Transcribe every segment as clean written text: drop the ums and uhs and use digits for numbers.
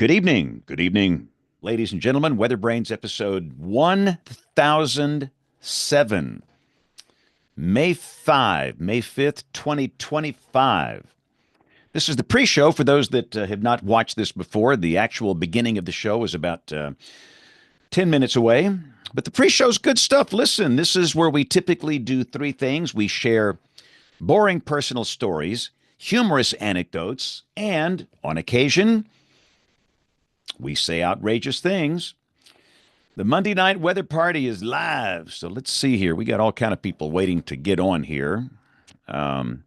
Good evening, ladies and gentlemen. WeatherBrains episode 1007, May 5th, 2025. This is the pre-show for those that have not watched this before. The actual beginning of the show is about 10 minutes away, but the pre-show's good stuff. Listen, this is where we typically do three things. We share boring personal stories, humorous anecdotes, and on occasion, we say outrageous things. The Monday night weather party is live. So let's see here. We got all kind of people waiting to get on here. Um,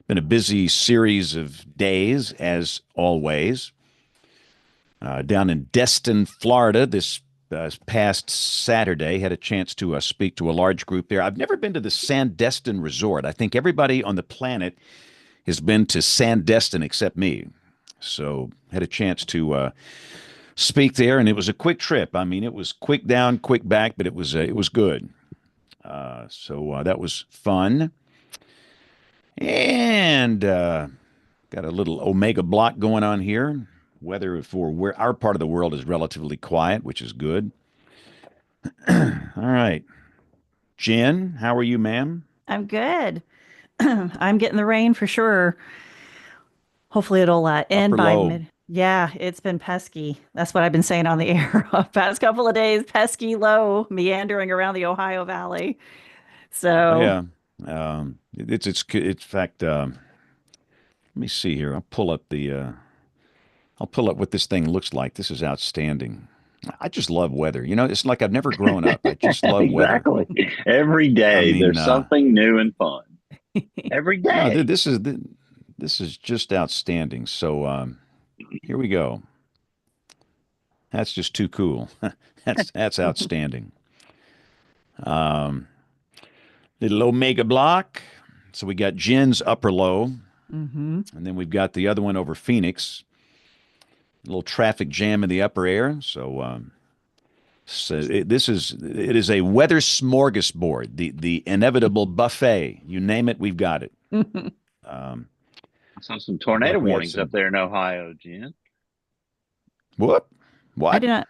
Been a busy series of days, as always. Down in Destin, Florida, this past Saturday, had a chance to speak to a large group there. I've never been to the Sandestin Resort. I think everybody on the planet has been to Sandestin except me. So had a chance to speak there, and it was a quick trip. I mean, it was quick down, quick back, but it was good. So that was fun, and got a little Omega block going on here. Weather for where our part of the world is relatively quiet, which is good. All right, Jen, how are you, ma'am? I'm good. I'm getting the rain for sure. Hopefully it'll end Upper by low. mid. Yeah, it's been pesky. That's what I've been saying on the air past couple of days. Pesky low, meandering around the Ohio Valley. So, Yeah. It's in fact. Let me see here. I'll pull up what this thing looks like. This is outstanding. I just love weather. You know, it's like I've never grown up. I just love weather. Exactly. Every I day mean, there's something new and fun. Every no, day. this is just outstanding. So here we go. That's just too cool. That's outstanding. Um, Little Omega block. So we got Jen's upper low, hmm and then we've got the other one over Phoenix. A little traffic jam in the upper air. So it is a weather smorgasbord, the inevitable buffet. You name it, we've got it. Um, I saw some tornado like we have warnings up some there in Ohio, Jen. whoop I what? did not.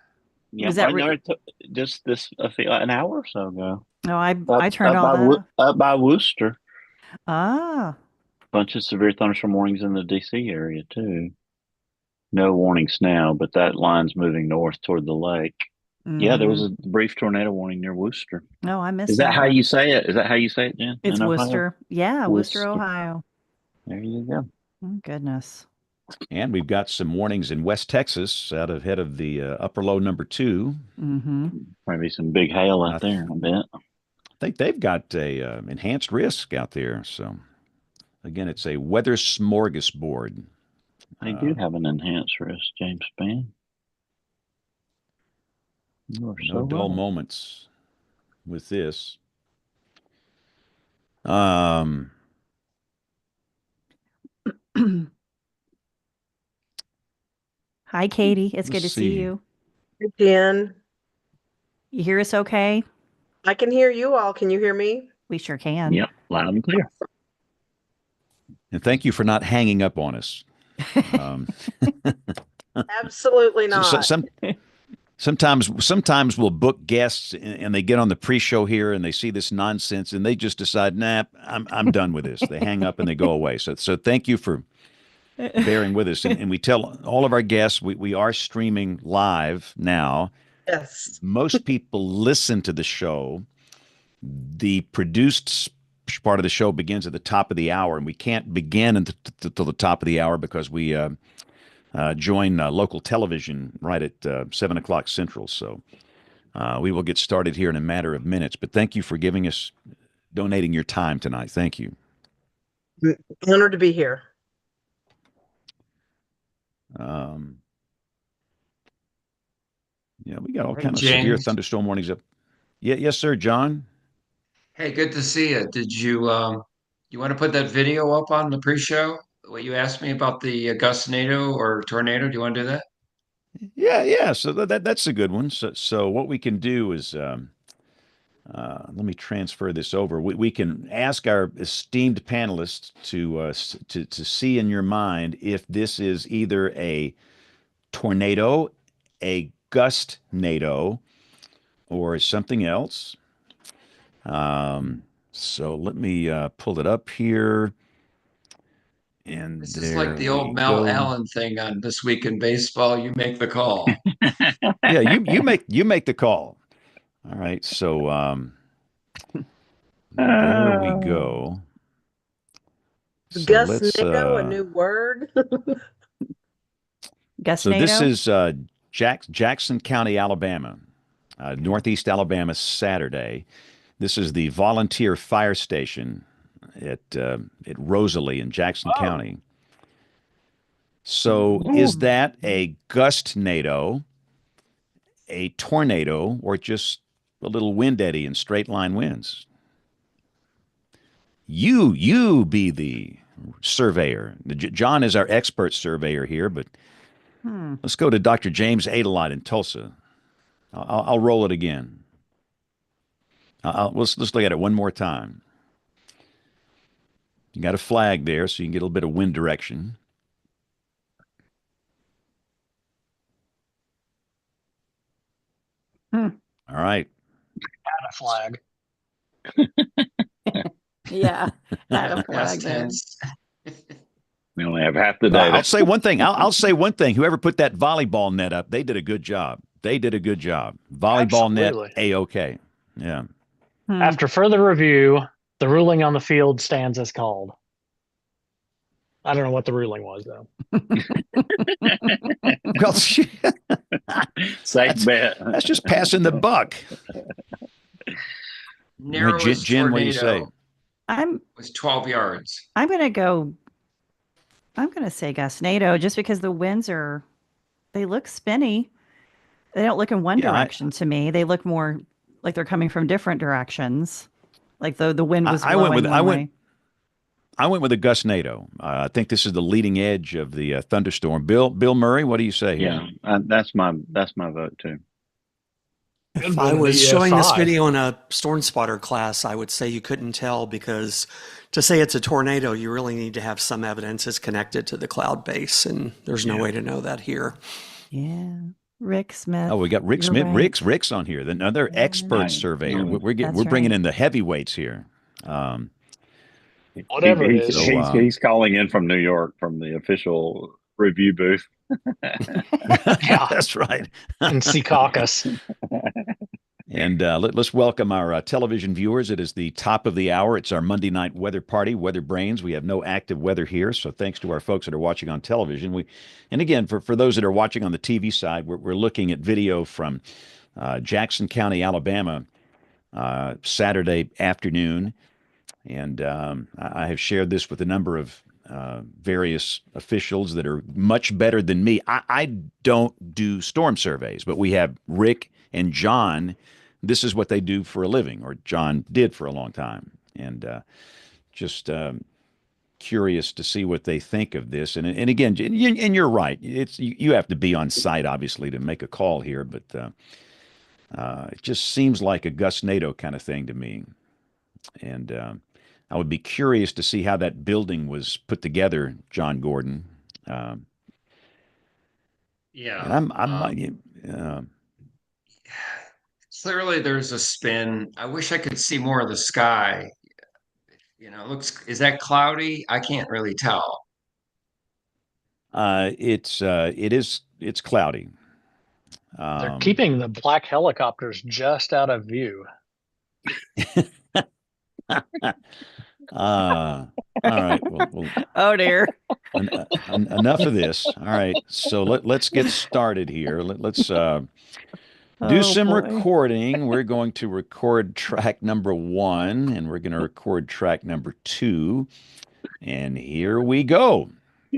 Was Yep, that right there, just this an hour or so ago. no, I Up turned up all by that off. Up by Worcester. Ah. Bunch of severe thunderstorm warnings in the DC area too. No warnings now, but that line's moving north toward the lake. Yeah, there was hmm a brief tornado warning near Worcester. No, I Is missed that that how one. you say it? Is that how you say it, Jen? It's In Ohio? Worcester. Yeah, Worcester, Worcester. Ohio. There you go. Oh, goodness. And we've got some warnings in West Texas out of head of the upper low number two. hmm Probably some big hail I out th- there, I bet. think they've got a enhanced risk out there. So again, it's a weather smorgasbord. They do Uh, have an enhanced risk, James Spann. You are no so dull right. moments with this. Um, Hi, Katie. It's let's good to see see. you. Jen, You hear us okay? I can hear you all. Can you hear me? We sure can. Yep, loud and clear. And thank you for not hanging up on us. Um, Absolutely so, so- not. some sometimes we'll book guests and they get on the pre-show here and they see this nonsense and they just decide, nah, I'm done with this. They hang up and they go away. So thank you for bearing with us. And we tell all of our guests we are streaming live now. Yes. Most people listen to the show. The produced part of the show begins at the top of the hour, and we can't begin until the top of the hour because we join local television right at 7 o'clock Central. So we will get started here in a matter of minutes. But thank you for donating your time tonight. Thank you. Honored to be here. Um, yeah, we got all Hey, kind of severe James. thunderstorm warnings up. Yeah, yes, sir, John. Hey, good to see you. Did you want to put that video up on the pre-show? What you asked me about the gustnado or tornado? Do you want to do that? Yeah. So that's a good one. So what we can do is let me transfer this over. We can ask our esteemed panelists to to see in your mind if this is either a tornado, a gust-nado, or something else. So let me pull it up here. And This is like there the we old Mel go. Allen thing on This Week in Baseball. You make the call. Yeah, you make the call. All right, so there we go. So let's Gusnado, a new word. so this Gusnado. is Jackson County, Alabama, Northeast Alabama, Saturday. This is the volunteer fire station at Rosalie in Jackson Oh, County. So is that a gust-nado, a tornado, or just a little wind eddy and straight line winds? You be the surveyor. John is our expert surveyor here, but let's go to Dr. James Adelite in Tulsa. I'll roll it again. Let's look at it one more time. You got a flag there, so you can get a little bit of wind direction. All right. had a flag. Yeah, had a Past flag there. tense. We only have half the I'll data. say one thing. I'll say one thing. Whoever put that volleyball net up, they did a good job. They did a good job. Volleyball Absolutely. net, A-OK. Yeah. After further review, the ruling on the field stands as called. I don't know what the ruling was, though. Well, Safe bet. that's just passing the buck. Narrowest Jen, what do you tornado say? I'm was 12 yards. I'm gonna say Gusnado just because the winds they look spinny. They don't look in one Yeah, direction to me. They look more like they're coming from different directions. Like the wind was I went blowing with one way. I went with a gustnado. I think this is the leading edge of the thunderstorm. Bill Murray, what do you say here? Yeah, that's my vote too. If I was showing this video in a storm spotter class, I would say you couldn't tell because to say it's a tornado, you really need to have some evidence it's connected to the cloud base, and there's no way to know that here. Yeah. Rick Smith. Oh, we got Rick You're Smith. right. Rick's on here. Another expert Right. surveyor. Mm. We're bringing right. in the heavyweights here. Whatever it is. He's calling in from New York from the official review booth. Yeah. That's right. And Secaucus. And let's welcome our television viewers. It is the top of the hour. It's our Monday night weather party, WeatherBrains. We have no active weather here, so thanks to our folks that are watching on television. And again, for those that are watching on the TV side, we're looking at video from Jackson County, Alabama, Saturday afternoon. And I have shared this with a number of various officials that are much better than me. I don't do storm surveys, but we have Rick and John. This is what they do for a living, or John did for a long time. And just curious to see what they think of this. And again, and you're right. You have to be on site, obviously, to make a call here, but it just seems like a gustnado kind of thing to me. And I would be curious to see how that building was put together, John Gordon. Yeah. And Clearly there's a spin. I wish I could see more of the sky. Is that cloudy? I can't really tell. It's cloudy. They're keeping the black helicopters just out of view. All right. Well, Oh dear. enough of this. All right. So let's get started here. Let's do Oh, some boy. recording. We're going to record track number 1, and we're going to record track number 2. And here we go.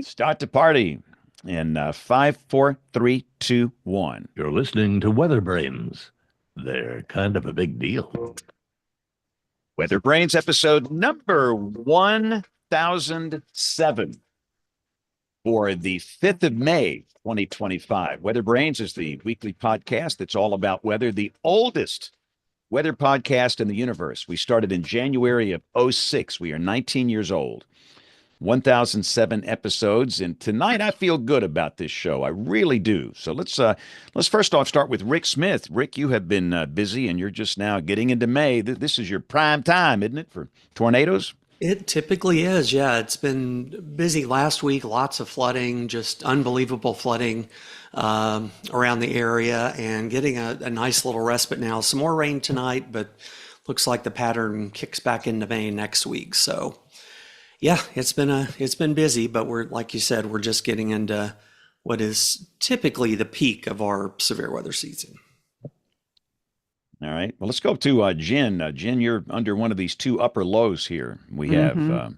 Start the party in 5, 4, 3, 2, 1. You're listening to WeatherBrains. They're kind of a big deal. WeatherBrains episode number 1007 for the 5th of May, 2025. WeatherBrains is the weekly podcast that's all about weather, the oldest weather podcast in the universe. We started in January of 2006. We are 19 years old. 1007 episodes, and tonight I feel good about this show. I really do. So let's first off start with Rick Smith. Rick, you have been busy, and you're just now getting into May. This is your prime time, isn't it, for tornadoes? It typically is, yeah. It's been busy last week, lots of flooding, just unbelievable flooding around the area, and getting a nice little respite now. Some more rain tonight, but looks like the pattern kicks back into May next week. So yeah, it's been busy, but we're, like you said, we're just getting into what is typically the peak of our severe weather season. All right. Well, let's go to Jen. Jen, you're under one of these two upper lows here. We have.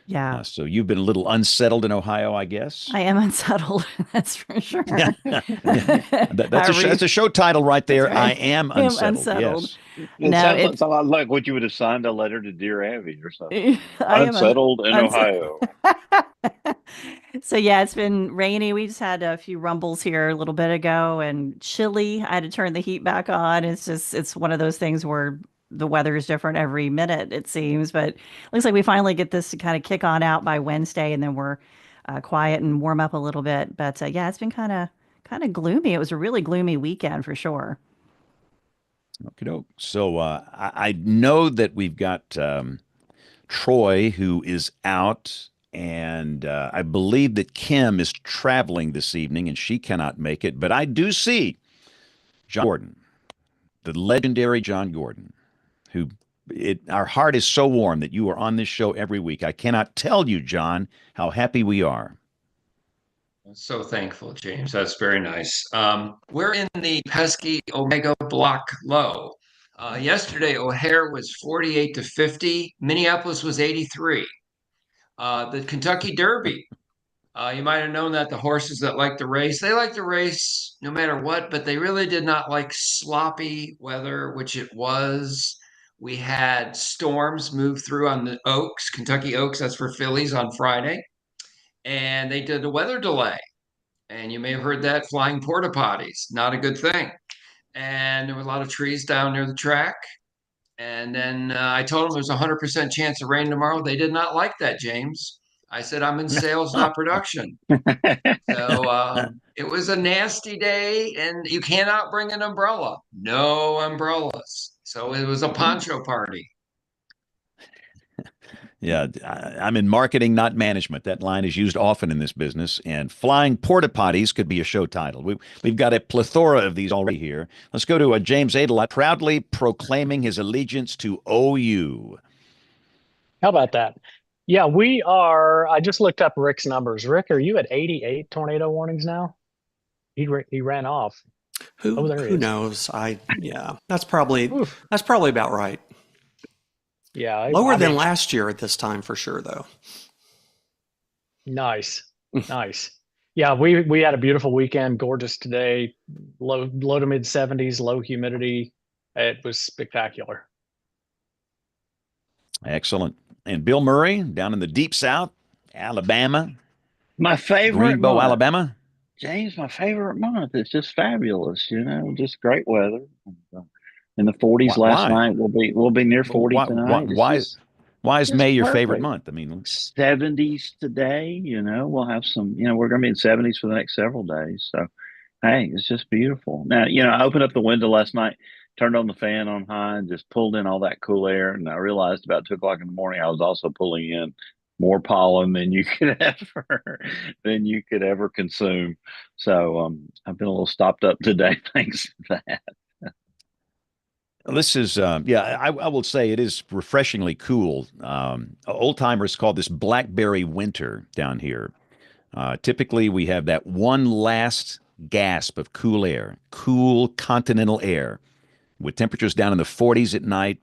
Yeah. So you've been a little unsettled in Ohio, I guess. I am unsettled. That's for sure. That's a show title right there. Right. I am unsettled. Yes. It No, sounds a lot like what you would have signed a letter to Dear Abby or something. I am Unsettled in Ohio. So yeah, it's been rainy. We just had a few rumbles here a little bit ago, and chilly. I had to turn the heat back on. It's one of those things where the weather is different every minute, it seems. But it looks like we finally get this to kind of kick on out by Wednesday, and then we're quiet and warm up a little bit. But yeah, it's been kind of gloomy. It was a really gloomy weekend for sure. Okay, so I know that we've got Troy, who is out, and I believe that Kim is traveling this evening, and she cannot make it. But I do see John Gordon, the legendary John Gordon, who our heart is so warm that you are on this show every week. I cannot tell you, John, how happy we are. So thankful, James. That's very nice. We're in the pesky Omega block low. Yesterday, O'Hare was 48 to 50. Minneapolis was 83. The Kentucky Derby. You might have known that the horses that like the race, they like the race no matter what, but they really did not like sloppy weather, which it was. We had storms move through on the Oaks, Kentucky Oaks, that's for fillies on Friday. And they did a weather delay. And you may have heard that flying porta potties, not a good thing. And there were a lot of trees down near the track. And then I told them there's a 100% chance of rain tomorrow. They did not like that, James. I said, I'm in sales, not production. So it was a nasty day, and you cannot bring an umbrella. No umbrellas. So it was a poncho party. Yeah, I'm in marketing, not management. That line is used often in this business. And flying porta potties could be a show title. We've got a plethora of these already here. Let's go to James Adelite, proudly proclaiming his allegiance to OU. How about that? Yeah, we are. I just looked up Rick's numbers. Rick, are you at 88 tornado warnings now? He ran off. Who knows? That's probably about right. Yeah, lower than last year at this time for sure, though. Nice. Yeah, we had a beautiful weekend, gorgeous today, low to mid 70s, low humidity. It was spectacular. Excellent. And Bill Murray down in the deep South, Alabama. My favorite Greenbow, month. Alabama. James, my favorite month. It's just fabulous, just great weather. In the 40s last night. We'll be near 40 tonight. Why is May your favorite perfect. month? I mean, 70s today. We'll have some. We're going to be in 70s for the next several days. So, hey, it's just beautiful. Now, I opened up the window last night, turned on the fan on high, and just pulled in all that cool air. And I realized about 2:00 in the morning, I was also pulling in more pollen than you could ever consume. So, I've been a little stopped up today, thanks to that. This is, I will say it is refreshingly cool. Old timers call this blackberry winter down here. Typically, we have that one last gasp of cool air, cool continental air, with temperatures down in the 40s at night,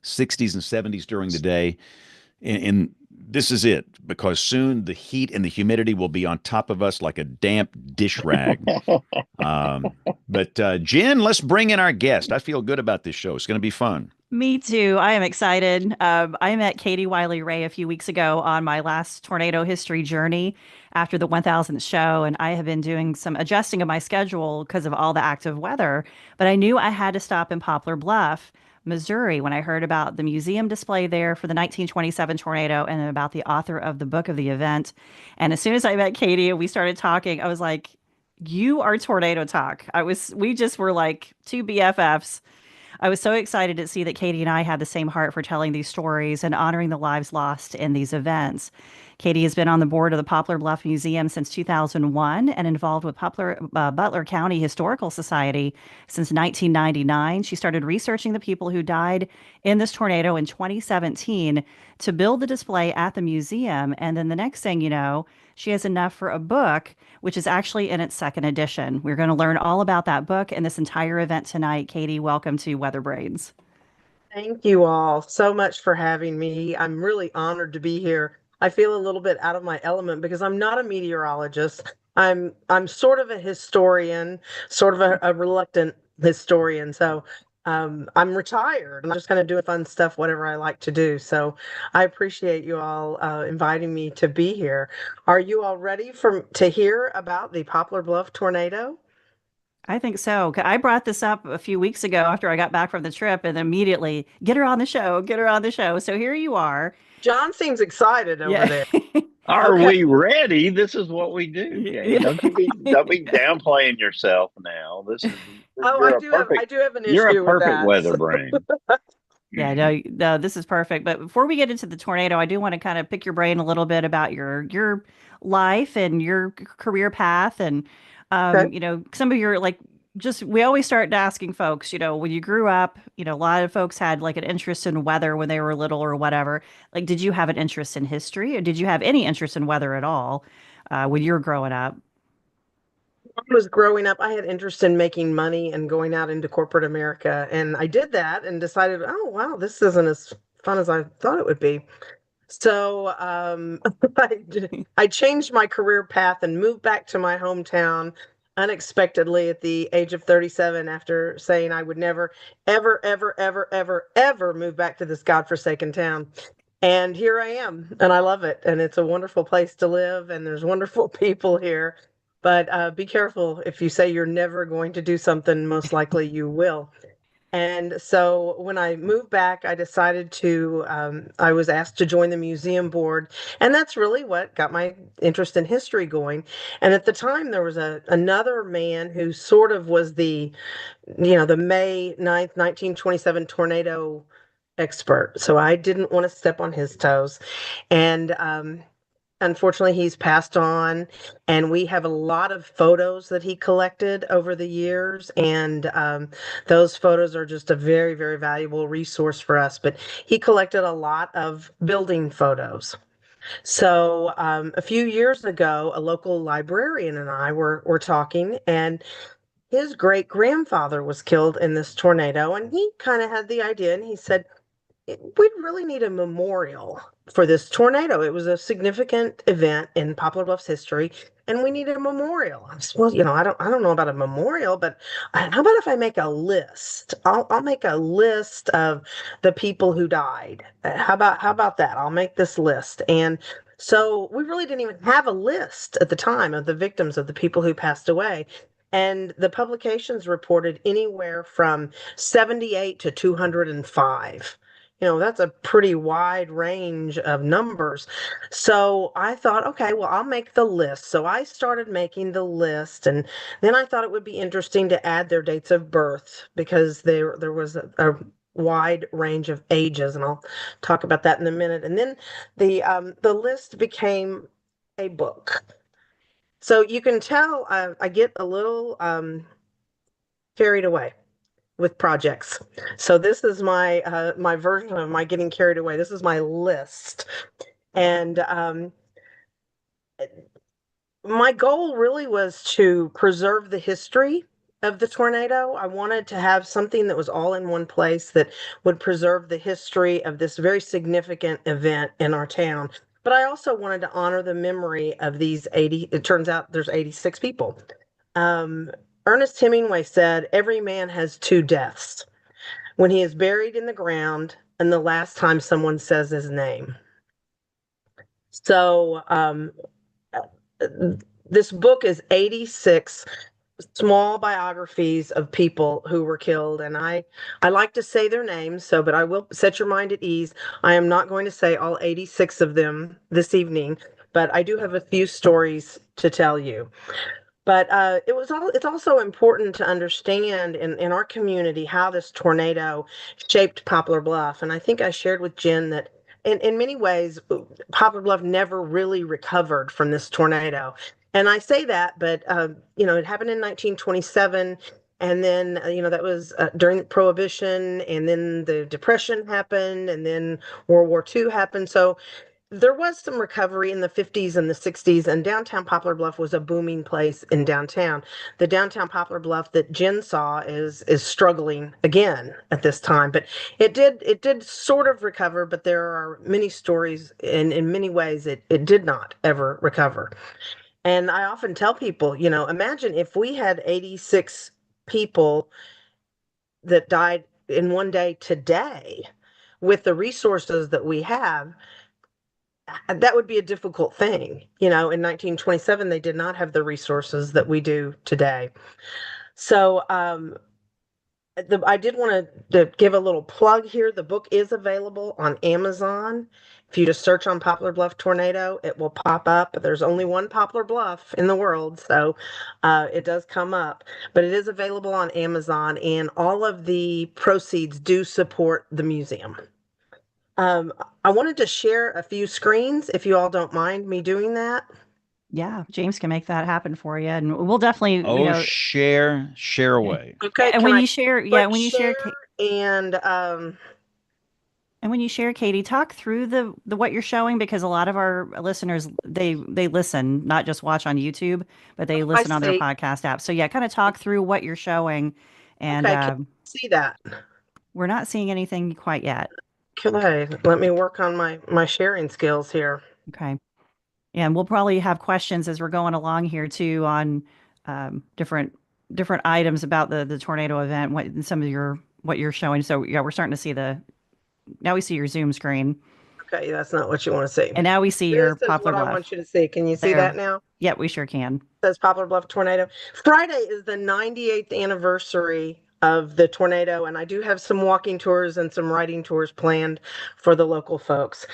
60s and 70s during the day. And this is it, because soon the heat and the humidity will be on top of us like a damp dish rag. But Jen, let's bring in our guest. I feel good about this show. It's going to be fun. Me too. I am excited. I met Katie Wiley Ray a few weeks ago on my last tornado history journey after the 1000th show, and I have been doing some adjusting of my schedule because of all the active weather. But I knew I had to stop in Poplar Bluff Missouri, when I heard about the museum display there for the 1927 tornado and about the author of the book of the event. And as soon as I met Katie and we started talking, I was like, you are Tornado Talk. We just were like two BFFs. I was so excited to see that Katie and I had the same heart for telling these stories and honoring the lives lost in these events. Katie has been on the board of the Poplar Bluff Museum since 2001 and involved with Butler County Historical Society since 1999. She started researching the people who died in this tornado in 2017 to build the display at the museum. And then the next thing you know, she has enough for a book, which is actually in its second edition. We're going to learn all about that book and this entire event tonight. Katie, welcome to WeatherBrains. Thank you all so much for having me. I'm really honored to be here. I feel a little bit out of my element because I'm not a meteorologist. I'm sort of a historian, sort of a reluctant historian. So I'm retired. I'm just kind of doing fun stuff, whatever I like to do. So I appreciate you all inviting me to be here. Are you all ready to hear about the Poplar Bluff tornado? I think so. I brought this up a few weeks ago after I got back from the trip and immediately get her on the show, get her on the show. So here you are. John seems excited over there. Are Okay. we ready? This is what we do. Yeah. Don't be downplaying yourself now. Oh, I do have an issue You're a with perfect that. weather brain. Yeah, no, this is perfect. But before we get into the tornado, I do want to kind of pick your brain a little bit about your life and your career path, and Okay. some of your just we always start asking folks, when you grew up, a lot of folks had like an interest in weather when they were little or whatever. Like, did you have an interest in history, or did you have any interest in weather at all when you were growing up? When I was growing up, I had interest in making money and going out into corporate America. And I did that and decided, oh, wow, this isn't as fun as I thought it would be. So I changed my career path and moved back to my hometown unexpectedly at the age of 37 after saying I would never, ever, ever, ever, ever, ever move back to this godforsaken town. And here I am, and I love it. And it's a wonderful place to live, and there's wonderful people here. But be careful if you say you're never going to do something, most likely you will. And so when I moved back, I decided I was asked to join the museum board. And that's really what got my interest in history going. And at the time, there was another man who sort of was the May 9th, 1927 tornado expert. So I didn't want to step on his toes. And unfortunately, he's passed on, and we have a lot of photos that he collected over the years, and those photos are just a very, very valuable resource for us. But he collected a lot of building photos. So a few years ago, a local librarian and I were talking, and his great grandfather was killed in this tornado, and he kind of had the idea, and he said, we'd really need a memorial for this tornado. It was a significant event in Poplar Bluff's history, and we need a memorial. I said, well, I don't know about a memorial, but how about if I make a list? I'll make a list of the people who died. How about that? I'll make this list. And so we really didn't even have a list at the time of the victims of the people who passed away. And the publications reported anywhere from 78 to 205. That's a pretty wide range of numbers. So I thought, okay, well, I'll make the list. So I started making the list, and then I thought it would be interesting to add their dates of birth because there was a wide range of ages, and I'll talk about that in a minute. And then the list became a book. So you can tell I get a little carried away with projects. So this is my version of my getting carried away. This is my list. And my goal really was to preserve the history of the tornado. I wanted to have something that was all in one place that would preserve the history of this very significant event in our town. But I also wanted to honor the memory of these 80, it turns out there's 86 people. Ernest Hemingway said, every man has two deaths, when he is buried in the ground and the last time someone says his name. So this book is 86 small biographies of people who were killed, and I like to say their names, but I will set your mind at ease. I am not going to say all 86 of them this evening, but I do have a few stories to tell you. But it's also important to understand in our community how this tornado shaped Poplar Bluff. And I think I shared with Jen that in many ways, Poplar Bluff never really recovered from this tornado. And I say that, but it happened in 1927. And then, that was during Prohibition, and then the Depression happened, and then World War II happened. So there was some recovery in the 50s and the 60s, and downtown Poplar Bluff was a booming place in downtown. The downtown Poplar Bluff that Jen saw is struggling again at this time, but it did sort of recover, but there are many stories, and in many ways it did not ever recover. And I often tell people, imagine if we had 86 people that died in one day today with the resources that we have. That would be a difficult thing. In 1927, they did not have the resources that we do today. So I did want to give a little plug here. The book is available on Amazon. If you just search on Poplar Bluff tornado, it will pop up. There's only one Poplar Bluff in the world, so it does come up. But it is available on Amazon, and all of the proceeds do support the museum. I wanted to share a few screens, if you all don't mind me doing that. Yeah, James can make that happen for you, and we'll definitely, share away. Okay, and when you share, and when you share, Katie, talk through the what you're showing, because a lot of our listeners, they listen, not just watch on YouTube, but they listen on their podcast app. So yeah, kind of talk through what you're showing, and can you see that? We're not seeing anything quite yet. Okay, let me work on my sharing skills here. Okay. And we'll probably have questions as we're going along here too on different items about the tornado event, what you're showing. So yeah, we're starting to see now we see your Zoom screen. Okay, that's not what you want to see. And now we see your Poplar Bluff. I want you to see. Can you see that now? Yeah, we sure can. It says Poplar Bluff tornado. Friday is the 98th anniversary of the tornado, and I do have some walking tours and some riding tours planned for the local folks.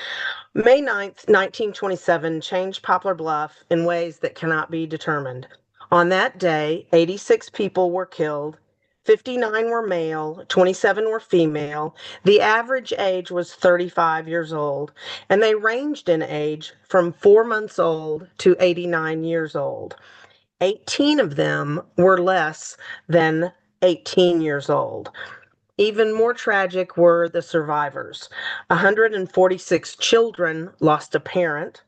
May 9th, 1927 changed Poplar Bluff in ways that cannot be determined. On that day, 86 people were killed. 59 were male, 27 were female. The average age was 35 years old, and they ranged in age from 4 months old to 89 years old. 18 of them were less than 18 years old. Even more tragic were the survivors. 146 children lost a parent.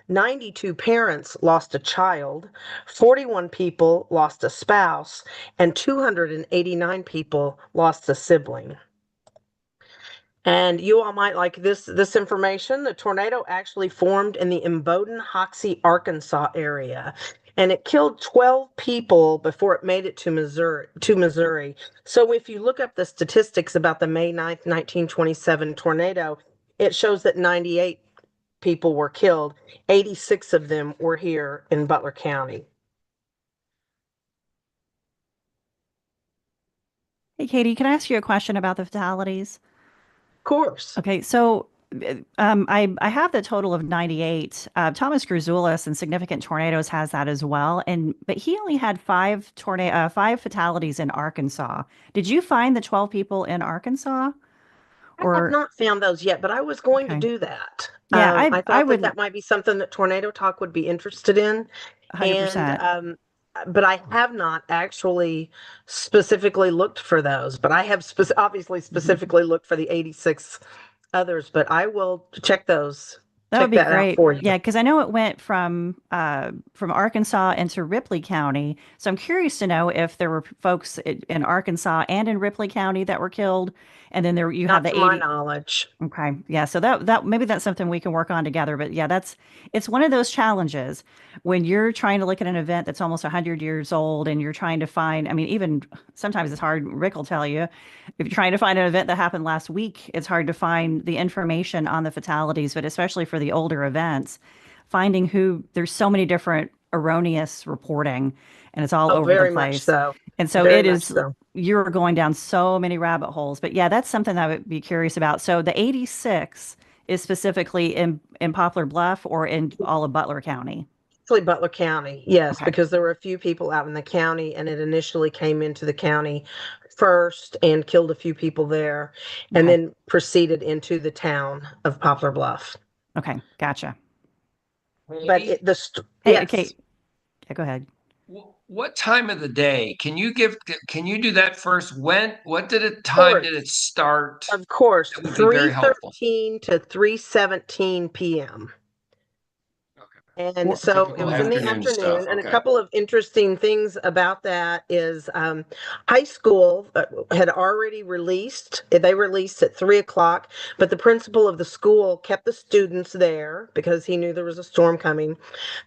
92 parents lost a child. 41 people lost a spouse. And 289 people lost a sibling. And you all might like this information. The tornado actually formed in the Imboden, Hoxie, Arkansas area, and it killed 12 people before it made it to Missouri. So if you look up the statistics about the May 9th, 1927 tornado, it shows that 98 people were killed. 86 of them were here in Butler County. Hey, Katie, can I ask you a question about the fatalities? Of course. Okay, so I have the total of 98. Thomas Grzoulis in Significant Tornadoes has that as well, but he only had five fatalities in Arkansas. Did you find the 12 people in Arkansas? I have not found those yet, but I was going to do that. Yeah, I thought that might be something that Tornado Talk would be interested in. 100%. And but I have not actually specifically looked for those. But I have obviously specifically looked for the 86 others. But I will check those. That would be great. Yeah, because I know it went from Arkansas into Ripley County. So I'm curious to know if there were folks in Arkansas and in Ripley County that were killed. And then you have the 80. Not to my knowledge. Okay. Yeah. So that maybe that's something we can work on together. But yeah, it's one of those challenges when you're trying to look at an event that's almost 100 years old and you're trying to find, I mean, even sometimes it's hard. Rick will tell you, if you're trying to find an event that happened last week, it's hard to find the information on the fatalities, but especially for the older events, finding there's so many different erroneous reporting. and it's all Oh, over the very much place. so. And so Very it much is, so. you're going down so many rabbit holes. But yeah, that's something I would be curious about. So the 86 is specifically in Poplar Bluff or in all of Butler County? Actually, Butler County, yes, Okay. because there were a few people out in the county, and it initially came into the county first and killed a few people there, and Okay. then proceeded into the town of Poplar Bluff. Okay. Gotcha. But Amy, Hey, yes, Kate. Yeah, go ahead. what time of the day? Can you do that first? What time course, did it start? of course, That would be very helpful. 3:13 to 3:17 p.m. Okay. And so it Typical was in the afternoon stuff. afternoon. And a Okay. couple of interesting things about that is high school had already released, they released at 3 o'clock, but the principal of the school kept the students there because he knew there was a storm coming.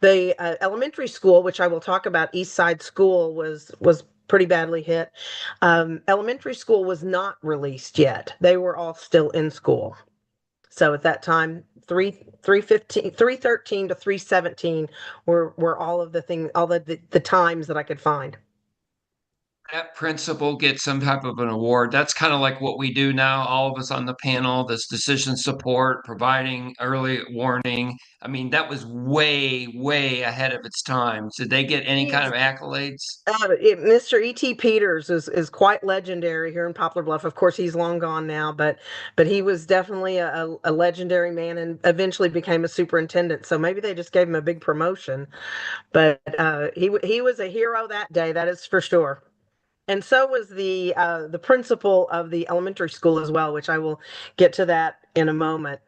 The elementary school, which I will talk about, East Side School, was pretty badly hit. Elementary school was not released yet. They were all still in school. So at that time, 313 to 317 were all of the things, all the times that I could find. That principal gets some type of an award. That's kind of like what we do now, all of us on the panel, this decision support, providing early warning. I mean, that was way, way ahead of its time. Did they get any kind of accolades? Mr. E.T. Peters is quite legendary here in Poplar Bluff. Of course, he's long gone now, but he was definitely a legendary man and eventually became a superintendent. So maybe they just gave him a big promotion. But he was a hero that day, that is for sure. And so was the principal of the elementary school as well, which I will get to that in a moment.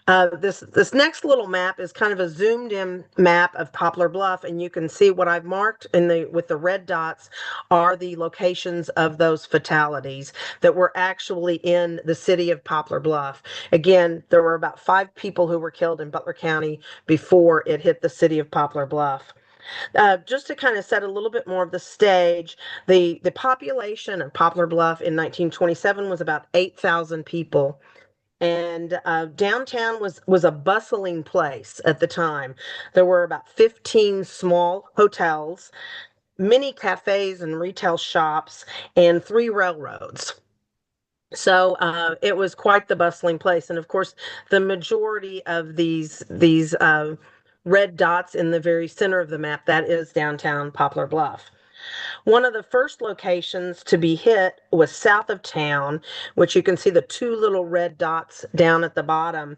This next little map is kind of a zoomed in map of Poplar Bluff, and you can see what I've marked in the with the red dots are the locations of those fatalities that were actually in the city of Poplar Bluff. Again, there were about 5 people who were killed in Butler County before it hit the city of Poplar Bluff. Just to kind of set a little bit more of the stage, the population of Poplar Bluff in 1927 was about 8,000 people. And downtown was a bustling place at the time. There were about 15 small hotels, many cafes and retail shops, and 3 railroads. So it was quite the bustling place. And of course, the majority of these red dots in the very center of the map, that is downtown Poplar Bluff. One of the first locations to be hit was south of town, which you can see the 2 little red dots down at the bottom.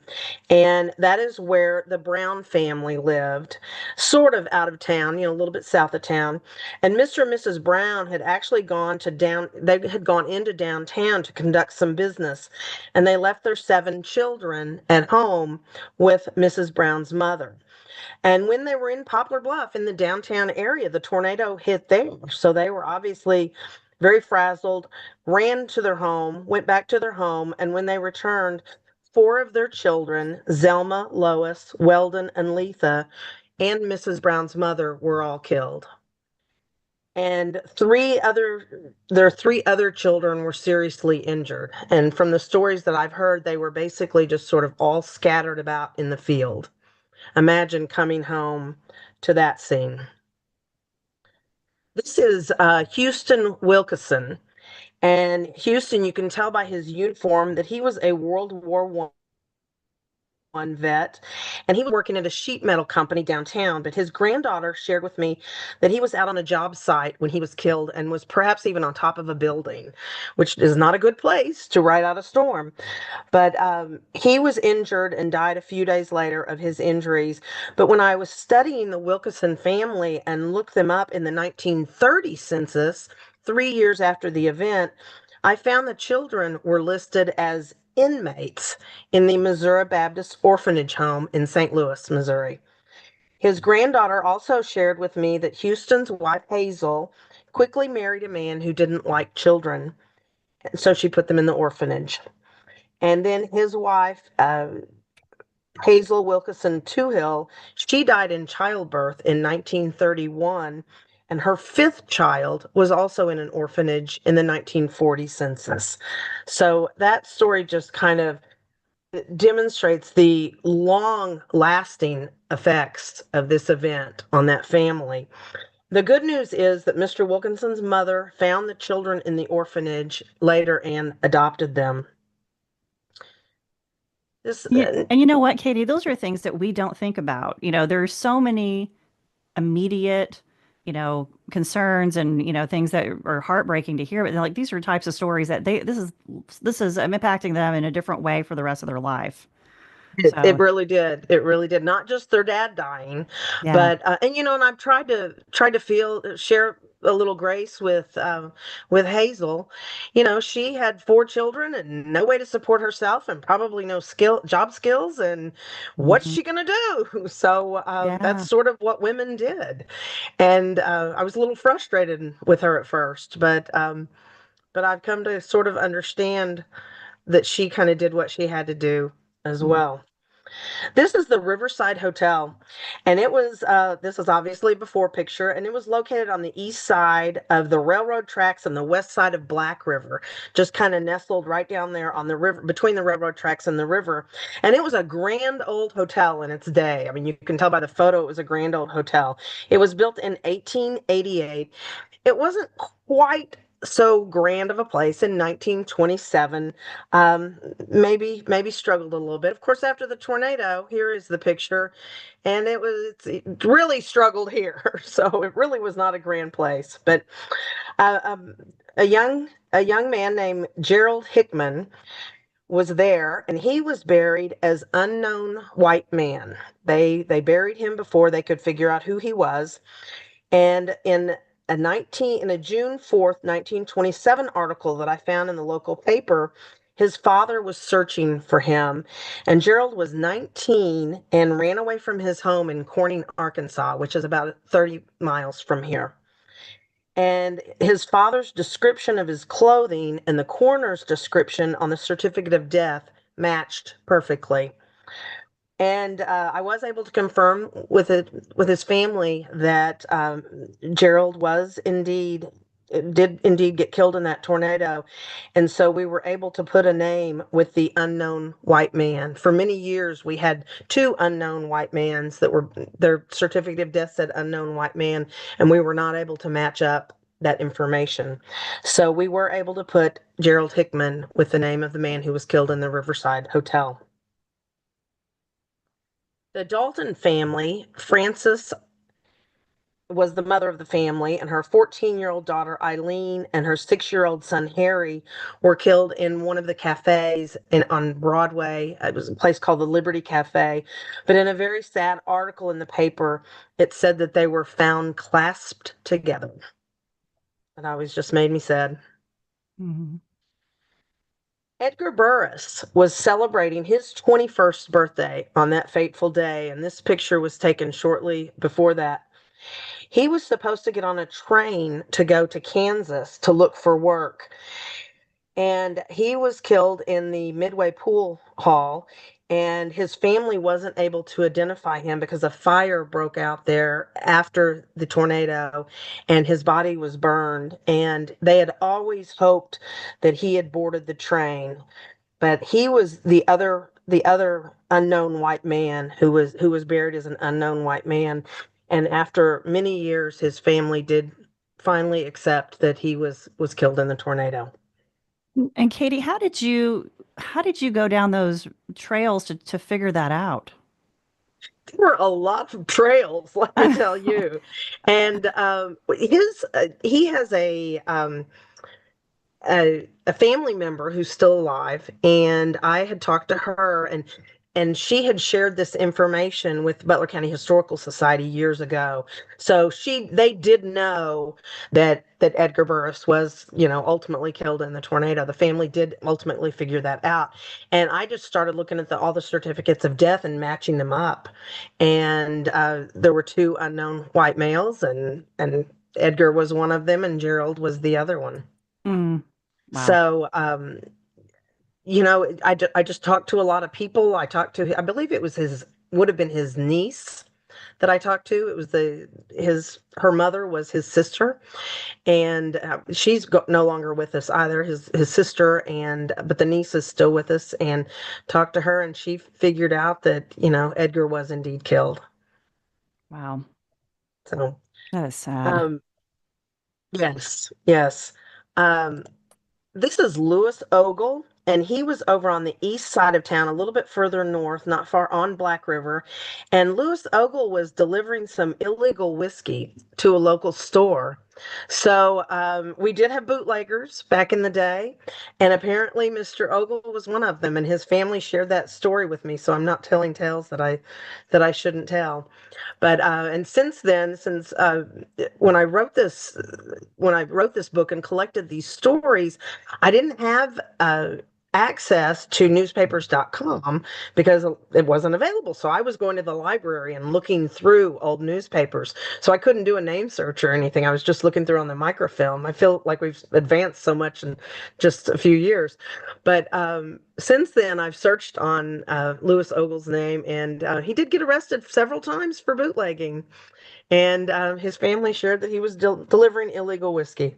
And that is where the Brown family lived, sort of out of town, a little bit south of town. And Mr. and Mrs. Brown had actually they had gone into downtown to conduct some business. And they left their 7 children at home with Mrs. Brown's mother. And when they were in Poplar Bluff in the downtown area, the tornado hit there. So they were obviously very frazzled, ran to their home, went back to their home. And when they returned, 4 of their children, Zelma, Lois, Weldon, and Letha, and Mrs. Brown's mother were all killed. And their 3 other children were seriously injured. And from the stories that I've heard, they were basically just sort of all scattered about in the field. Imagine coming home to that scene. This is Houston Wilkeson. And Houston, you can tell by his uniform that he was a World War I vet, and he was working at a sheet metal company downtown. But his granddaughter shared with me that he was out on a job site when he was killed and was perhaps even on top of a building, which is not a good place to ride out a storm. But he was injured and died a few days later of his injuries. But when I was studying the Wilkeson family and looked them up in the 1930 census, 3 years after the event, I found the children were listed as inmates in the Missouri Baptist Orphanage Home in St. Louis, Missouri. His granddaughter also shared with me that Houston's wife, Hazel, quickly married a man who didn't like children, so she put them in the orphanage. And then his wife, Hazel Wilkeson Toohill, she died in childbirth in 1931. And her 5th child was also in an orphanage in the 1940 census. So that story just kind of demonstrates the long lasting effects of this event on that family. The good news is that Mr. Wilkinson's mother found the children in the orphanage later and adopted them. Yeah, and you know what, Katie? Those are things that we don't think about. There's so many immediate, concerns and, things that are heartbreaking to hear. But like these are types of stories that this is impacting them in a different way for the rest of their life. It really did. It really did. Not just their dad dying, Yeah. but and I've tried to share a little grace with Hazel. She had 4 children and no way to support herself, and probably no job skills, and what's Mhm. she gonna do? So that's Yeah. sort of what women did, and I was a little frustrated with her at first, but I've come to sort of understand that she kind of did what she had to do as Mm. well. This is the Riverside Hotel, and this is obviously a before picture, and it was located on the east side of the railroad tracks and the west side of Black River, just kind of nestled right down there on the river, between the railroad tracks and the river. And it was a grand old hotel in its day. I mean, you can tell by the photo it was a grand old hotel. It was built in 1888. It wasn't quite so grand of a place in 1927. um, maybe struggled a little bit. Of course, after the tornado, here is the picture, and it really struggled here. So it really was not a grand place. But uh, um, a young man named Gerald Hickman was there, and he was buried as unknown white man. They buried him before they could figure out who he was. And in a June 4th, 1927 article that I found in the local paper, his father was searching for him. And Gerald was 19 and ran away from his home in Corning, Arkansas, which is about 30 miles from here. And his father's description of his clothing and the coroner's description on the certificate of death matched perfectly. And I was able to confirm with his family that Gerald did indeed get killed in that tornado, and so we were able to put a name with the unknown white man. For many years, we had 2 unknown white mans that were their certificate of death said unknown white man, and we were not able to match up that information. So we were able to put Gerald Hickman with the name of the man who was killed in the Riverside Hotel. The Dalton family, Frances was the mother of the family, and her 14-year-old daughter Eileen and her 6-year-old son Harry were killed in one of the cafes on Broadway. It was a place called the Liberty Cafe. But in a very sad article in the paper, it said that they were found clasped together. That always just made me sad. Mhm. Edgar Burris was celebrating his 21st birthday on that fateful day, and this picture was taken shortly before that. He was supposed to get on a train to go to Kansas to look for work, and he was killed in the Midway Pool Hall. And his family wasn't able to identify him because a fire broke out there after the tornado, and his body was burned. And they had always hoped that he had boarded the train, but he was the other unknown white man who was buried as an unknown white man. And after many years, his family did finally accept that he was killed in the tornado. And Katie, how did you go down those trails to figure that out? There were a lot of trails, let me tell you. And he has a family member who's still alive, and I had talked to her, and she had shared this information with Butler County Historical Society years ago. So they did know that Edgar Burris was, ultimately killed in the tornado. The family did ultimately figure that out. And I just started looking at all the certificates of death and matching them up. And there were 2 unknown white males, and Edgar was one of them, and Gerald was the other one. Mm. Wow. So, I just talked to a lot of people. I believe would have been his niece that I talked to. It was her mother was his sister, and she's no longer with us either. His sister, but the niece is still with us, and talked to her, and she figured out that, Edgar was indeed killed. Wow. So That is sad. Yes, yes. Um, This is Louis Ogle, and he was over on the east side of town, a little bit further north, not far on Black River. And Louis Ogle was delivering some illegal whiskey to a local store. So we did have bootleggers back in the day, and apparently Mr. Ogle was one of them, and his family shared that story with me. So I'm not telling tales that I shouldn't tell. But and since then, since when I wrote this, when I wrote this book and collected these stories, I didn't have access to newspapers.com because it wasn't available. So I was going to the library and looking through old newspapers. So I couldn't do a name search or anything. I was just looking through on the microfilm. I feel like we've advanced so much in just a few years. But since then, I've searched on Louis Ogle's name, and he did get arrested several times for bootlegging. And his family shared that he was delivering illegal whiskey.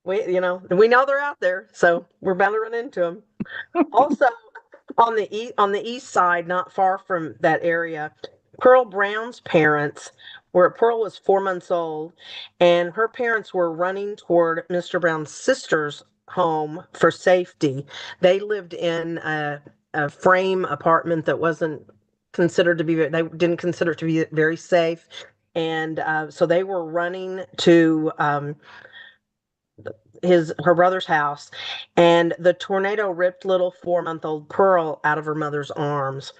We know they're out there, so we're bound to run into them. Also, on the east side, not far from that area, Pearl Brown's parents Pearl was 4 months old, and her parents were running toward Mr. Brown's sister's home for safety. They lived in a frame apartment that wasn't considered to be, they didn't consider it to be very safe. And so they were running to her brother's house, and the tornado ripped little 4-month-old Pearl out of her mother's arms,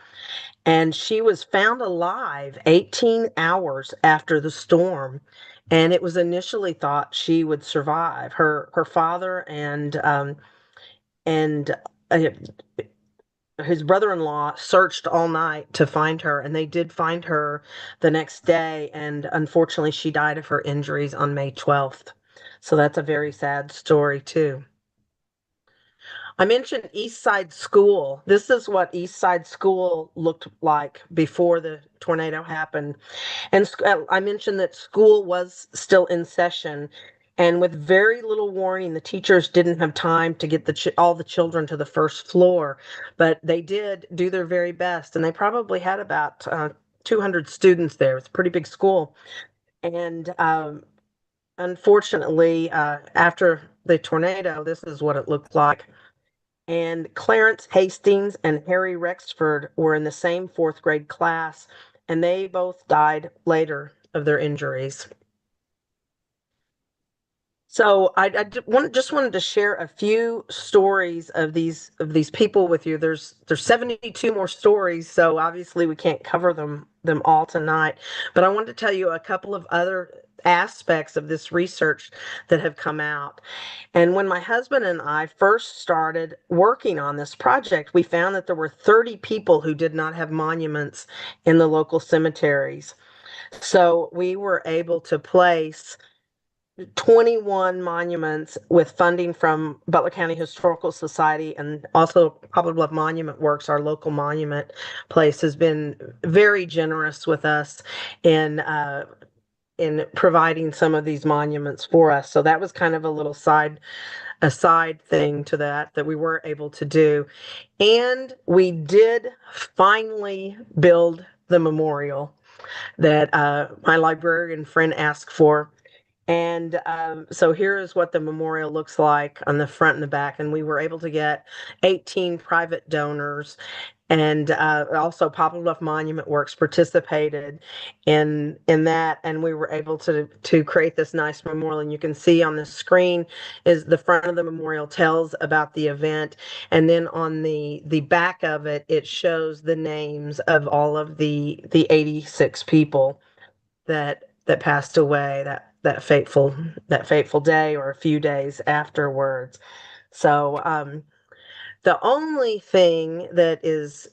and she was found alive 18 hours after the storm. And it was initially thought she would survive. Her father and uh, his brother-in-law searched all night to find her, and they did find her the next day, and unfortunately she died of her injuries on May 12th. So that's a very sad story too. I mentioned East Side School. This is what East Side School looked like before the tornado happened. And I mentioned that school was still in session. And with very little warning, the teachers didn't have time to get all the children to the first floor. But they did do their very best. And they probably had about 200 students there. It's a pretty big school. And unfortunately, after the tornado, this is what it looked like. And Clarence Hastings and Harry Rexford were in the same fourth grade class, and they both died later of their injuries. So just wanted to share a few stories of these people with you. There's 72 more stories, so obviously we can't cover them all tonight. But I wanted to tell you a couple of other aspects of this research that have come out. And when my husband and I first started working on this project, we found that there were 30 people who did not have monuments in the local cemeteries. So we were able to place 21 monuments with funding from Butler County Historical Society, and also Poplar Bluff Monument Works, our local monument place, has been very generous with us in providing some of these monuments for us. So that was kind of a little side thing to that we were able to do. And we did finally build the memorial that my librarian friend asked for. And so here is what the memorial looks like on the front and the back. And we were able to get 18 private donors. And also Poplar Bluff Monument Works participated in that. And we were able to create this nice memorial. And you can see on the screen is the front of the memorial tells about the event. And then on the back of it, it shows the names of all of the 86 people that passed away that fateful day or a few days afterwards. So the only thing that is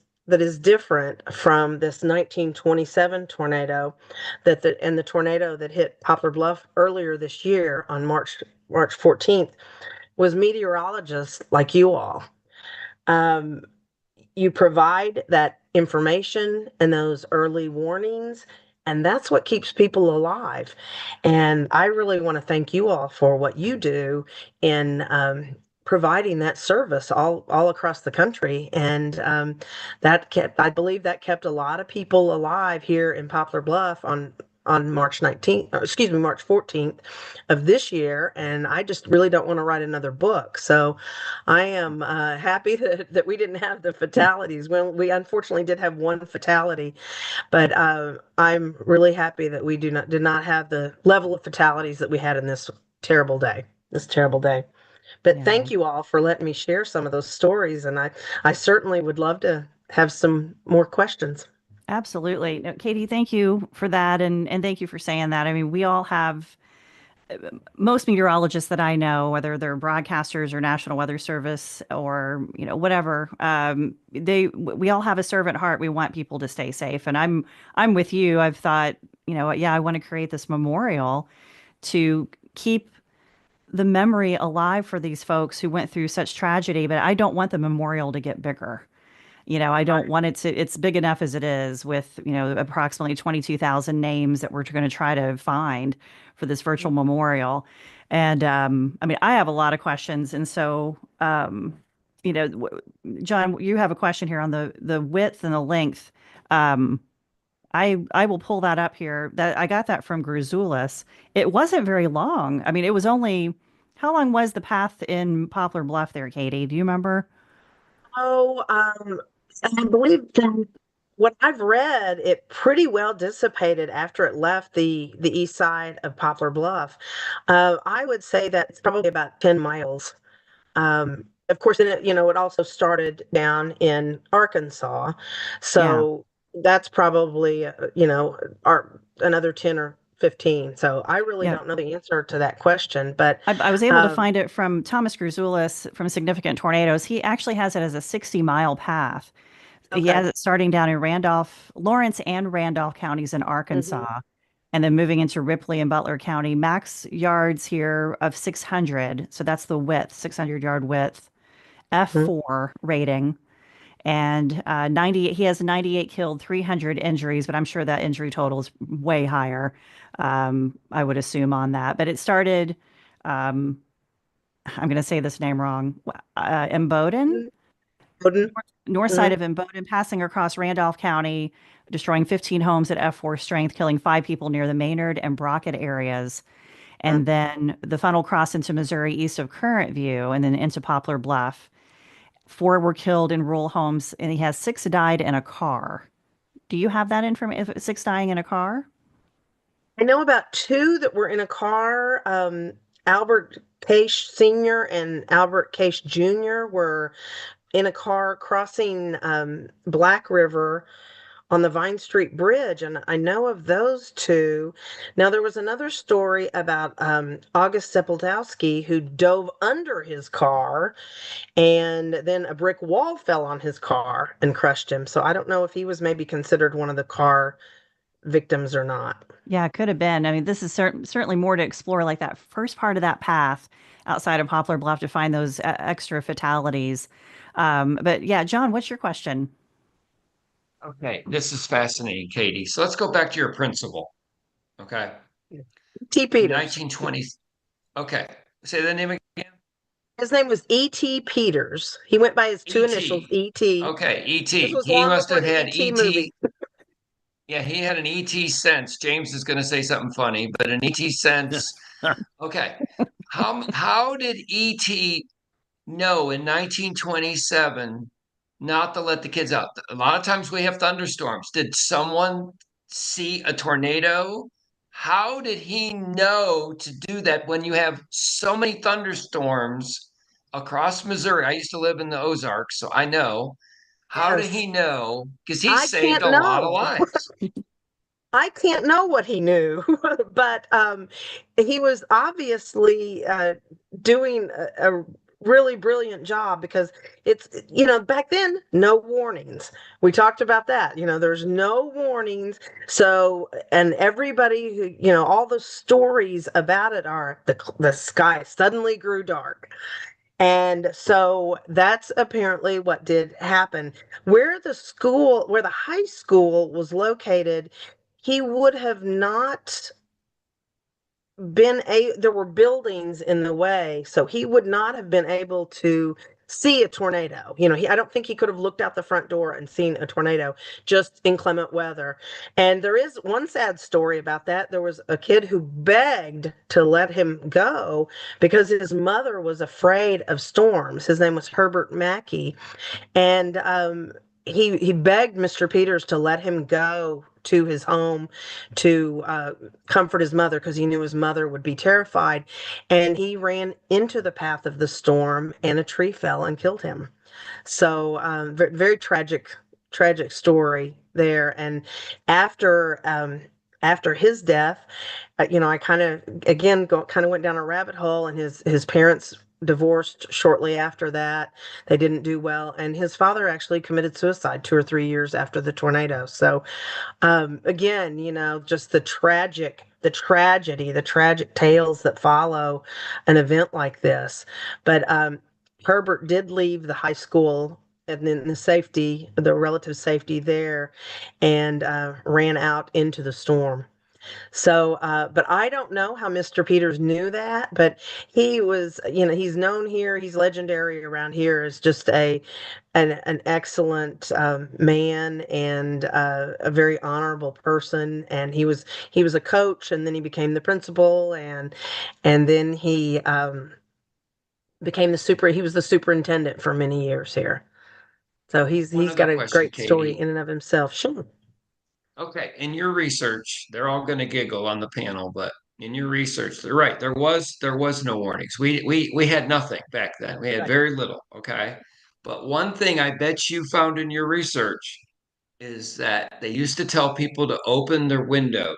different from this 1927 tornado and the tornado that hit Poplar Bluff earlier this year on March 14th was meteorologists like you all. You provide that information and those early warnings, and that's what keeps people alive. And I really want to thank you all for what you do in providing that service all across the country, and I believe that kept a lot of people alive here in Poplar Bluff on March 19th, excuse me, March 14th of this year. And I just really don't want to write another book. So I am happy that we didn't have the fatalities. Well, we unfortunately did have one fatality, but I'm really happy that we did not have the level of fatalities that we had in this terrible day. This terrible day. But Yeah. thank you all for letting me share some of those stories, and I certainly would love to have some more questions. Absolutely. No, Katie, thank you for that, and thank you for saying that. I mean, we all have most meteorologists that I know, whether they're broadcasters or National Weather Service or whatever, we all have a servant heart. We want people to stay safe, and I'm with you. I've thought, yeah, I want to create this memorial to keep the memory alive for these folks who went through such tragedy, but I don't want the memorial to get bigger. I don't want it to, it's big enough as it is with, approximately 22,000 names that we're going to try to find for this virtual memorial. And I mean, I have a lot of questions. And so, John, you have a question here on the width and the length. Um, I will pull that up here. That I got that from Gruzulis. It wasn't very long. I mean, it was only, how long was the path in Poplar Bluff there, Katie? Do you remember? Oh, I believe from what I've read, it pretty well dissipated after it left the east side of Poplar Bluff. I would say that it's probably about 10 miles. Of course, then it also started down in Arkansas, Yeah. so that's probably another 10 or 15. So I really Yeah. don't know the answer to that question, but I was able to um, find it from Thomas Gruzulis from Significant Tornadoes. He actually has it as a 60-mile path. He okay. has it starting down in Lawrence and Randolph counties in Hmm. Arkansas, and then moving into Ripley and Butler County. Max yards here of 600. So that's the width, 600-yard width, F4 rating. And 98, he has 98 killed, 300 injuries, but I'm sure that injury total is way higher, I would assume on that. But it started, um, I'm going to say this name wrong, Imboden, Odin. north side Hmm. of Imboden, passing across Randolph County, destroying 15 homes at F4 strength, killing 5 people near the Maynard and Brockett areas. And then the funnel crossed into Missouri east of Current View and then into Poplar Bluff. 4 were killed in rural homes, and he has 6 died in a car. Do you have that information? If 6 dying in a car? I know about two that were in a car. Albert Case Sr. and Albert Case Jr. were in a car crossing Black River on the Vine Street Bridge, and I know of those two. Now, there was another story about August Sepultowski who dove under his car, and then a brick wall fell on his car and crushed him. So I don't know if he was maybe considered one of the car victims or not. Yeah, it could have been. I mean, this is certainly more to explore, like that first part of that path outside of Poplar Bluff to find those extra fatalities. But yeah, John, what's your question? Okay, this is fascinating, Katie. So let's go back to your principal. Okay. T. In Peters. 1920s. Okay. Say the name again. His name was E.T. Peters. He went by his two initials, E.T. E.T. Okay, This E.T. was He long must before have the had E.T. movie. E.T. Yeah, he had an E.T. sense. James is going to say something funny, but an E.T. sense. Okay. How did E.T. know in 1927 not to let the kids out? A lot of times we have thunderstorms. Did someone see a tornado? How did he know to do that when you have so many thunderstorms across Missouri? I used to live in the Ozarks, so I know. How did he Yes. know? Because he I saved can't a lot of know. lives. I can't know what he knew, but he was obviously doing a really brilliant job because back then, no warnings. We talked about that. There's no warnings. So, and everybody who, all the stories about it are the sky suddenly grew dark. And so that's apparently what did happen. Where the high school was located, he would have not there were buildings in the way, so he would not have been able to see a tornado. I don't think he could have looked out the front door and seen a tornado, just inclement weather. And there is one sad story about that. There was a kid who begged to let him go because his mother was afraid of storms. His name was Herbert Mackey, and he begged Mr. Peters to let him go to his home to comfort his mother because he knew his mother would be terrified. And he ran into the path of the storm, and a tree fell and killed him. So very tragic story there. And after after his death, I kind of again kind of went down a rabbit hole, and his parents divorced shortly after that. They didn't do well, and his father actually committed suicide 2 or 3 years after the tornado. So again, just the tragedy, the tragic tales that follow an event like this. But Herbert did leave the high school and then the relative safety there, and ran out into the storm. So, but I don't know how Mr. Peters knew that, but he was, he's known here. He's legendary around here as just an excellent man, and a very honorable person. And he was a coach, and then he became the principal, and then he became he was the superintendent for many years here. So he's One got other a question, great story Katie. in and of himself. Sure. Okay, in your research, they're all going to giggle on the panel, but in your research, they're right. There was no warnings. We had nothing back then. We had Right. very little. Okay, but one thing I bet you found in your research is that they used to tell people to open their windows,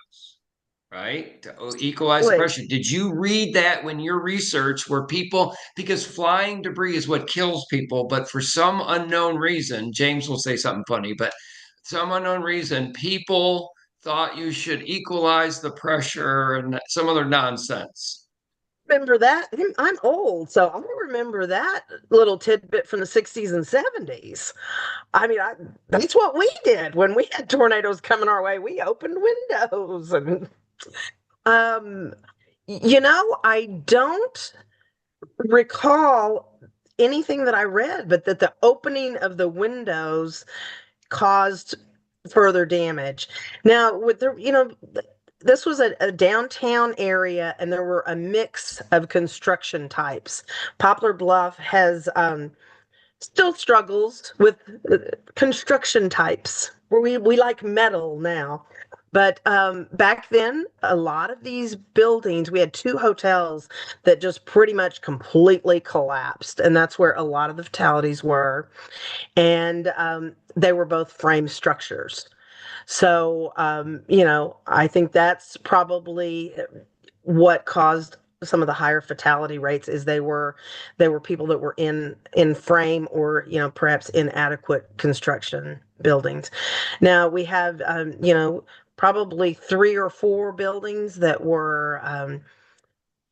right? To equalize the Wait. pressure. Did you read that when your research where people, because flying debris is what kills people, but for some unknown reason, James will say something funny, but some unknown reason, people thought you should equalize the pressure and some other nonsense. Remember that? I'm old, so I remember that little tidbit from the 60s and 70s. I mean, that's what we did when we had tornadoes coming our way. We opened windows, and um, I don't recall anything that I read, but that the opening of the windows caused further damage. Now, this was a downtown area, and there were a mix of construction types. Poplar Bluff has still struggles with construction types. Where we like metal now. But back then, a lot of these buildings, we had two hotels that just pretty much completely collapsed. And that's where a lot of the fatalities were. And they were both frame structures. So, I think that's probably what caused some of the higher fatality rates is they were people that were in frame, or perhaps inadequate construction buildings. Now we have probably 3 or 4 buildings that were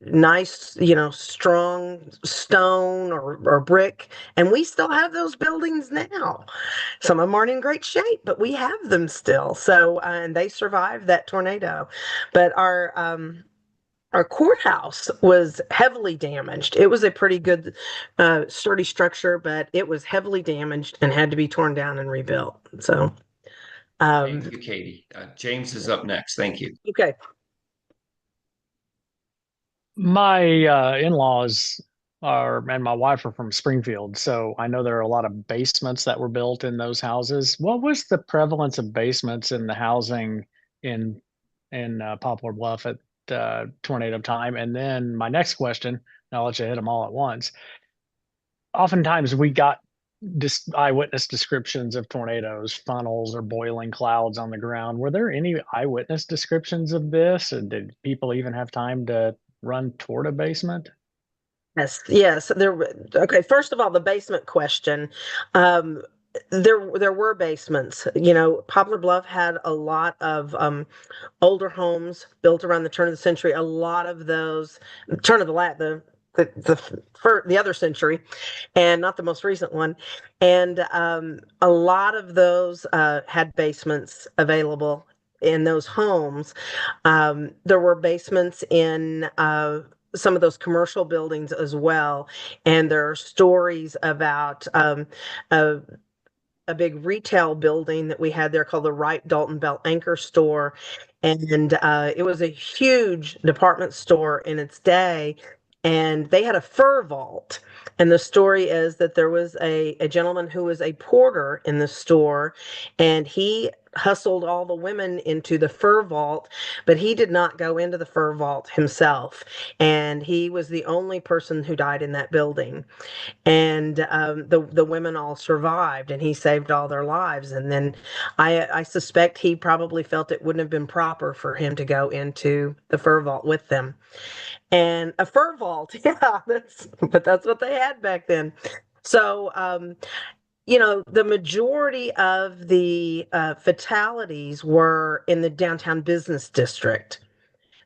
nice, strong stone or brick. And we still have those buildings now. Some of them aren't in great shape, but we have them still. So, and they survived that tornado. But our courthouse was heavily damaged. It was a pretty good, sturdy structure, but it was heavily damaged and had to be torn down and rebuilt. So, Thank you, Katie. James is up next. Thank you. okay. My in-laws and my wife are from Springfield, so I know there are a lot of basements that were built in those houses. What was the prevalence of basements in the housing in Poplar Bluff at tornado time? And then my next question, and I'll let you hit them all at once. Oftentimes we got eyewitness descriptions of tornadoes, funnels, or boiling clouds on the ground. Were there any eyewitness descriptions of this? And did people even have time to run toward a basement? Yes. Okay. First of all, the basement question. Um, there were basements. Poplar Bluff had a lot of older homes built around the turn of the century. A lot of those turn of the other century, and not the most recent one. And a lot of those had basements available in those homes. There were basements in some of those commercial buildings as well, and there are stories about a a big retail building that we had there called the Wright Dalton Belt Anchor Store. And it was a huge department store in its day. And they had a fur vault. And the story is that there was a gentleman who was a porter in the store, and he hustled all the women into the fur vault, but he did not go into the fur vault himself. And he was the only person who died in that building, and the women all survived, and he saved all their lives. And then I suspect he probably felt it wouldn't have been proper for him to go into the fur vault with them. And a fur vault, yeah, that's what they had back then. So the majority of the fatalities were in the downtown business district.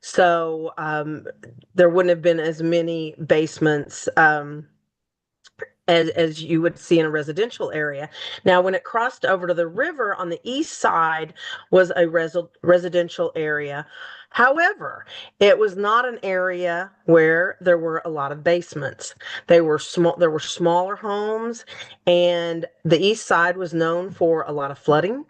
So there wouldn't have been as many basements as you would see in a residential area. Now, when it crossed over to the river on the east side was a residential area. However, it was not an area where there were a lot of basements. They were small. There were smaller homes, and the east side was known for a lot of flooding.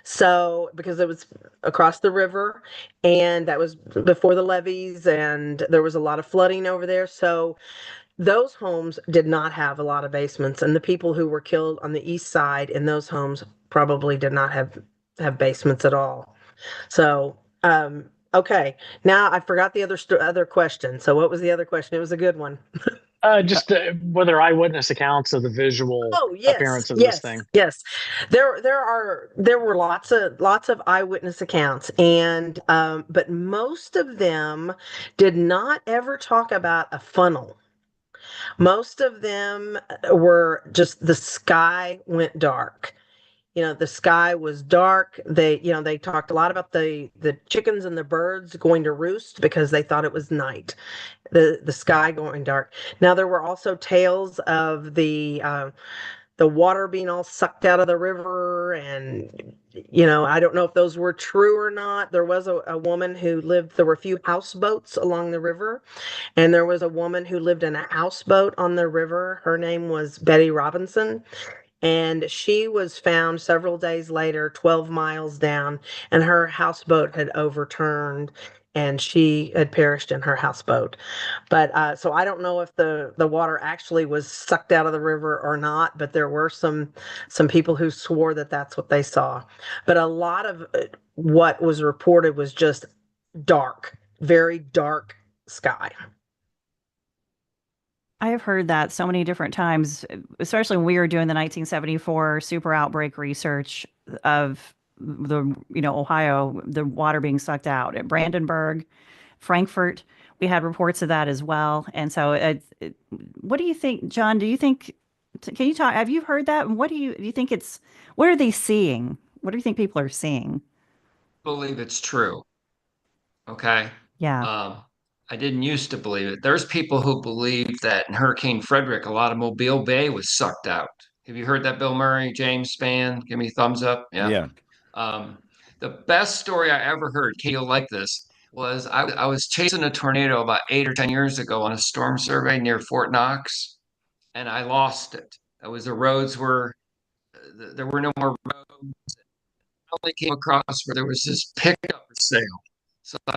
So, because it was across the river, and that was before the levees, and there was a lot of flooding over there. So, those homes did not have a lot of basements, and the people who were killed on the east side in those homes probably did not have basements at all. So, okay, now I forgot the other question. So, what was the other question? It was a good one. Just whether eyewitness accounts of the visual Oh, yes, appearance of this yes, thing. yes. There were lots of eyewitness accounts, and but most of them did not ever talk about a funnel. Most of them were just the sky went dark. The sky was dark. They talked a lot about the chickens and the birds going to roost because they thought it was night. The sky going dark. Now there were also tales of the water being all sucked out of the river, and I don't know if those were true or not. There was a woman who lived. There were a few houseboats along the river, and there was a woman who lived in a houseboat on the river. Her name was Betty Robinson. And she was found several days later, 12 miles down, and her houseboat had overturned, and she had perished in her houseboat. But so I don't know if the water actually was sucked out of the river or not, but there were some people who swore that that's what they saw. But a lot of what was reported was just dark, very dark sky. I have heard that so many different times, especially when we were doing the 1974 super outbreak research of Ohio, the water being sucked out at Brandenburg, Frankfurt. We had reports of that as well. And so, what do you think, John? Do you think? Can you talk? Have you heard that? And what do you think it's? What are they seeing? What do you think people are seeing? Believe it's true. Okay. Yeah. Um, I didn't used to believe it. There's people who believe that in Hurricane Frederick, a lot of Mobile Bay was sucked out. Have you heard that, Bill Murray, James Spann? Give me a thumbs up. Yeah. Yeah. Um, the best story I ever heard, Kate, you'll like this, was I was chasing a tornado about 8 or 10 years ago on a storm survey near Fort Knox, and I lost it. That was the roads were there were no more roads. I only came across where there was this pickup for sale. So I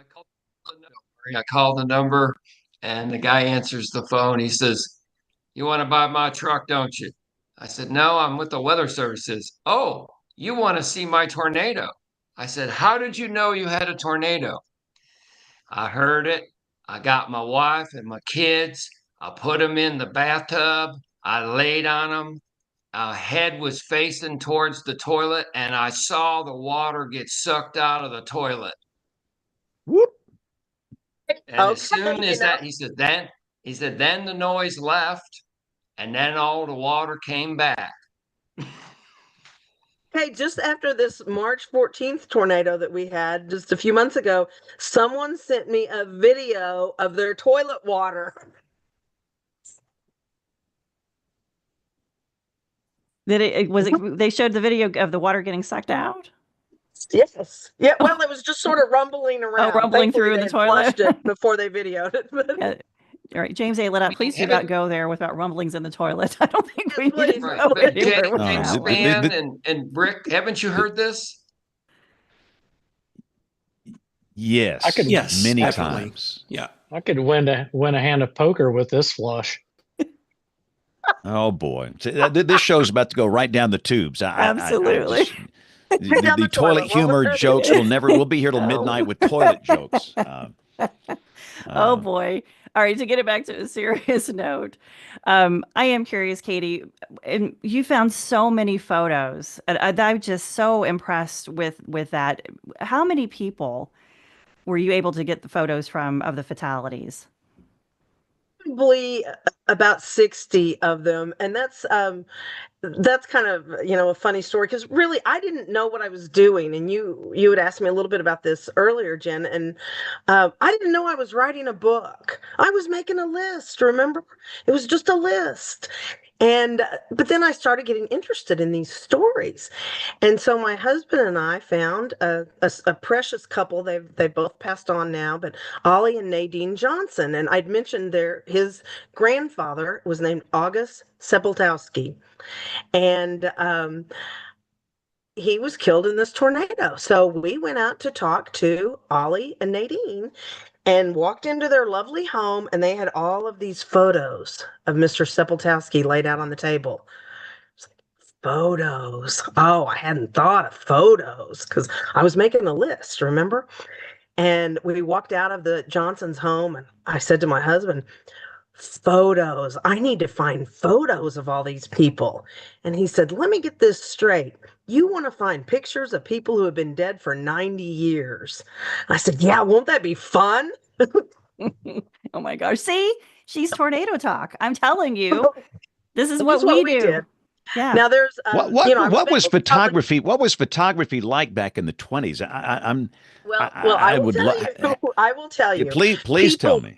called the number, and the guy answers the phone. He says, "You want to buy my truck, don't you?" I said, "No, I'm with the weather services." "Oh, you want to see my tornado?" I said, "How did you know you had a tornado?" "I heard it. I got my wife and my kids. I put them in the bathtub. I laid on them. Our head was facing towards the toilet, and I saw the water get sucked out of the toilet." Whoop. And as soon Okay, as that, he said, then the noise left, and then all the water came back. Hey, just after this March 14th tornado that we had just a few months ago, someone sent me a video of their toilet water. Did it was it? They showed the video of the water getting sucked out. Yes. Yeah. Well, it was just sort of rumbling around. rumbling Thankfully, through in they the had toilet. flushed it before they videoed it. But Yeah. All right, James A. Liddott, please do not go there without rumblings in the toilet. I don't think we need please. to Right. go But anywhere with James that one. Spann and Rick, haven't you heard this? Yes. Yes, Many definitely. times. Yeah. I could win a hand of poker with this flush. Oh boy, this show's about to go right down the tubes. Absolutely. The toilet humor jokes will never. We'll be here till midnight with toilet jokes. Oh boy. All right, to get it back to a serious note, I am curious, Katie, and you found so many photos. And I'm just so impressed with that. How many people were you able to get the photos from of the fatalities? Probably about 60 of them, and that's kind of a funny story, because really I didn't know what I was doing, and you had asked me a little bit about this earlier, Jen, and I didn't know I was writing a book. I was making a list, remember? It was just a list. And but then I started getting interested in these stories, and so my husband and I found a precious couple. They've both passed on now, but Ollie and Nadine Johnson. And I'd mentioned his grandfather was named August Sepultowski, and he was killed in this tornado. So we went out to talk to Ollie and Nadine, and walked into their lovely home, and they had all of these photos of Mr. Sepultowski laid out on the table. Photos. Oh, I hadn't thought of photos because I was making a list, remember? And we walked out of the Johnson's home, and I said to my husband, photos. I need to find photos of all these people. And he said, let me get this straight. You want to find pictures of people who have been dead for 90 years. I said, yeah, won't that be fun? Oh my gosh. See, she's tornado talk. I'm telling you, this is what we do. Did. Yeah. Now there's what was photography? What was photography like back in the 20s? I will tell you. Please tell me.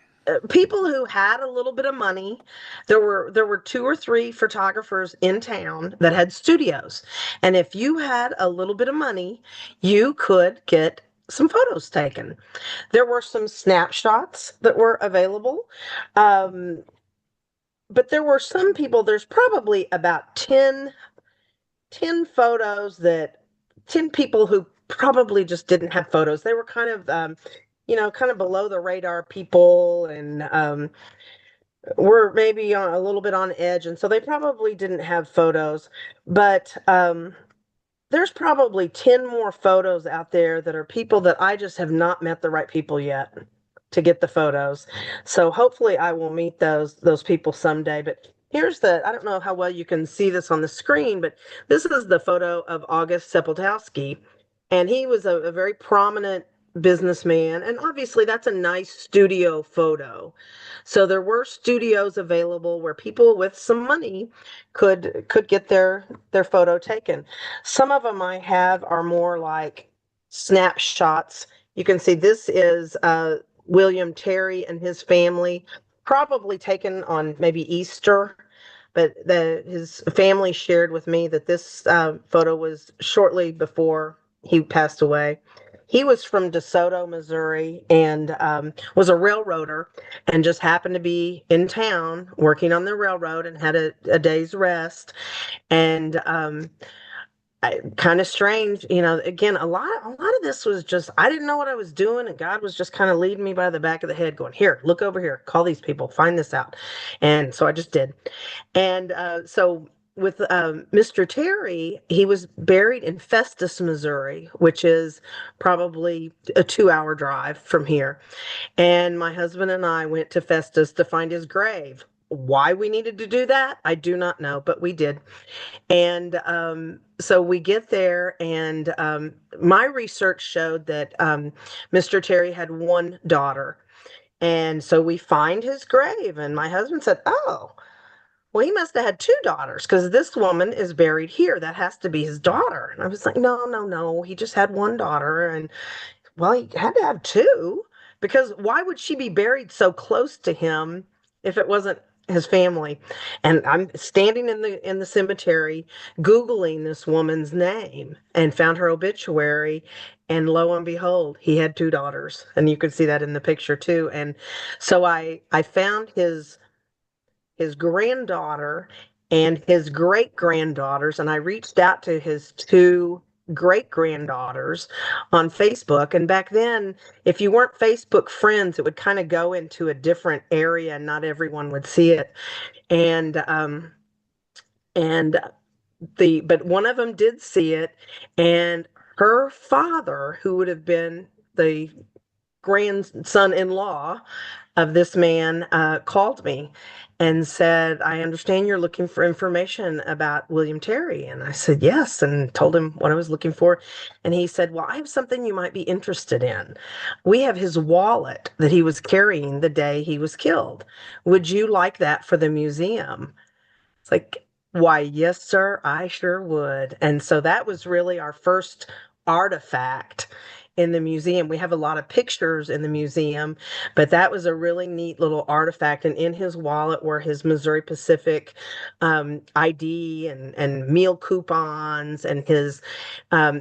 People who had a little bit of money, there were 2 or 3 photographers in town that had studios, and if you had a little bit of money, you could get some photos taken. There were some snapshots that were available, but there were some people. There's probably about 10 photos 10 people who probably just didn't have photos. They were kind of kind of below the radar people, and were maybe a little bit on edge, and so they probably didn't have photos. But there's probably 10 more photos out there that are people that I just have not met the right people yet to get the photos. So hopefully I will meet those people someday. But here's I don't know how well you can see this on the screen, but this is the photo of August Sepultowski. And he was a very prominent businessman. And obviously that's a nice studio photo. So there were studios available where people with some money could get their photo taken. Some of them I have are more like snapshots. You can see this is William Terry and his family, probably taken on maybe Easter, but his family shared with me that this photo was shortly before he passed away. He was from DeSoto, Missouri, and was a railroader, and just happened to be in town working on the railroad, and had a day's rest. And kind of strange, again, a lot of this was just, I didn't know what I was doing, and God was just kind of leading me by the back of the head, going, here, look over here, call these people, find this out. And so I just did. And so with Mr. Terry, he was buried in Festus, Missouri, which is probably a 2-hour drive from here. And my husband and I went to Festus to find his grave. Why we needed to do that, I do not know, but we did. And so we get there, and my research showed that Mr. Terry had one daughter. And so we find his grave, and my husband said, oh, well, he must have had 2 daughters, because this woman is buried here. That has to be his daughter. And I was like, no. He just had one daughter. And well, he had to have 2, because why would she be buried so close to him if it wasn't his family, and I'm standing in the cemetery Googling this woman's name and found her obituary. And lo and behold, he had two daughters, and you could see that in the picture too. And so I found his granddaughter and his great granddaughters, and I reached out to his two great granddaughters on Facebook. And back then, if you weren't Facebook friends, it would kind of go into a different area, and not everyone would see it. And and but one of them did see it, and her father, who would have been the grandson-in-law of this man, called me and said, "I understand you're looking for information about William Terry." And I said, "Yes," and told him what I was looking for. And he said, "Well, I have something you might be interested in. We have his wallet that he was carrying the day he was killed. Would you like that for the museum?" It's like, "Why, yes, sir, I sure would." And so that was really our first artifact in the museum. We have a lot of pictures in the museum, but that was a really neat little artifact. And in his wallet were his Missouri Pacific ID and meal coupons, and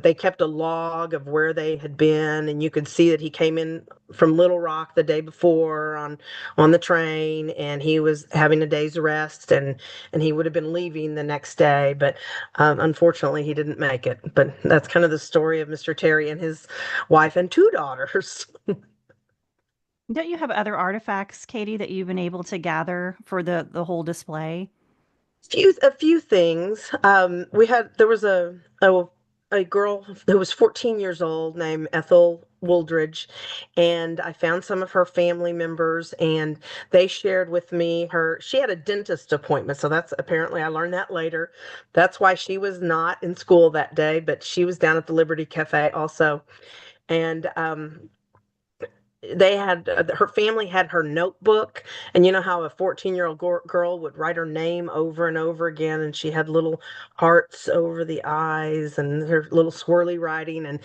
they kept a log of where they had been. And you could see that he came in from Little Rock the day before on the train, and he was having a day's rest, and he would have been leaving the next day, but unfortunately he didn't make it. But that's kind of the story of Mr. Terry and his wife and two daughters. Don't you have other artifacts, Katie, that you've been able to gather for the whole display? A few things. There was a girl who was 14 years old named Ethel Wooldridge, and I found some of her family members, and they shared with me she had a dentist appointment. So that's apparently, I learned that later. That's why she was not in school that day, but she was down at the Liberty Cafe also. And her family had her notebook, and you know how a 14-year-old girl would write her name over and over again, and she had little hearts over the eyes and her little swirly writing, and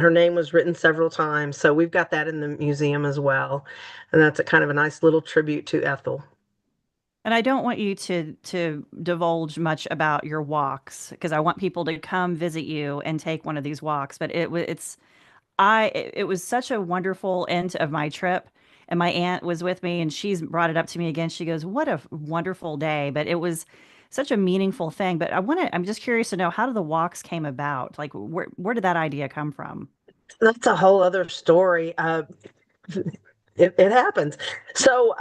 her name was written several times. So we've got that in the museum as well, and that's a kind of a nice little tribute to Ethel. And I don't want you to divulge much about your walks, because I want people to come visit you and take one of these walks. But it was such a wonderful end of my trip, and my aunt was with me, and she's brought it up to me again. She goes, "What a wonderful day!" But it was such a meaningful thing. But I'm just curious to know, how did the walks came about? Like, where did that idea come from? That's a whole other story. It happens. So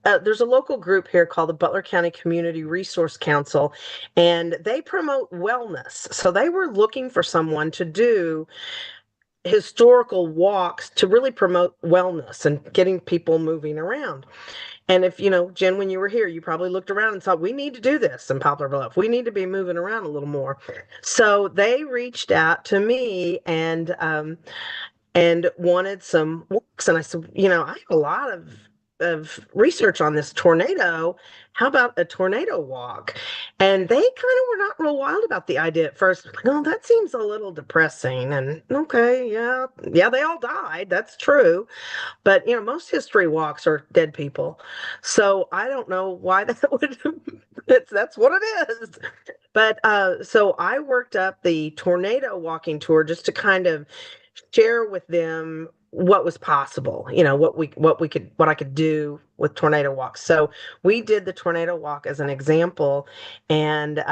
there's a local group here called the Butler County Community Resource Council, and they promote wellness. So they were looking for someone to do historical walks to really promote wellness and getting people moving around. And if, Jen, when you were here, you probably looked around and thought, we need to do this in Poplar Bluff. We need to be moving around a little more. So they reached out to me and wanted some walks. And I said, I have a lot of research on this tornado. How about a tornado walk? And they kind of were not real wild about the idea at first. No, that seems a little depressing. And okay, yeah, they all died. That's true. But most history walks are dead people. So I don't know why that would that's what it is. But so I worked up the tornado walking tour just to kind of share with them what was possible, what I could do with tornado walks. So we did the tornado walk as an example, and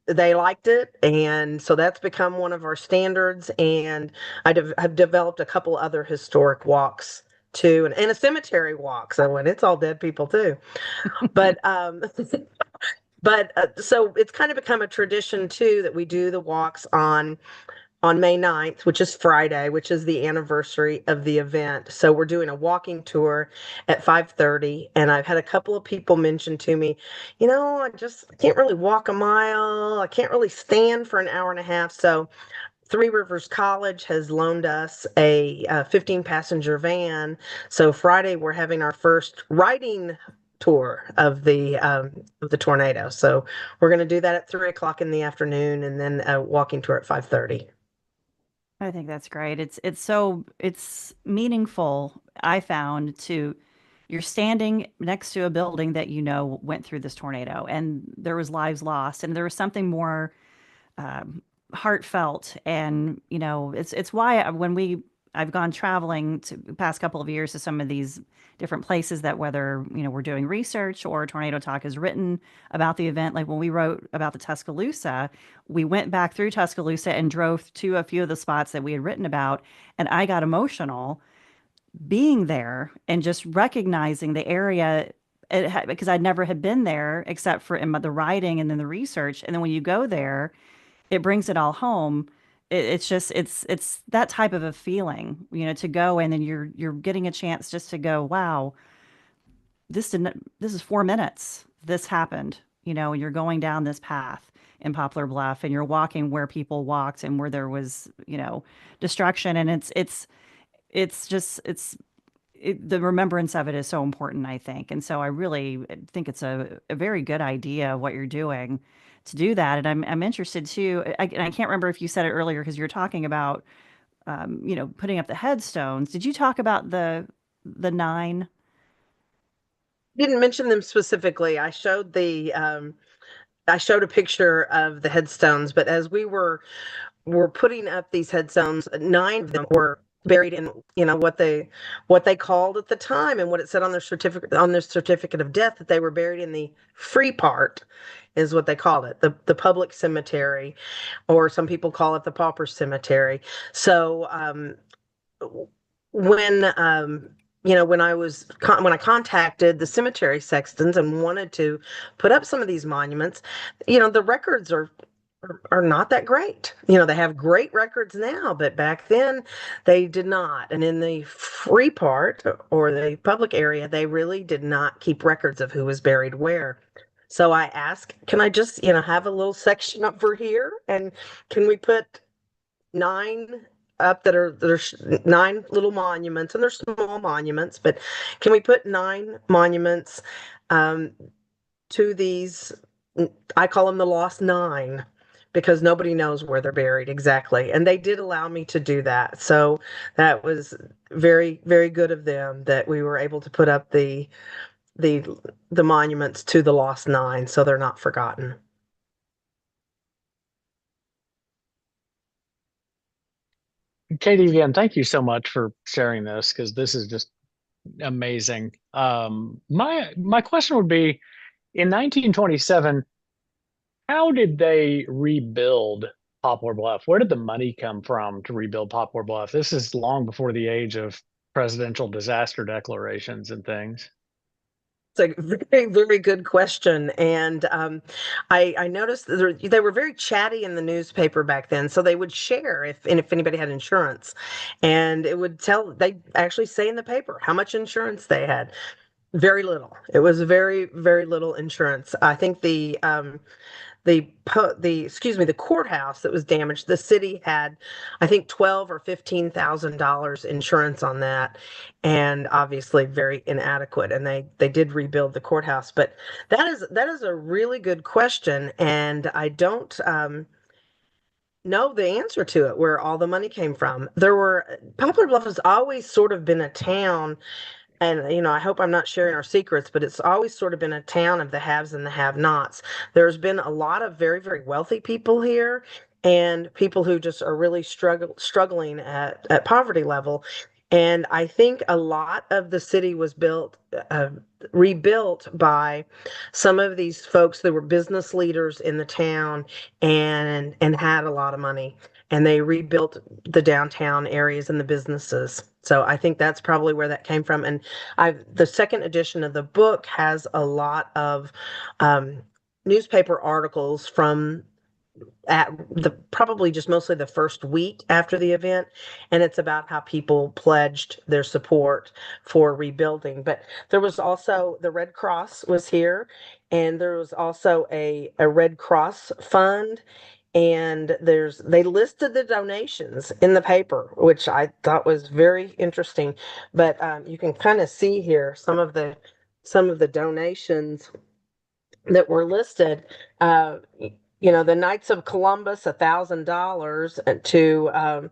they liked it, and so that's become one of our standards. And have developed a couple other historic walks too, and a cemetery walk. So when it's all dead people too, but so it's kind of become a tradition too that we do the walks on May 9th, which is Friday, which is the anniversary of the event. So we're doing a walking tour at 5:30, and I've had a couple of people mention to me, I can't really walk a mile. I can't really stand for an hour and a half. So Three Rivers College has loaned us a 15-passenger van. So Friday we're having our first riding tour of the tornado. So we're going to do that at 3 o'clock in the afternoon, and then a walking tour at 5:30. I think that's great. It's meaningful, I found, to you're standing next to a building that went through this tornado, and there was lives lost, and there was something more heartfelt. And it's why I've gone traveling to the past couple of years to some of these different places that, whether we're doing research or Tornado Talk has written about the event. Like when we wrote about the Tuscaloosa, we went back through Tuscaloosa and drove to a few of the spots that we had written about, and I got emotional being there and just recognizing the area, because I'd never had been there except for in the writing and then the research. And then when you go there, it brings it all home. It's just it's that type of a feeling, to go in and you're getting a chance just to go, wow, this is 4 minutes. This happened, and you're going down this path in Poplar Bluff, and you're walking where people walked and where there was, destruction. And the remembrance of it is so important, I think. And so I really think it's a very good idea what you're doing to do that. And I'm interested too. And I can't remember if you said it earlier because you were talking about, putting up the headstones. Did you talk about the nine? Didn't mention them specifically. I showed I showed a picture of the headstones, but as we were putting up these headstones, 9 of them were buried in what they called at the time, and what it said on their certificate of death, that they were buried in the free part, is what they called it, the public cemetery, or some people call it the pauper cemetery. So when when I contacted the cemetery sextons and wanted to put up some of these monuments, the records are not that great. They have great records now, but back then they did not. And in the free part or the public area, they really did not keep records of who was buried where. So I asked, can I just, have a little section up for here? And can we put 9 up there's 9 little monuments, and they're small monuments, but can we put 9 monuments to these? I call them the lost 9, because nobody knows where they're buried exactly. And they did allow me to do that. So that was very, very good of them, that we were able to put up the monuments to the lost 9, so they're not forgotten. Katie, again, thank you so much for sharing this, because this is just amazing. My question would be, in 1927, how did they rebuild Poplar Bluff? Where did the money come from to rebuild Poplar Bluff? This is long before the age of presidential disaster declarations and things. It's a very, very good question. And I noticed that they were very chatty in the newspaper back then. So they would share if anybody had insurance. And it would they actually say in the paper how much insurance they had. Very little. It was very, very little insurance. I think the courthouse that was damaged, the city had, I think, 12 or $15,000 insurance on that, and obviously very inadequate. And they did rebuild the courthouse. But that is a really good question, and I don't know the answer to it, where all the money came from. Poplar Bluff has always sort of been a town, and I hope I'm not sharing our secrets, but it's always sort of been a town of the haves and the have-nots. There's been a lot of very, very wealthy people here, and people who just are really struggling at poverty level. And I think a lot of the city was rebuilt by some of these folks that were business leaders in the town, and had a lot of money, and they rebuilt the downtown areas and the businesses. So I think that's probably where that came from. And the second edition of the book has a lot of newspaper articles from probably just mostly the first week after the event, and it's about how people pledged their support for rebuilding. But there was also the Red Cross was here, and there was also a Red Cross fund, and they listed the donations in the paper, which I thought was very interesting. But you can kind of see here some of the donations that were listed. The Knights of Columbus, $1,000 to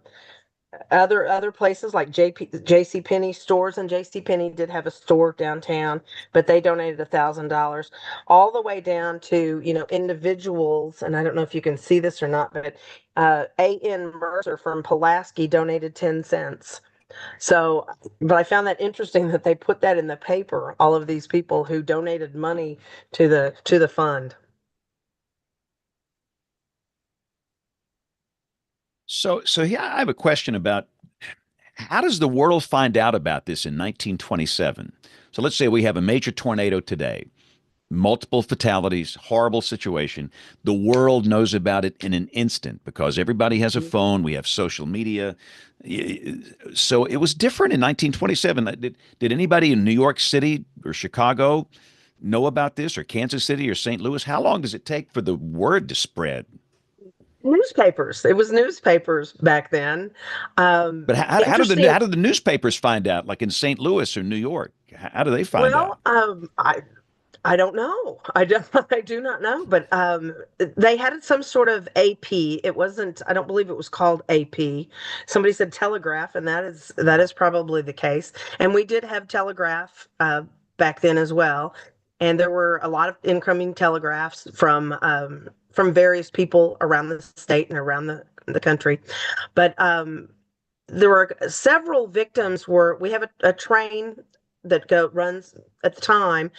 other places like JP Penney stores, and JC Penney did have a store downtown, but they donated $1,000, all the way down to, individuals. And I don't know if you can see this or not, but A.N. Mercer from Pulaski donated 10 cents. So, but I found that interesting that they put that in the paper, all of these people who donated money to the fund. So yeah, I have a question about how does the world find out about this in 1927? So let's say we have a major tornado today, multiple fatalities, horrible situation. The world knows about it in an instant because everybody has a phone. We have social media. So it was different in 1927. Did anybody in New York City or Chicago know about this, or Kansas City or St. Louis? How long does it take for the word to spread? Newspapers. It was newspapers back then. But how Interesting. do the newspapers find out, like in St. Louis or New York? How do they find out? Well, I don't know. I do not know, but they had some sort of AP. It wasn't, I don't believe it was called AP. Somebody said telegraph, and that is probably the case. And we did have telegraph back then as well. And there were a lot of incoming telegraphs from various people around the state and around the country. But there were several victims. We have a train that runs at the time,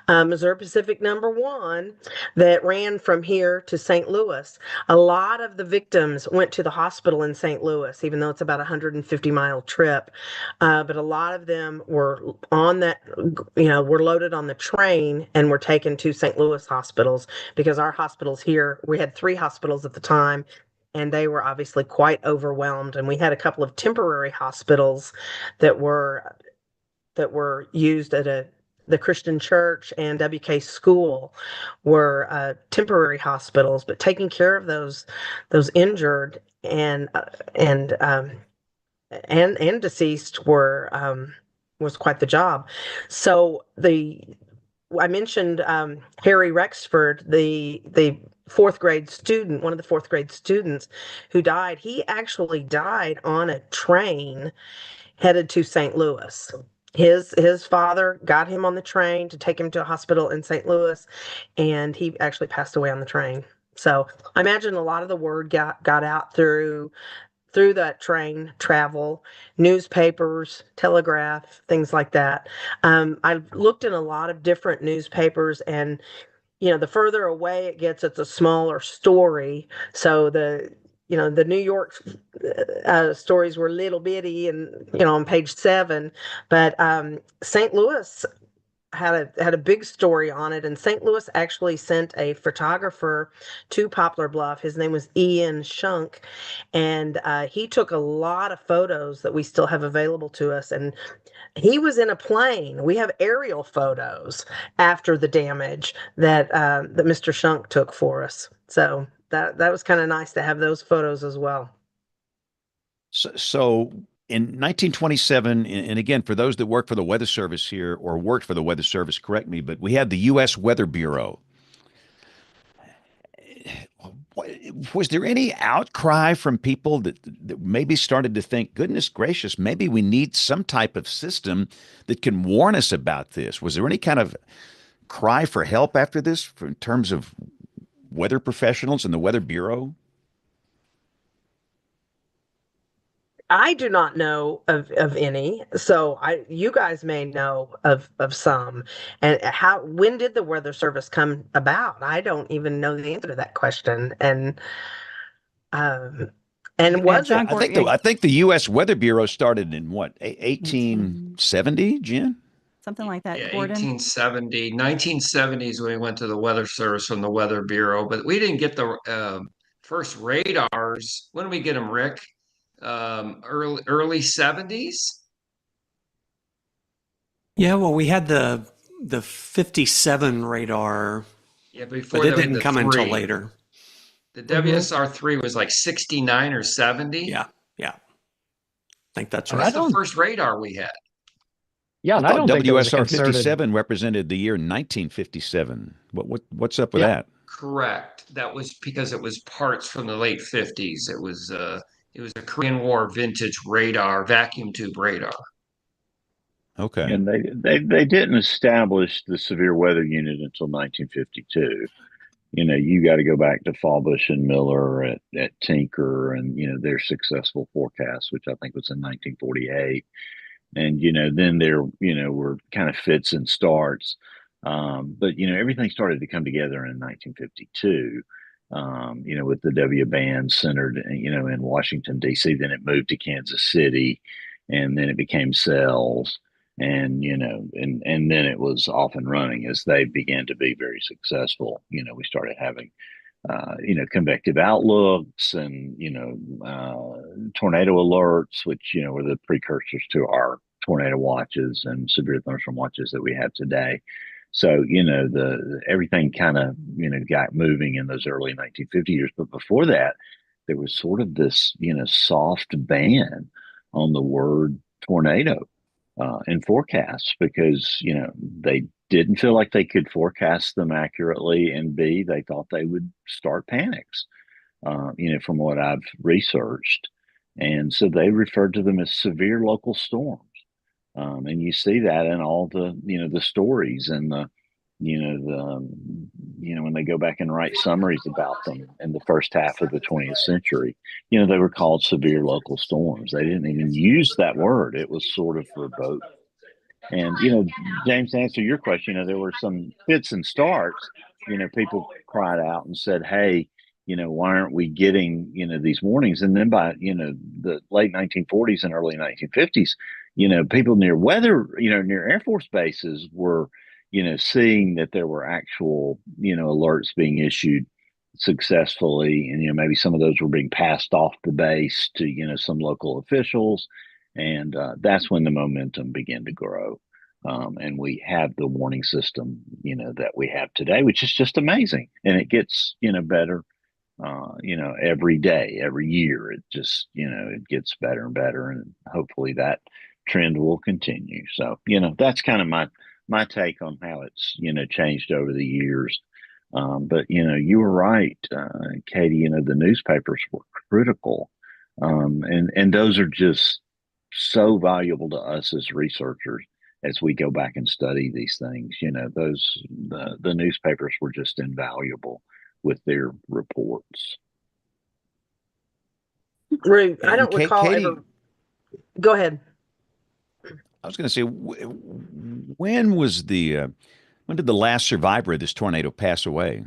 Missouri Pacific #1, that ran from here to St. Louis. A lot of the victims went to the hospital in St. Louis, even though it's about a 150-mile trip. But a lot of them were on that, were loaded on the train and were taken to St. Louis hospitals, because our hospitals here, we had 3 hospitals at the time, and they were obviously quite overwhelmed. And we had a couple of temporary hospitals that were used at the Christian church and WK school, were temporary hospitals, but taking care of those injured and deceased was quite the job. So I mentioned Harry Rexford, the fourth grade student, one of the fourth grade students who died. He actually died on a train headed to St. Louis. His father got him on the train to take him to a hospital in St. Louis, and he actually passed away on the train. So I imagine a lot of the word got out through that train travel, newspapers, telegraph, things like that. I've looked in a lot of different newspapers, and the further away it gets, it's a smaller story. So the New York stories were little bitty and, on page 7, but St. Louis had a big story on it, and St. Louis actually sent a photographer to Poplar Bluff. His name was Ian Shunk, and he took a lot of photos that we still have available to us. And he was in a plane. We have aerial photos after the damage that Mr. Shunk took for us. So that was kind of nice to have those photos as well. So in 1927, and again, for those that work for the Weather Service here or worked for the Weather Service, correct me, but we had the U.S. Weather Bureau. Was there any outcry from people that maybe started to think, goodness gracious, maybe we need some type of system that can warn us about this? Was there any kind of cry for help after this in terms of weather professionals and the Weather Bureau? I do not know of any, so you guys may know of some. And when did the Weather Service come about? I don't even know the answer to that question. And um, and was John it? I think the U.S. Weather Bureau started in what, 1870, Jen? Something like that, Yeah, Gordon. 1870, 1970s when we went to the Weather Service from the Weather Bureau, but we didn't get the first radars. When did we get them, Rick? Early 70s? Yeah, well, we had the 57 radar, Yeah, before but it that we had didn't the come until 3. later. The Mhm. WSR-3 was like 69 or 70. Yeah, yeah. I think that's And right. that's the first radar we had. Yeah, I and I thought don't think there was a WSR concerted. 57 represented the year 1957. What's up with Yeah. that? Correct. That was because it was parts from the late 50s. It was a Korean War vintage radar, vacuum tube radar. Okay. And they didn't establish the severe weather unit until 1952. You got to go back to Fallbush and Miller at Tinker and, their successful forecast, which I think was in 1948. And, then there, were kind of fits and starts. But, everything started to come together in 1952, with the W band centered, in Washington, D.C. Then it moved to Kansas City, and then it became cells. And, and then it was off and running as they began to be very successful. We started having convective outlooks and, tornado alerts, which, were the precursors to our tornado watches and severe thunderstorm watches that we have today. So, everything kind of, got moving in those early 1950 years. But before that, there was sort of this, soft ban on the word tornado in forecasts because, they didn't feel like they could forecast them accurately, and B, they thought they would start panics, from what I've researched. And so they referred to them as severe local storms. And you see that in all the, the stories and the, when they go back and write summaries about them in the first half of the 20th century, they were called severe local storms. They didn't even use that word. It was sort of verboten. And, James, to answer your question, there were some fits and starts. People cried out and said, hey, why aren't we getting, these warnings? And then by, the late 1940s and early 1950s, people near Air Force bases were, seeing that there were actual, alerts being issued successfully. And, maybe some of those were being passed off the base to, some local officials. And that's when the momentum began to grow. And we have the warning system, that we have today, which is just amazing. And it gets, better, every day, every year. It just, it gets better and better. And hopefully that trend will continue. So, that's kind of my take on how it's, changed over the years. But, you were right, Katie, the newspapers were critical. And those are just so valuable to us as researchers as we go back and study these things. The newspapers were just invaluable with their reports. I don't recall Katie, ever. Go ahead. I was going to say, when did the last survivor of this tornado pass away?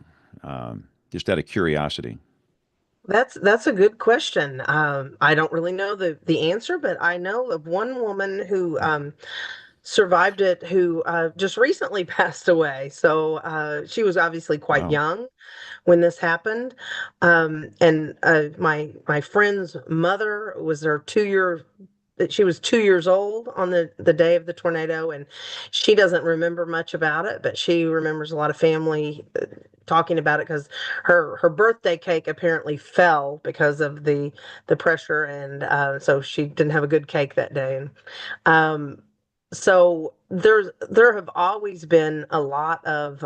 Just out of curiosity. That's a good question. I don't really know the answer, but I know of one woman who survived it who just recently passed away. So she was obviously quite Wow. young when this happened. And my friend's mother was her 2 year. She was 2 years old on the day of the tornado, and she doesn't remember much about it, but she remembers a lot of family talking about it because her birthday cake apparently fell because of the pressure, and so she didn't have a good cake that day. And so there have always been a lot of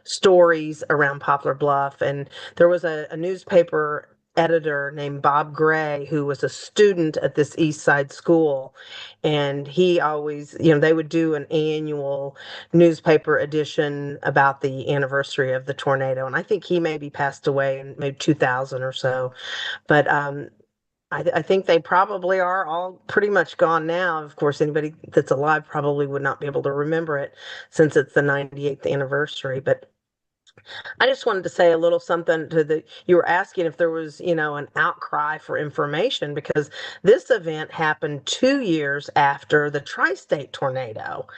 stories around Poplar Bluff, and there was a newspaper editor named Bob Gray who was a student at this East Side school, and he always, they would do an annual newspaper edition about the anniversary of the tornado, and I think he maybe passed away in maybe 2000 or so, but I think they probably are all pretty much gone now. Of course, anybody that's alive probably would not be able to remember it since it's the 98th anniversary. But I just wanted to say a little something you were asking if there was, an outcry for information, because this event happened 2 years after the tri-state tornado.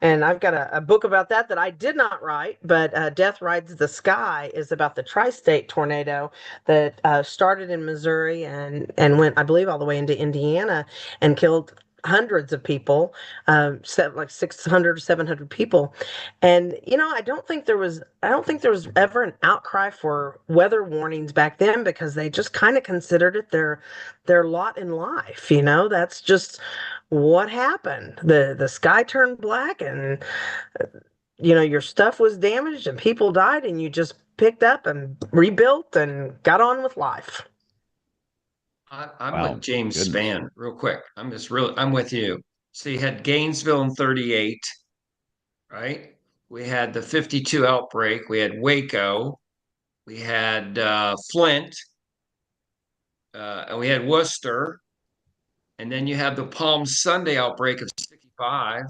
And I've got a book about that I did not write, but Death Rides the Sky is about the tri-state tornado that started in Missouri and went, I believe, all the way into Indiana and killed hundreds of people, like 600 or 700 people. And I don't think there was ever an outcry for weather warnings back then, because they just kind of considered it their lot in life. That's just what happened. The sky turned black, and your stuff was damaged and people died, and you just picked up and rebuilt and got on with life. I'm Wow, with James goodness. Spann real quick. I'm with you. So you had Gainesville in 38, right? We had the 52 outbreak. We had Waco. We had Flint. And we had Worcester. And then you have the Palm Sunday outbreak of 65.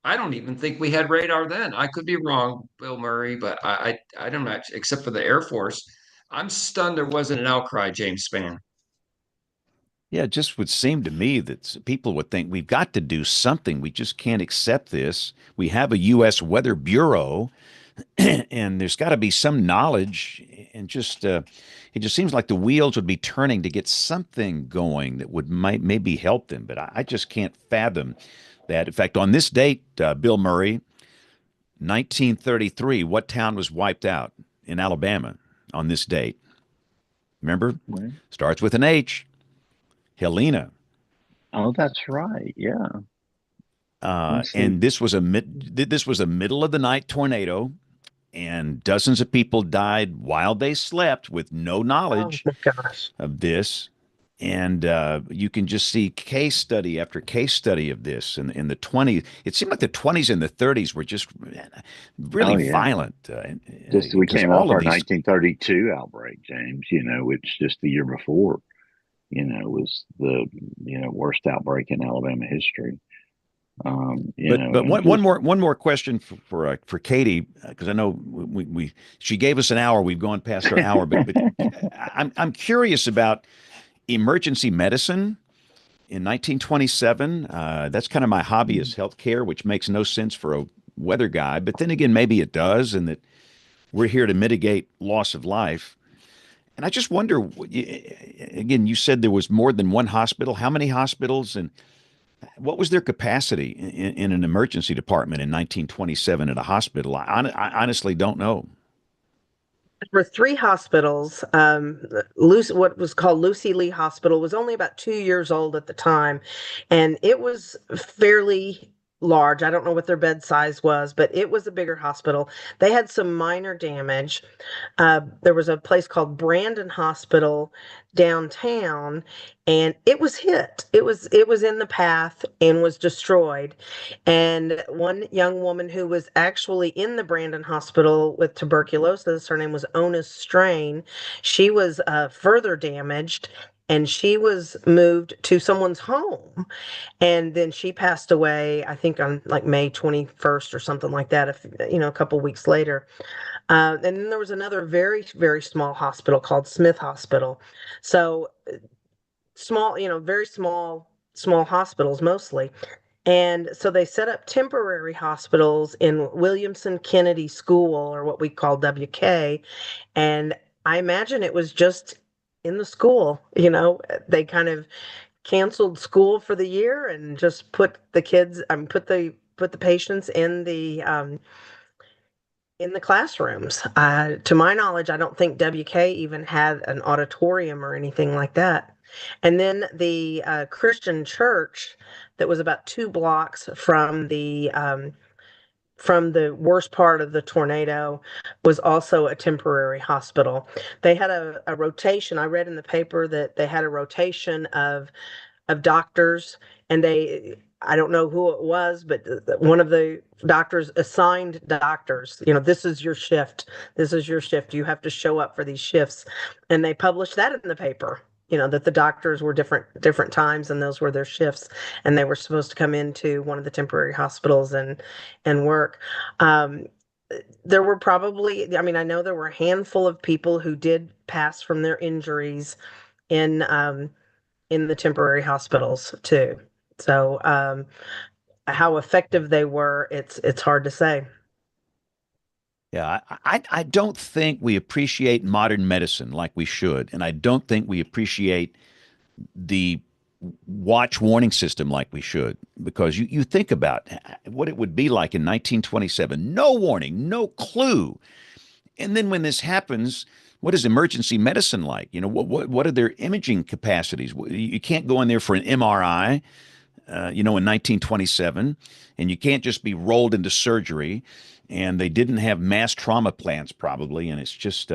I don't even think we had radar then. I could be wrong, Bill Murray, but I don't know, except for the Air Force. I'm stunned there wasn't an outcry, James Spann. Yeah, it just would seem to me that people would think we've got to do something. We just can't accept this. We have a U.S. Weather Bureau, and there's got to be some knowledge. And just it just seems like the wheels would be turning to get something going that would might maybe help them. But I just can't fathom that. In fact, on this date, Bill Murray, 1933, what town was wiped out in Alabama on this date? Remember? Well, Starts with an H. Helena. oh, that's right. Yeah. Let's see. And this was a middle of the night tornado, and dozens of people died while they slept with no Oh knowledge my gosh. of this. And you can just see case study after case study of this in the 20s. It seemed like the 20s and the 30s were just really Oh, yeah. violent Just we because came off all of our these. 1932 outbreak, James, which just the year before, was the, worst outbreak in Alabama history. But And one just, more question for Katie, because I know we she gave us an hour. We've gone past our hour, but I'm curious about emergency medicine in 1927. That's kind of my hobby is healthcare, which makes no sense for a weather guy. But then again, maybe it does, and that we're here to mitigate loss of life. And I just wonder, again, you said there was more than one hospital. How many hospitals, and what was their capacity in an emergency department in 1927 at a hospital? I honestly don't know. There were three hospitals. What was called Lucy Lee Hospital was only about 2 years old at the time, and it was fairly large. I don't know what their bed size was, but it was a bigger hospital. They had some minor damage. There was a place called Brandon Hospital downtown, and it was hit. It was in the path and was destroyed. And one young woman who was actually in the Brandon Hospital with tuberculosis, her name was Onis Strain, she was further damaged. And she was moved to someone's home. And then she passed away, I think on like May 21st or something like that, if, a couple weeks later. And then there was another very, very small hospital called Smith Hospital. So small, very small hospitals mostly. And so they set up temporary hospitals in Williamson Kennedy School, or what we call WK. And I imagine it was just in the school, they kind of canceled school for the year and just put the kids, put the patients in the classrooms. To my knowledge, I don't think WK even had an auditorium or anything like that. And then the Christian church that was about 2 blocks from the worst part of the tornado was also a temporary hospital. They had a rotation. I read in the paper that they had a rotation of doctors, and I don't know who it was, but one of the doctors assigned doctors, this is your shift. This is your shift. You have to show up for these shifts. And they published that in the paper, that the doctors were different times and those were their shifts. And they were supposed to come into one of the temporary hospitals and work. There were probably, I know there were a handful of people who did pass from their injuries in the temporary hospitals too. So how effective they were, it's hard to say. Yeah, I don't think we appreciate modern medicine like we should, and I don't think we appreciate the watch warning system like we should, because you think about what it would be like in 1927, no warning, no clue. And then when this happens, what is emergency medicine like? What are their imaging capacities? You can't go in there for an MRI, in 1927, and you can't just be rolled into surgery. And they didn't have mass trauma plants probably, and it's just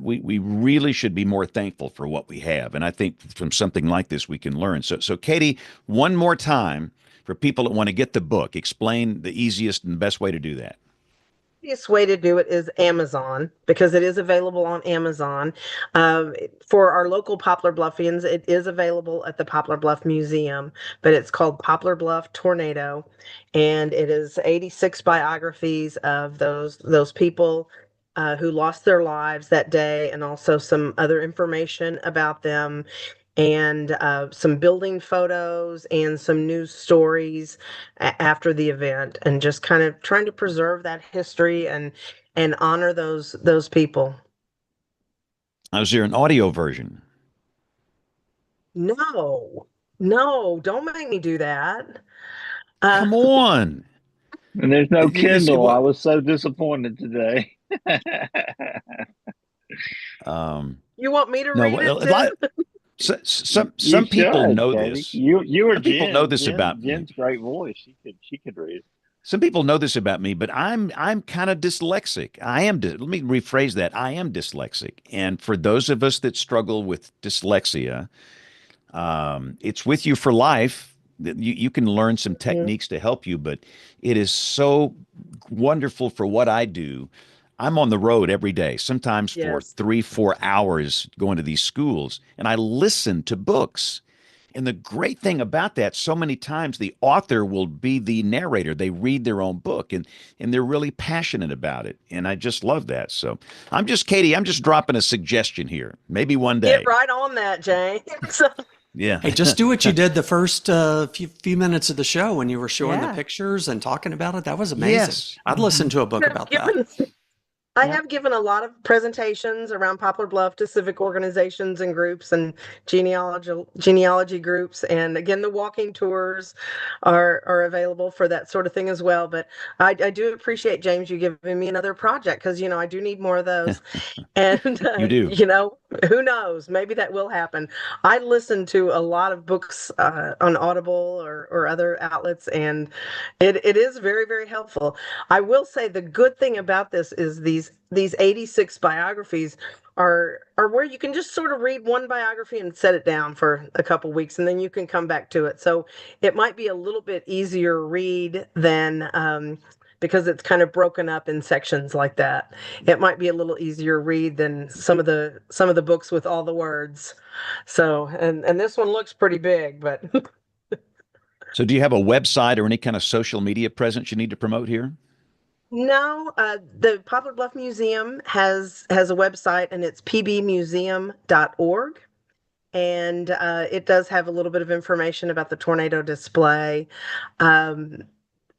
We really should be more thankful for what we have. And I think from something like this, we can learn. So Katie, one more time for people that want to get the book, explain the easiest and best way to do that. Easiest way to do it is Amazon, because it is available on Amazon. For our local Poplar Bluffians, it is available at the Poplar Bluff Museum, but it's called Poplar Bluff Tornado, and it is 86 biographies of those people who lost their lives that day, and also some other information about them, and some building photos and some news stories after the event, and just kind of trying to preserve that history and honor those people. Now, is there an audio version? No, no, don't make me do that. Come on. And there's no Kindle. I What? was so disappointed today. You want me to No, read it too? some people should, know Katie. this. You or Some people Jen. know this about me. Jen's great voice. She could read it. Some people know this about me, but I'm kind of dyslexic. Let me rephrase that. I am dyslexic, and for those of us that struggle with dyslexia, it's with you for life. You can learn some techniques to help you, but it is so wonderful for what I do. I'm on the road every day, sometimes for Yes. 3, 4 hours going to these schools, and I listen to books. And the great thing about that, so many times the author will be the narrator. They read their own book and they're really passionate about it. And I just love that. So Katie, I'm just dropping a suggestion here. Maybe one day. Get right on that, James. Yeah. Hey, just do what you did the first few minutes of the show when you were showing Yeah. the pictures and talking about it. That was amazing. Yes. I'd listen to a book about that. I have given a lot of presentations around Poplar Bluff to civic organizations and groups and genealogy groups. And again, the walking tours are available for that sort of thing as well. But I do appreciate, James, you giving me another project, because, I do need more of those. And, You do. Who knows? Maybe that will happen. I listen to a lot of books on Audible or other outlets, and it is very, very helpful. I will say the good thing about this is these 86 biographies are where you can just sort of read one biography and set it down for a couple weeks, and then you can come back to it. So it might be a little bit easier read than because it's kind of broken up in sections like that. It might be a little easier read than some of the books with all the words. So and this one looks pretty big, but So do you have a website or any kind of social media presence you need to promote here? no, the Poplar Bluff Museum has a website, and it's pbmuseum.org. And it does have a little bit of information about the tornado display.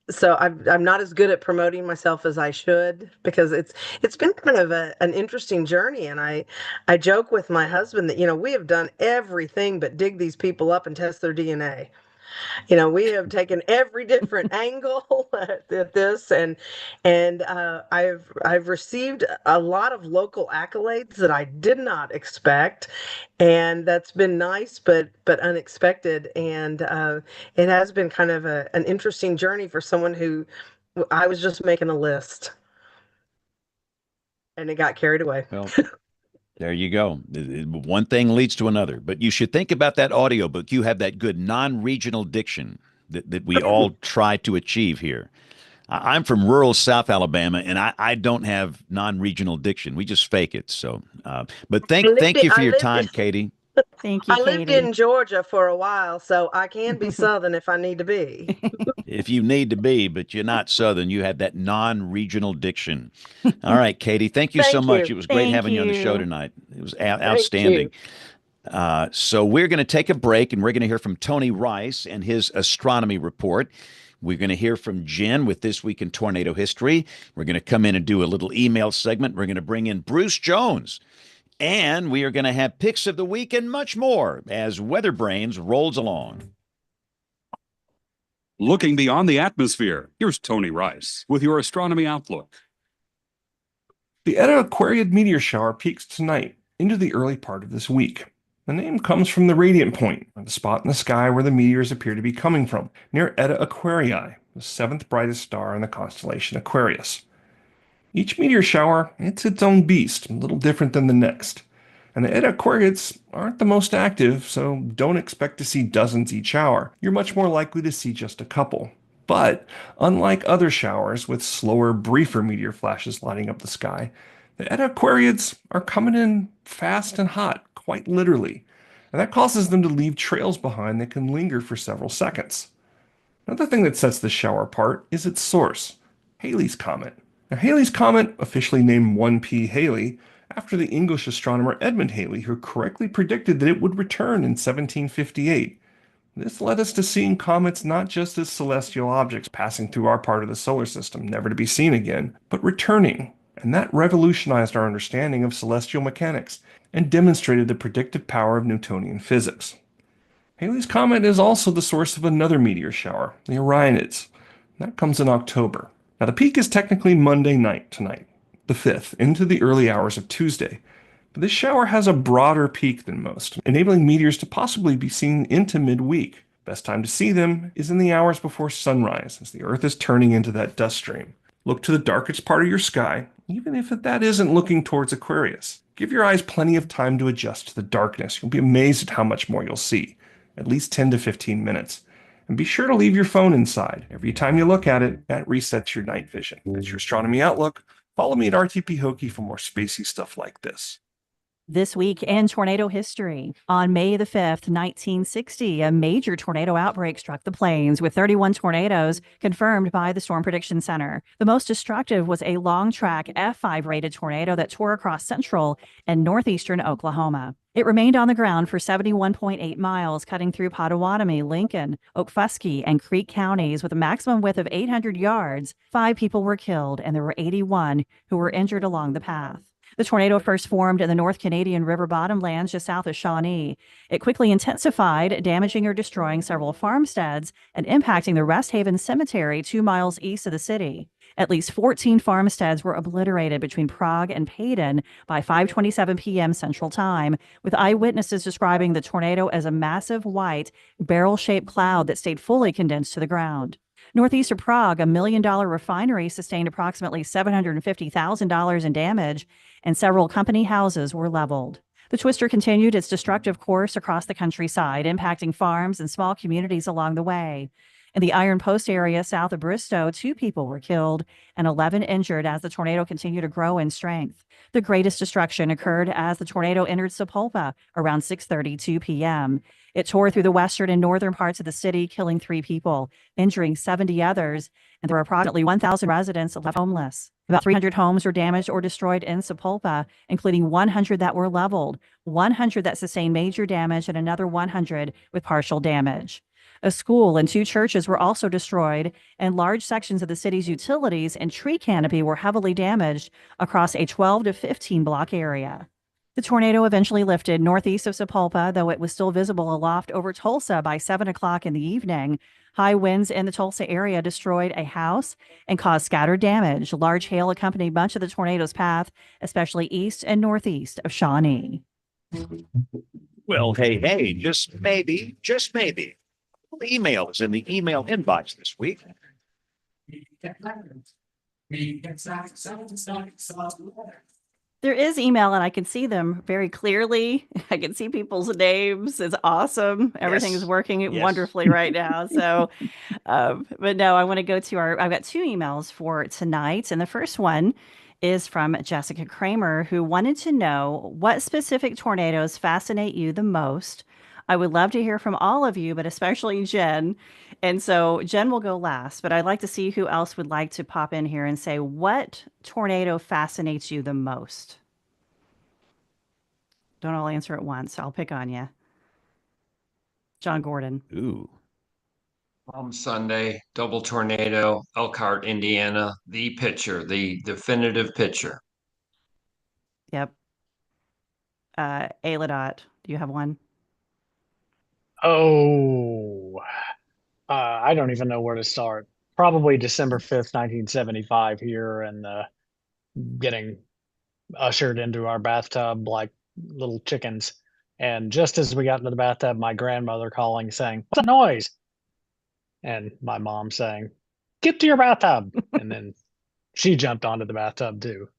So I'm not as good at promoting myself as I should, because it's been kind of an interesting journey. And I joke with my husband that, we have done everything but dig these people up and test their DNA. We have taken every different angle at this, and I've received a lot of local accolades that I did not expect, and that's been nice, but unexpected, and it has been kind of an interesting journey for someone who I was just making a list, and it got carried away. Well, there you go. One thing leads to another. But you should think about that audiobook. You have that good non-regional diction that we all try to achieve here. I'm from rural South Alabama, and I don't have non-regional diction. We just fake it. So, but thank you for your time, Katie. Thank you, I lived Katie. in Georgia for a while, so I can be Southern if I need to be. If you need to be, but you're not Southern, you have that non-regional diction. All right, Katie, thank you so Thank much. you. It was great Thank having you on the show you. tonight. It was outstanding. So we're going to take a break, and we're going to hear from Tony Rice and his astronomy report. We're going to hear from Jen with This Week in Tornado History. We're going to come in and do a little email segment. We're going to bring in Bruce Jones. And we are going to have picks of the week and much more as WeatherBrains rolls along. Looking beyond the atmosphere, here's Tony Rice with your astronomy outlook. The Eta Aquariid meteor shower peaks tonight into the early part of this week. The name comes from the radiant point, or the spot in the sky where the meteors appear to be coming from, near Eta Aquarii, the seventh brightest star in the constellation Aquarius. Each meteor shower, it's its own beast, a little different than the next. And the Eta Aquariids aren't the most active, so don't expect to see dozens each hour. You're much more likely to see just a couple. But unlike other showers with slower, briefer meteor flashes lighting up the sky, the Eta Aquariids are coming in fast and hot, quite literally. And that causes them to leave trails behind that can linger for several seconds. Another thing that sets this shower apart is its source, Halley's Comet. Now, Halley's Comet, officially named 1P Halley, after the English astronomer Edmund Halley, who correctly predicted that it would return in 1758. This led us to seeing comets not just as celestial objects passing through our part of the solar system, never to be seen again, but returning. And that revolutionized our understanding of celestial mechanics and demonstrated the predictive power of Newtonian physics. Halley's Comet is also the source of another meteor shower, the Orionids. That comes in October. Now, the peak is technically Monday night tonight, the 5th, into the early hours of Tuesday. But this shower has a broader peak than most, enabling meteors to possibly be seen into midweek. Best time to see them is in the hours before sunrise, as the Earth is turning into that dust stream. Look to the darkest part of your sky, even if that isn't looking towards Aquarius. Give your eyes plenty of time to adjust to the darkness. You'll be amazed at how much more you'll see. At least 10 to 15 minutes. And be sure to leave your phone inside. Every time you look at it, that resets your night vision. That's your astronomy outlook. Follow me at RTP Hokie for more spacey stuff like this. This week in tornado history, on May the 5th, 1960, a major tornado outbreak struck the plains with 31 tornadoes confirmed by the Storm Prediction Center. The most destructive was a long track F5 rated tornado that tore across central and northeastern Oklahoma. It remained on the ground for 71.8 miles, cutting through Pottawatomie, Lincoln, Okfuskee, and Creek counties with a maximum width of 800 yards. 5 people were killed, and there were 81 who were injured along the path. The tornado first formed in the North Canadian river bottomlands just south of Shawnee. It quickly intensified, damaging or destroying several farmsteads and impacting the Rest Haven Cemetery 2 miles east of the city. At least 14 farmsteads were obliterated between Prague and Paden by 5:27 p.m. Central Time, with eyewitnesses describing the tornado as a massive white, barrel-shaped cloud that stayed fully condensed to the ground. Northeast of Prague, a $1 million refinery sustained approximately $750,000 in damage, and several company houses were leveled. The twister continued its destructive course across the countryside, impacting farms and small communities along the way. In the Iron Post area south of Bristow, 2 people were killed and 11 injured as the tornado continued to grow in strength. The greatest destruction occurred as the tornado entered Sapulpa around 6:32 p.m. It tore through the western and northern parts of the city, killing 3 people, injuring 70 others, and there were approximately 1,000 residents left homeless. About 300 homes were damaged or destroyed in Sapulpa, including 100 that were leveled, 100 that sustained major damage, and another 100 with partial damage. A school and 2 churches were also destroyed, and large sections of the city's utilities and tree canopy were heavily damaged across a 12 to 15 block area. The tornado eventually lifted northeast of Sapulpa, though it was still visible aloft over Tulsa by 7 o'clock in the evening. High winds in the Tulsa area destroyed a house and caused scattered damage. Large hail accompanied much of the tornado's path, especially east and northeast of Shawnee. Well, hey, just maybe, the email is in the email inbox this week. There is email, and I can see them very clearly. I can see people's names. It's awesome. Everything is working wonderfully right now. So, but no, I want to go to I've got 2 emails for tonight. And the first one is from Jessica Kramer, who wanted to know what specific tornadoes fascinate you the most. I would love to hear from all of you, but especially Jen. And so Jen will go last, but I'd like to see who else would like to pop in here and say what tornado fascinates you the most. Don't all answer at once. I'll pick on you. John Gordon. Ooh. Palm Sunday, double tornado, Elkhart, Indiana, the picture, the definitive picture. Yep. Aladot, do you have one? Oh, I don't even know where to start. Probably December 5th, 1975 here, and getting ushered into our bathtub like little chickens. And just as we got into the bathtub, my grandmother calling, saying, "What's that noise?" And my mom saying, "Get to your bathtub." And then She jumped onto the bathtub too.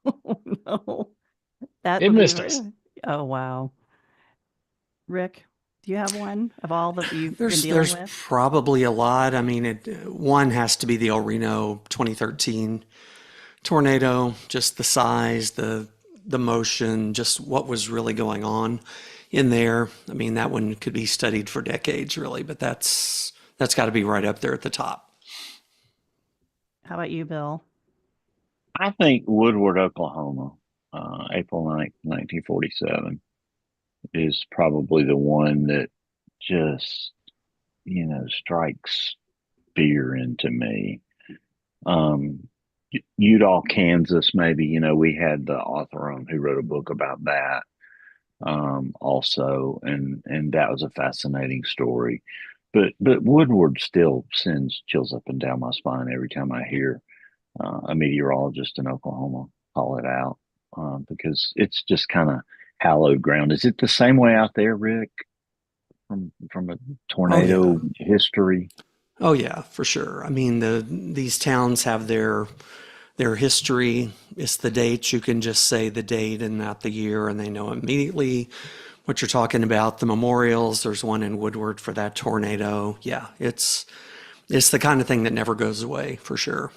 Oh, no. That It would be missed us. oh, wow. Rick, do you have one of all that you've been There's dealing there's with? probably a lot. I mean, one has to be the El Reno 2013 tornado. Just the size, the motion, just what was really going on in there. I mean, that one could be studied for decades, really. But that's got to be right up there at the top. How about you, Bill? I think Woodward, Oklahoma, April 9th, 1947, is probably the one that just, strikes fear into me. Udall, Kansas, maybe, we had the author on who wrote a book about that also, and that was a fascinating story. But Woodward still sends chills up and down my spine every time I hear a meteorologist in Oklahoma call it out, because it's just kind of hallowed ground. Is it the same way out there, Rick, from a tornado history? Oh yeah, for sure. I mean, these towns have their history. It's the dates. You can just say the date and not the year, and they know immediately what you're talking about. The memorials. There's one in Woodward for that tornado. Yeah, it's the kind of thing that never goes away, for sure.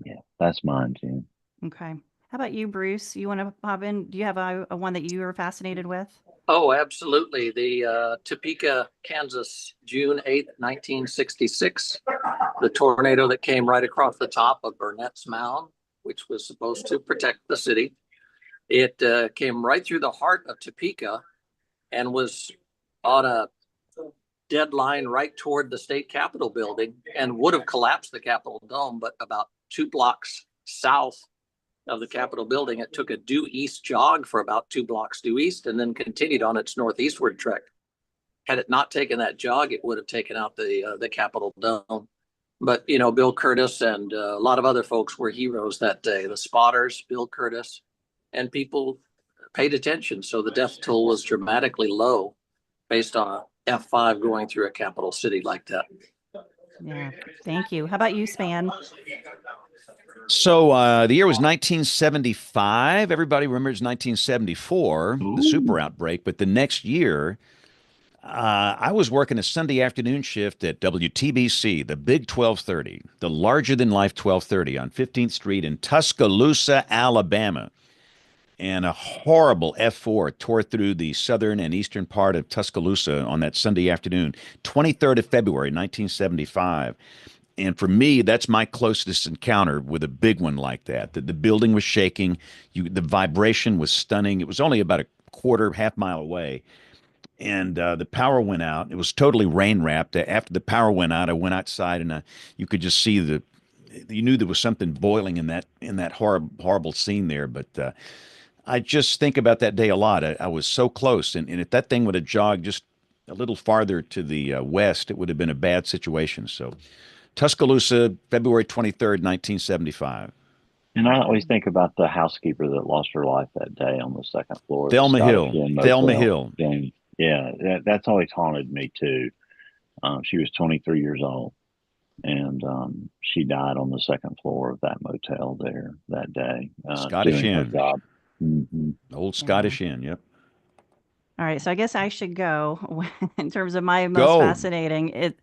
Yeah, that's mine, Jim. Okay. How about you, Bruce? You want to pop in? Do you have a one that you were fascinated with? Oh, absolutely. The Topeka, Kansas, June 8th, 1966. The tornado that came right across the top of Burnett's Mound, which was supposed to protect the city. It came right through the heart of Topeka and was on a deadline right toward the state capitol building and would have collapsed the Capitol dome, but about 2 blocks south of the Capitol building, it took a due east jog for about 2 blocks due east and then continued on its northeastward trek. Had it not taken that jog, it would have taken out the Capitol dome. But, Bill Curtis and a lot of other folks were heroes that day. The spotters, Bill Curtis, and people paid attention. So the death toll was dramatically low based on a F5 going through a capital city like that. Yeah, thank you. How about you, Span? So the year was 1975. Everybody remembers 1974, the super outbreak. But the next year, I was working a Sunday afternoon shift at WTBC, the Big 1230, the larger-than-life 1230 on 15th Street in Tuscaloosa, Alabama. And a horrible F4 tore through the southern and eastern part of Tuscaloosa on that Sunday afternoon, 23rd of February, 1975. And for me, that's my closest encounter with a big one like that. The building was shaking. The vibration was stunning. It was only about a half mile away. And the power went out. It was totally rain wrapped. After the power went out, I went outside and you could just see you knew there was something boiling in that horrible scene there. But I just think about that day a lot. I was so close. And if that thing would have jogged just a little farther to the west, it would have been a bad situation. So Tuscaloosa, February 23rd, 1975. And I always think about the housekeeper that lost her life that day on the second floor of the Thelma Scottish Hill. Inn Thelma Motel. Hill. And yeah, that's always haunted me too. She was 23 years old, and she died on the second floor of that motel there that day, Scottish doing her Inn. job. Mm-hmm. Old Scottish Inn, yep. All right, so I guess I should go in terms of my most Go. fascinating.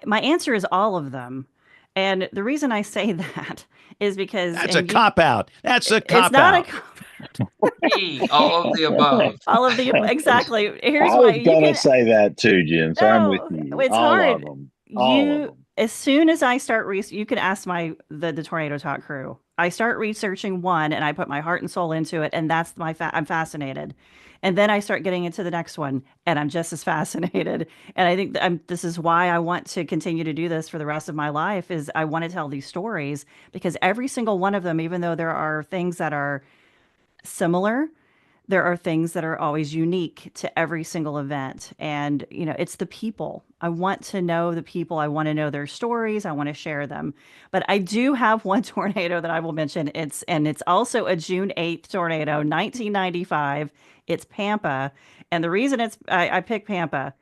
My answer is all of them. And the reason I say that is because That's a cop-out. That's a cop-out. It's not a cop-out. Hey, all of the above. All of the exactly. Here's I why was you gonna can say that too, Jen. So I'm with No, you. it's All hard. of them. All of them. As soon as I start you can ask the Tornado Talk crew. I start researching one and I put my heart and soul into it, and that's I'm fascinated. And then I start getting into the next one and I'm just as fascinated. And I think this is why I want to continue to do this for the rest of my life, is I want to tell these stories, because every single one of them, even though there are things that are similar, there are things that are always unique to every single event. And, it's the people. I want to know the people. I want to know their stories. I want to share them. But I do have one tornado that I will mention. It's also a June 8th tornado, 1995. It's Pampa. And the reason I picked Pampa,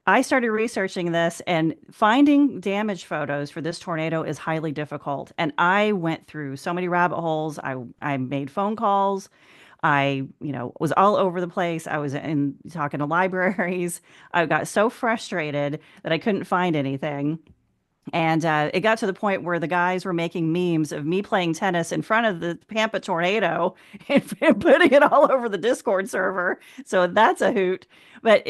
I started researching this, and finding damage photos for this tornado is highly difficult. And I went through so many rabbit holes. I made phone calls. I, was all over the place. I was in talking to libraries. I got so frustrated that I couldn't find anything. And it got to the point where the guys were making memes of me playing tennis in front of the Pampa tornado and putting it all over the Discord server. So that's a hoot. But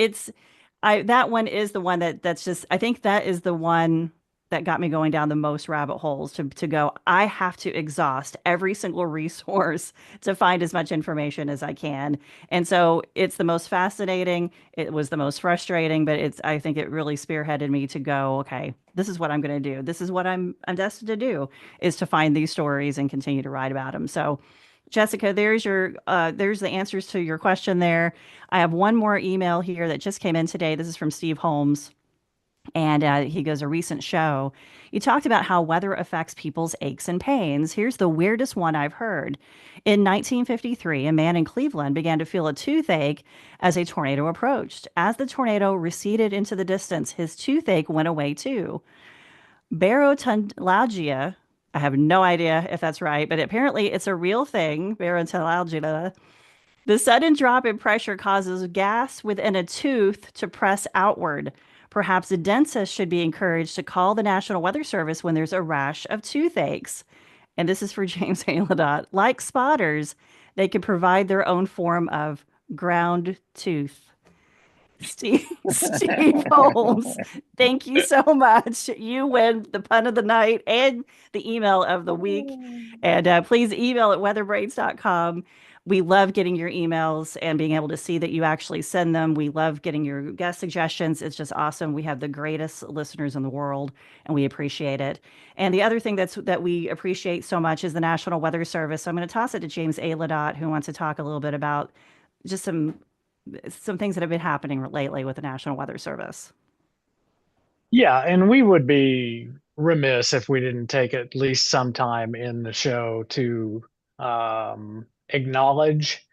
that one is the one that's just, I think that is the one that got me going down the most rabbit holes to go, I have to exhaust every single resource to find as much information as I can. And so it's the most fascinating. It was the most frustrating, but I think it really spearheaded me to go, okay, this is what I'm going to do. This is what I'm destined to do, is to find these stories and continue to write about them. So Jessica, there's the answers to your question there. I have one more email here that just came in today. This is from Steve Holmes. And he goes, a recent show, you talked about how weather affects people's aches and pains. Here's the weirdest one I've heard. In 1953, a man in Cleveland began to feel a toothache as a tornado approached. As the tornado receded into the distance, his toothache went away too. Barotonalgia, I have no idea if that's right, but apparently it's a real thing, barotonalgia. The sudden drop in pressure causes gas within a tooth to press outward. Perhaps a dentist should be encouraged to call the National Weather Service when there's a rash of toothaches. And this is for James Aladot. Like spotters, they could provide their own form of ground tooth. Steve Holmes, thank you so much. You win the pun of the night and the email of the week. And please email at weatherbrains.com. We love getting your emails and being able to see that you actually send them. We love getting your guest suggestions. It's just awesome. We have the greatest listeners in the world, and we appreciate it. And the other thing that we appreciate so much is the National Weather Service. So I'm going to toss it to James Aladot, who wants to talk a little bit about just some things that have been happening lately with the National Weather Service. Yeah, and we would be remiss if we didn't take at least some time in the show to acknowledge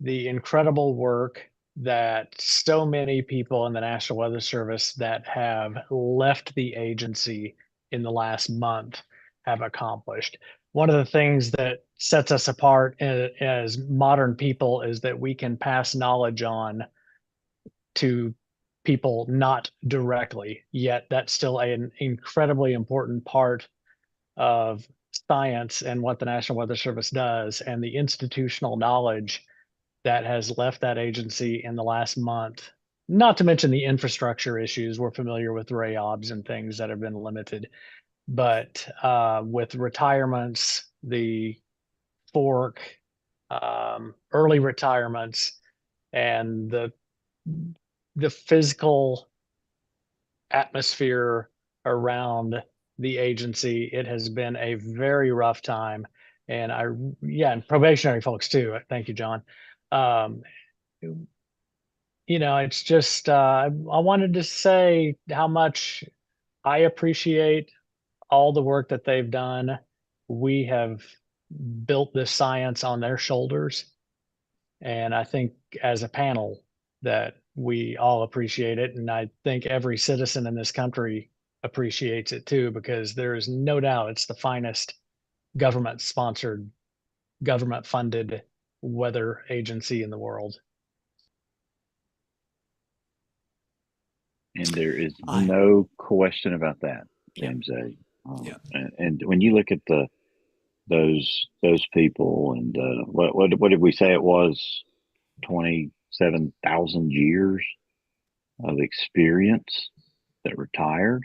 the incredible work that so many people in the National Weather Service that have left the agency in the last month have accomplished. One of the things that sets us apart as modern people is that we can pass knowledge on to people not directly, yet that's still an incredibly important part of science and what the National Weather Service does, and the institutional knowledge that has left that agency in the last month, not to mention the infrastructure issues. We're familiar with RAOBs and things that have been limited, but with retirements, the fork, early retirements, and the physical atmosphere around the agency, it has been a very rough time. And and probationary folks too. Thank you, John. It's just, I wanted to say how much I appreciate all the work that they've done. We have built this science on their shoulders. And I think as a panel that we all appreciate it. And I think every citizen in this country appreciates it too, because there is no doubt it's the finest government sponsored, government funded weather agency in the world. And there is no question about that, James A. And when you look at those people, and what did we say it was? 27,000 years of experience that retired.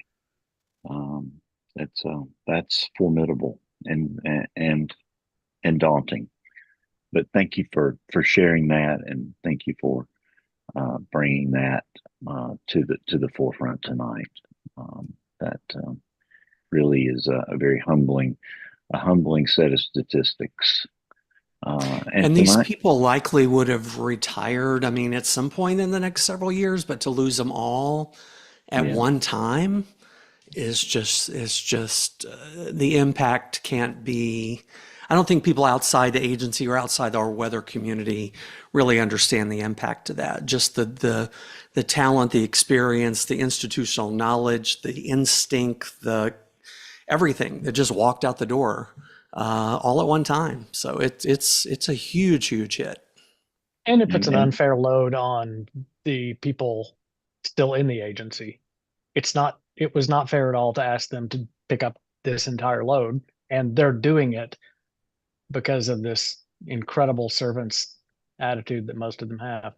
That's formidable and daunting. But thank you for sharing that, and thank you for bringing that to the forefront tonight. That really is a very humbling set of statistics. And these people likely would have retired, I mean, at some point in the next several years, but to lose them all at one time is just the impact can't be. I don't think people outside the agency or outside our weather community really understand the impact of that. Just the talent, the experience, the institutional knowledge, the instinct, the everything that just walked out the door all at one time. So it's a huge hit. And it puts an unfair load on the people still in the agency. It was not fair at all to ask them to pick up this entire load, and they're doing it because of this incredible servant's attitude that most of them have.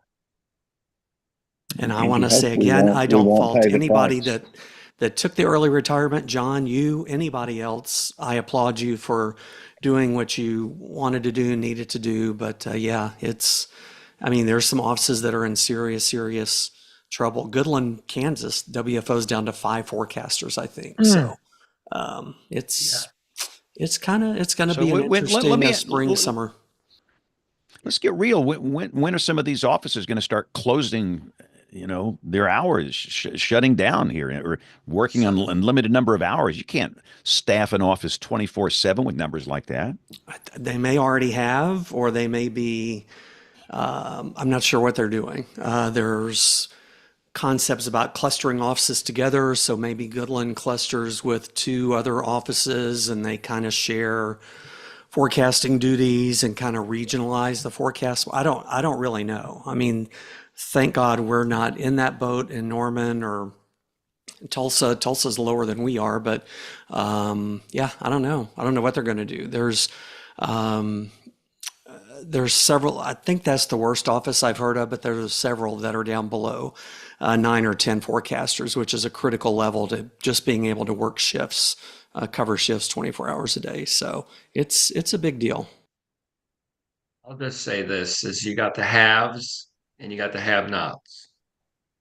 And I want to say again, I don't fault anybody that took the early retirement. John, you, anybody else, I applaud you for doing what you wanted to do, needed to do. But yeah, there's some offices that are in serious trouble. Goodland, Kansas, WFO's down to 5 forecasters, I think. So it's going to be an interesting spring, summer. Let's get real. When are some of these offices going to start closing, their hours, shutting down here, or working on a limited number of hours? You can't staff an office 24/7 with numbers like that. They may already have, or they may be, I'm not sure what they're doing. There's concepts about clustering offices together. So maybe Goodland clusters with 2 other offices and they kind of share forecasting duties and kind of regionalize the forecast. I don't really know. Thank God we're not in that boat in Norman or Tulsa. Tulsa's lower than we are, but yeah, I don't know. I don't know what they're going to do. There's several. I think that's the worst office I've heard of, but there's several that are down below 9 or 10 forecasters, which is a critical level to just being able to work shifts, cover shifts 24 hours a day. So it's a big deal. I'll just say this: is you got the haves and you got the have-nots.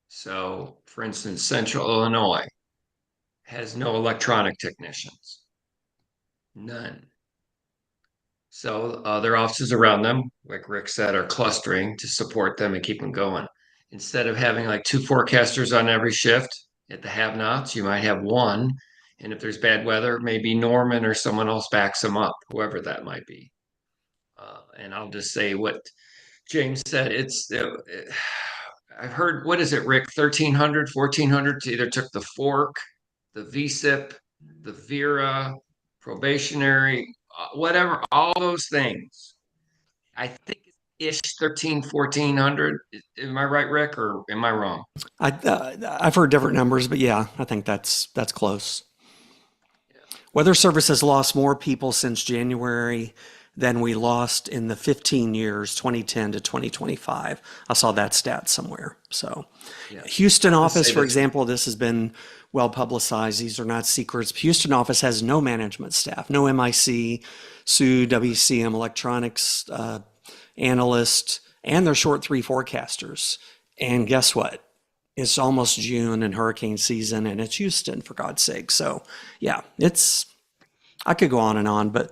So, for instance, Central Illinois has no electronic technicians, none. So their offices around them, like Rick said, are clustering to support them and keep them going. Instead of having like 2 forecasters on every shift at the have-nots, you might have 1. And if there's bad weather, maybe Norman or someone else backs them up, whoever that might be. And I'll just say what James said. I've heard, what is it, Rick? 1,300, 1,400 either took the fork, the VSIP, the Vera, probationary, whatever, all those things. I think ish 13, 1,400. Am I right, Rick, or am I wrong? I've heard different numbers, but yeah, I think that's close. Yeah. Weather Service has lost more people since January than we lost in the 15 years, 2010 to 2025. I saw that stat somewhere. So yeah. Houston office, for example, this has been well publicized. These are not secrets. Houston office has no management staff, no MIC, SU, WCM electronics analyst, and they're short 3 forecasters. And guess what? It's almost June and hurricane season, and it's Houston, for God's sake. So yeah, I could go on, but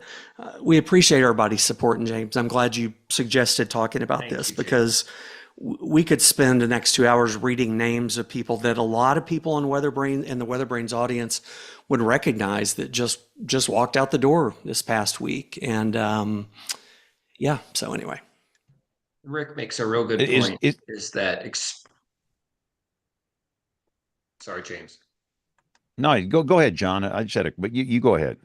we appreciate everybody's support. And James, I'm glad you suggested talking about this because we could spend the next 2 hours reading names of people that a lot of people in the WeatherBrains audience would recognize that just walked out the door this past week. And yeah, so anyway. Rick makes a real good point. Sorry, James. No, go ahead, John. I just had but you go ahead.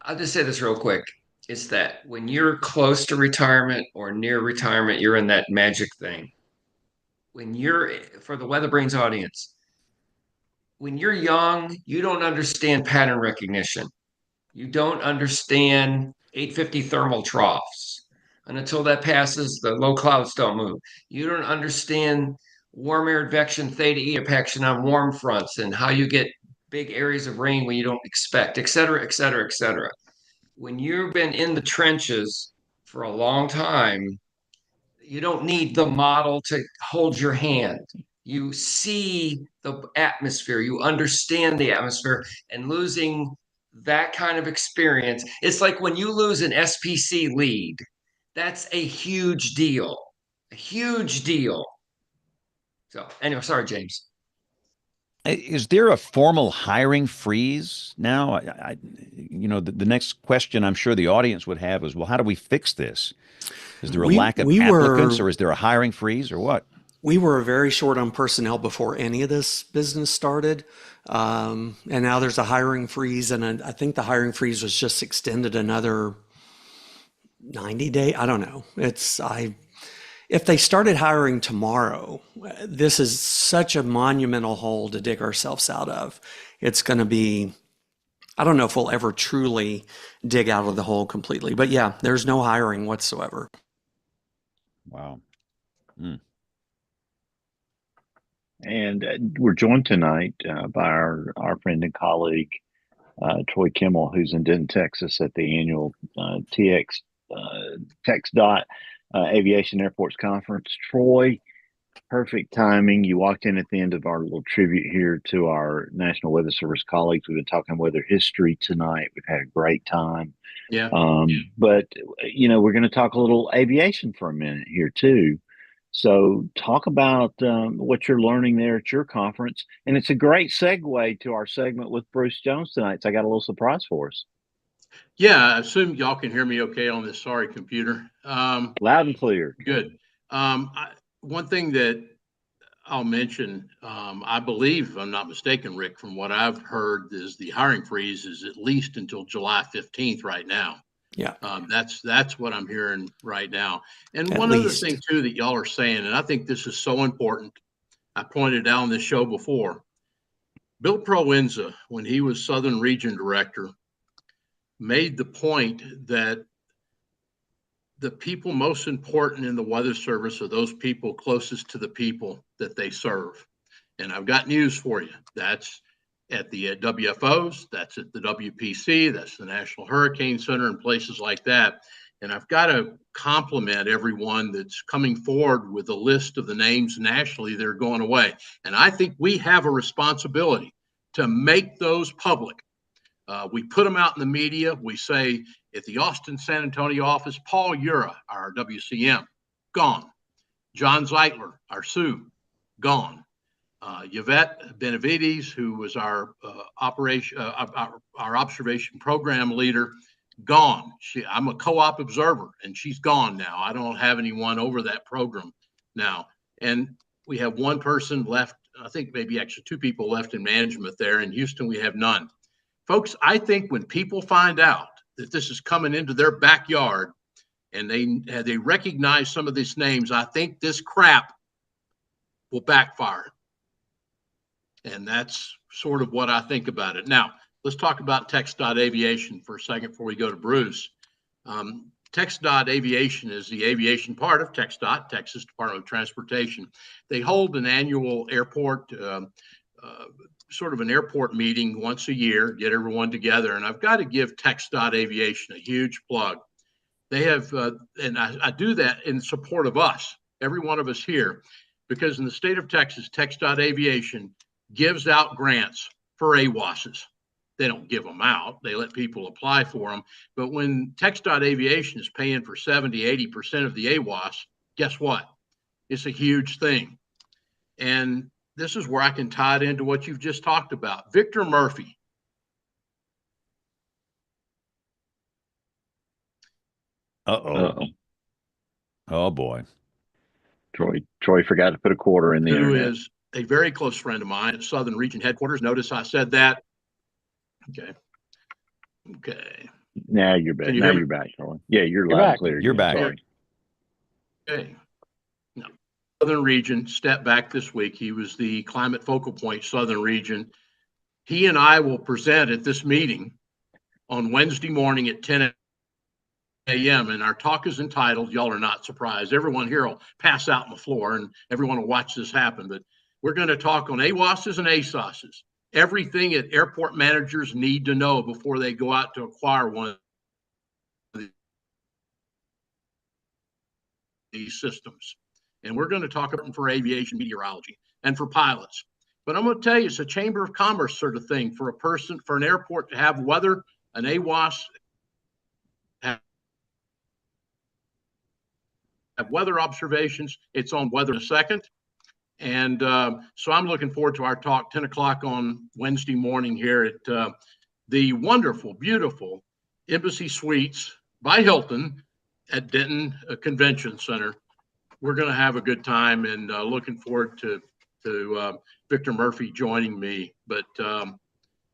I'll just say this real quick. It's that when you're close to retirement or near retirement, you're in that magic thing. For the WeatherBrains audience, when you're young, you don't understand pattern recognition. You don't understand 850 thermal troughs. And until that passes, the low clouds don't move. You don't understand warm air advection, theta evaporation on warm fronts and how you get big areas of rain when you don't expect, et cetera, et cetera, et cetera. When you've been in the trenches for a long time, you don't need the model to hold your hand. You see the atmosphere, you understand the atmosphere, and losing that kind of experience, it's like when you lose an SPC lead, that's a huge deal, a huge deal. So anyway, sorry, James. Is there a formal hiring freeze now? The next question I'm sure the audience would have is, well, how do we fix this? Is there a We lack of we applicants, were or is there a hiring freeze, or what? we were very short on personnel before any of this business started. And now there's a hiring freeze, and I think the hiring freeze was just extended another 90 days. I don't know. If they started hiring tomorrow, this is such a monumental hole to dig ourselves out of. It's going to be, I don't know if we'll ever truly dig out of the hole completely. But yeah, there's no hiring whatsoever. Wow. And we're joined tonight by our friend and colleague, Troy Kimmel, who's in Denton, Texas at the annual TX Aviation Airports Conference. Troy, perfect timing. You walked in at the end of our little tribute here to our National Weather Service colleagues. We've been talking weather history tonight. We've had a great time. Yeah. But, we're going to talk a little aviation for a minute here, too. So talk about what you're learning there at your conference. And it's a great segue to our segment with Bruce Jones tonight. So I got a little surprise for us. Yeah, I assume y'all can hear me okay on this sorry computer. Loud and clear. Good. One thing that I'll mention, I believe, if I'm not mistaken, Rick, from what I've heard, is the hiring freeze is at least until July 15th right now. Yeah. That's what I'm hearing right now. And At one least. other thing, too, that y'all are saying, and I think this is so important, I pointed out on this show before, Bill Proenza, when he was Southern Region Director, made the point that the people most important in the Weather Service are those people closest to the people that they serve. And I've got news for you. That's at the WFOs, that's at the WPC, that's the National Hurricane Center and places like that. And I've got to compliment everyone that's coming forward with a list of the names nationally that are going away. And I think we have a responsibility to make those public. We put them out in the media. We say at the Austin San Antonio office, Paul Ura, our WCM, gone. John Zeitler, our SU, gone. Yvette Benavides, who was our observation program leader, gone. I'm a co-op observer, and she's gone now. I don't have anyone over that program now. And we have one person left, I think maybe actually two people left in management there. In Houston, we have none. Folks, I think when people find out that this is coming into their backyard and they recognize some of these names, I think this crap will backfire. And that's sort of what I think about it. Now, let's talk about Aviation for a second before we go to Bruce. Aviation is the aviation part of TxDOT, Texas Department of Transportation. They hold an annual airport, sort of an airport meeting once a year, get everyone together. And I've got to give Aviation a huge plug. They have, and I do that in support of us, every one of us here, because in the state of Texas, Aviation gives out grants for AWOSs. They don't give them out. They let people apply for them. But when Aviation is paying for 70, 80% of the AWOS, guess what? It's a huge thing. And this is where I can tie it into what you've just talked about. Victor Murphy. Uh-oh. Oh, boy. Troy forgot to put a quarter in the Who internet. is a very close friend of mine at Southern Region Headquarters. Notice I said that. Okay. Now you're back. Now you're back, Troy. Yeah, you're loud and clear. You're back. Sorry. Okay. No. Southern Region stepped back this week. He was the climate focal point, Southern Region. He and I will present at this meeting on Wednesday morning at 10 a.m. And our talk is entitled, y'all are not surprised. Everyone here will pass out on the floor and everyone will watch this happen. But we're going to talk on AWOSs and ASOSs. Everything that airport managers need to know before they go out to acquire one of these systems. And we're going to talk about them for aviation meteorology and for pilots. But I'm going to tell you, it's a Chamber of Commerce sort of thing for a person, for an airport to have weather, an AWOS, have weather observations. It's on weather in a second. And so I'm looking forward to our talk, 10 o'clock on Wednesday morning here at the wonderful, beautiful Embassy Suites by Hilton at Denton Convention Center. We're going to have a good time, and looking forward to Victor Murphy joining me. But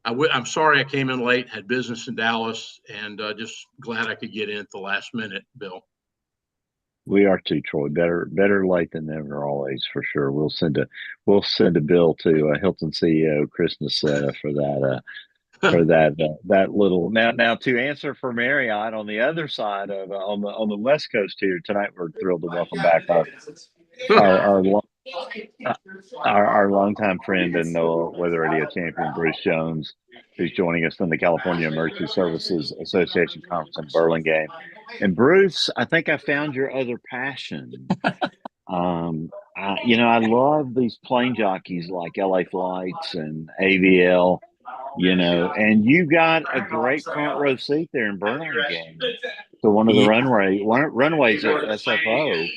I'm sorry I came in late, had business in Dallas, and just glad I could get in at the last minute, Bill. We are too, Troy. Better late than never, always, for sure. We'll send a bill to Hilton CEO Chris Nassetta for that little. Now to answer for Marriott on the other side of on the West Coast here tonight. We're thrilled to welcome back our longtime friend and weather radio champion Bruce Jones, who's joining us from the California Emergency Services Association conference in Burlingame. And Bruce, I think I found your other passion. I love these plane jockeys like LA Flights and AVL, and you got a great front row seat there in Burlingame to one of the runways at SFO.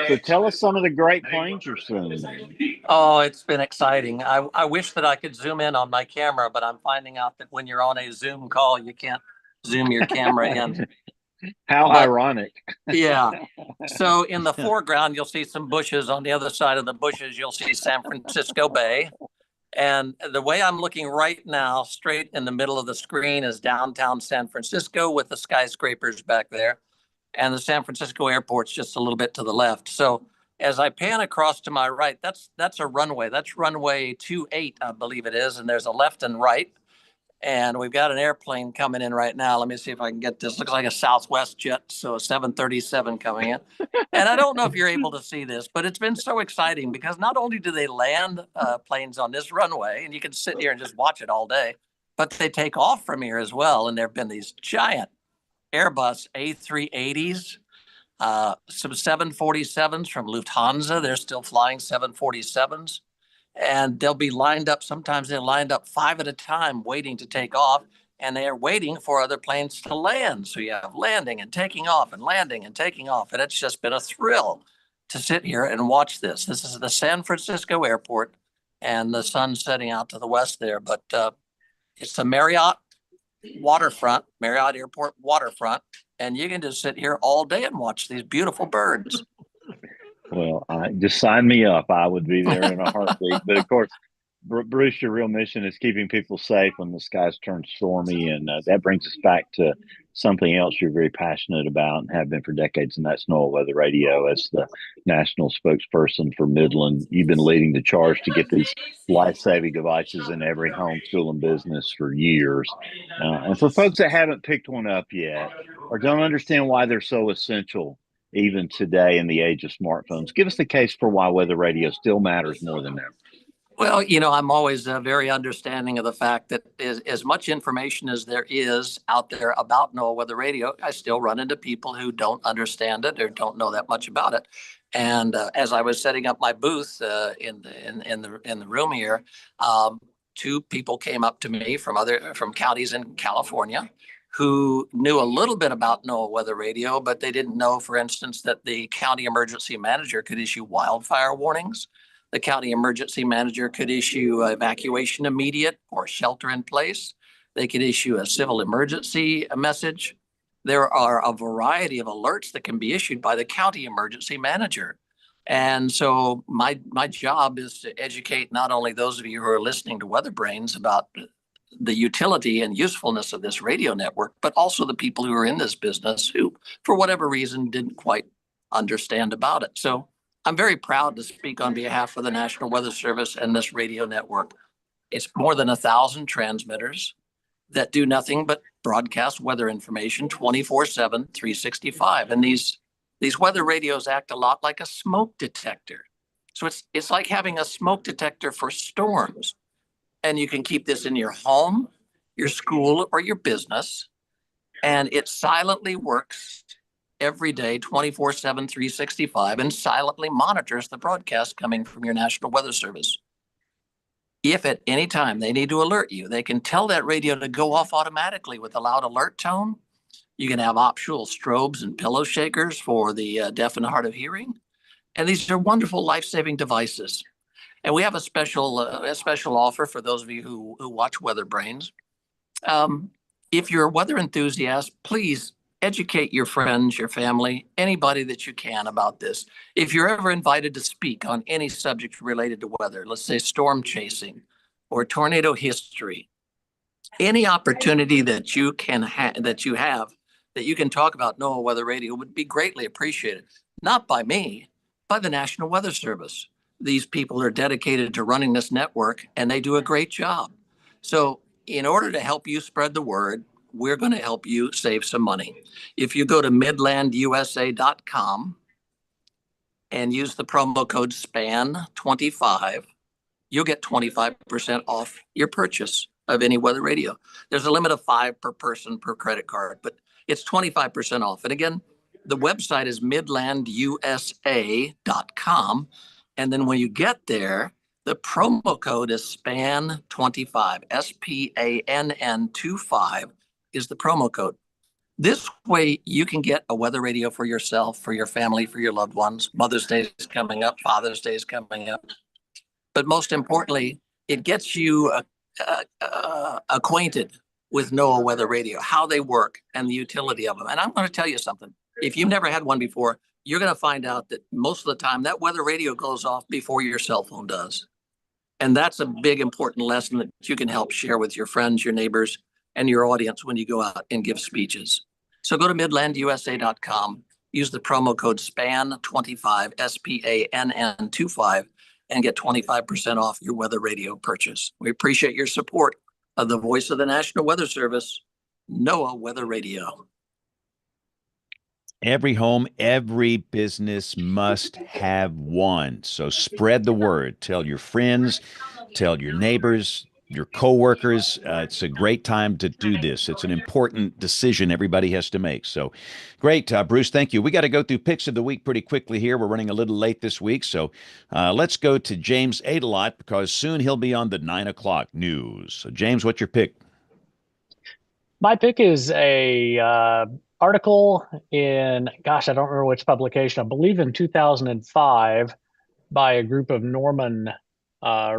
So tell us some of the great planes you're seeing. Oh, it's been exciting. I wish that I could zoom in on my camera, but I'm finding out that when you're on a Zoom call, you can't zoom your camera in. How ironic. Yeah. So in the foreground, you'll see some bushes. On the other side of the bushes, you'll see San Francisco Bay. And the way I'm looking right now, straight in the middle of the screen, is downtown San Francisco with the skyscrapers back there. And the San Francisco airport's just a little bit to the left. So as I pan across to my right, that's a runway. That's runway 28, I believe it is. And there's a left and right. And we've got an airplane coming in right now. Let me see if I can get this. Looks like a Southwest jet, so a 737 coming in. And I don't know if you're able to see this, but it's been so exciting because not only do they land planes on this runway, and you can sit here and just watch it all day, but they take off from here as well. And there have been these giant Airbus A380s, some 747s from Lufthansa. They're still flying 747s. And they'll be lined up. Sometimes they're lined up 5 at a time waiting to take off, and they're waiting for other planes to land. So you have landing and taking off and landing and taking off. And it's just been a thrill to sit here and watch this. This is the San Francisco airport, and the sun's setting out to the west there. But it's the Marriott waterfront, Marriott Airport waterfront, and you can just sit here all day and watch these beautiful birds. Well, just sign me up. I would be there in a heartbeat. But of course, Bruce, your real mission is keeping people safe when the skies turn stormy. And that brings us back to something else you're very passionate about and have been for decades, and that's NOAA Weather Radio. As the national spokesperson for Midland, you've been leading the charge to get these life-saving devices in every home, school, and business for years. And for folks that haven't picked one up yet or don't understand why they're so essential, even today in the age of smartphones, give us the case for why weather radio still matters more than ever. Well, I'm always very understanding of the fact that as much information as there is out there about NOAA Weather Radio, I still run into people who don't understand it or don't know that much about it. And as I was setting up my booth in the room here, 2 people came up to me from counties in California who knew a little bit about NOAA Weather Radio, but they didn't know, for instance, that the county emergency manager could issue wildfire warnings. The county emergency manager could issue evacuation immediate or shelter in place. They could issue a civil emergency message. There are a variety of alerts that can be issued by the county emergency manager. And so my job is to educate not only those of you who are listening to WeatherBrains about the utility and usefulness of this radio network, but also the people who are in this business who, for whatever reason, didn't quite understand about it. So I'm very proud to speak on behalf of the National Weather Service and this radio network. It's more than 1,000 transmitters that do nothing but broadcast weather information 24/7, 365. And these weather radios act a lot like a smoke detector. So it's like having a smoke detector for storms. And you can keep this in your home, your school, or your business. And it silently works every day, 24/7, 365, and silently monitors the broadcast coming from your National Weather Service. If at any time they need to alert you, they can tell that radio to go off automatically with a loud alert tone. You can have optional strobes and pillow shakers for the deaf and hard of hearing. And these are wonderful life-saving devices. And we have a special offer for those of you who watch WeatherBrains. If you're a weather enthusiast, please educate your friends, your family, anybody that you can about this. If you're ever invited to speak on any subject related to weather, let's say storm chasing or tornado history, any opportunity that you can that you can talk about NOAA Weather Radio would be greatly appreciated. Not by me, by the National Weather Service. These people are dedicated to running this network, and they do a great job. So in order to help you spread the word, we're going to help you save some money. If you go to midlandusa.com and use the promo code SPAN25, you'll get 25% off your purchase of any weather radio. There's a limit of 5 per person per credit card, but it's 25% off. And again, the website is midlandusa.com. And then when you get there, the promo code is SPAN25, SPANN25 is the promo code. This way you can get a weather radio for yourself, for your family, for your loved ones. Mother's Day is coming up, Father's Day is coming up. But most importantly, it gets you acquainted with NOAA Weather Radio, how they work and the utility of them. And I'm going to tell you something. If you've never had one before, you're going to find out that most of the time that weather radio goes off before your cell phone does. And that's a big, important lesson that you can help share with your friends, your neighbors, and your audience when you go out and give speeches. So go to midlandusa.com, use the promo code SPAN25, SPANN25, and get 25% off your weather radio purchase. We appreciate your support of the voice of the National Weather Service, NOAA Weather Radio. Every home, every business must have one. So spread the word. Tell your friends, tell your neighbors, your coworkers. It's a great time to do this. It's an important decision everybody has to make. So great, Bruce. Thank you. We got to go through picks of the week pretty quickly here. We're running a little late this week. So let's go to James Adelot because soon he'll be on the 9 o'clock news. So James, what's your pick? My pick is a article in, gosh, I don't remember which publication, I believe in 2005 by a group of Norman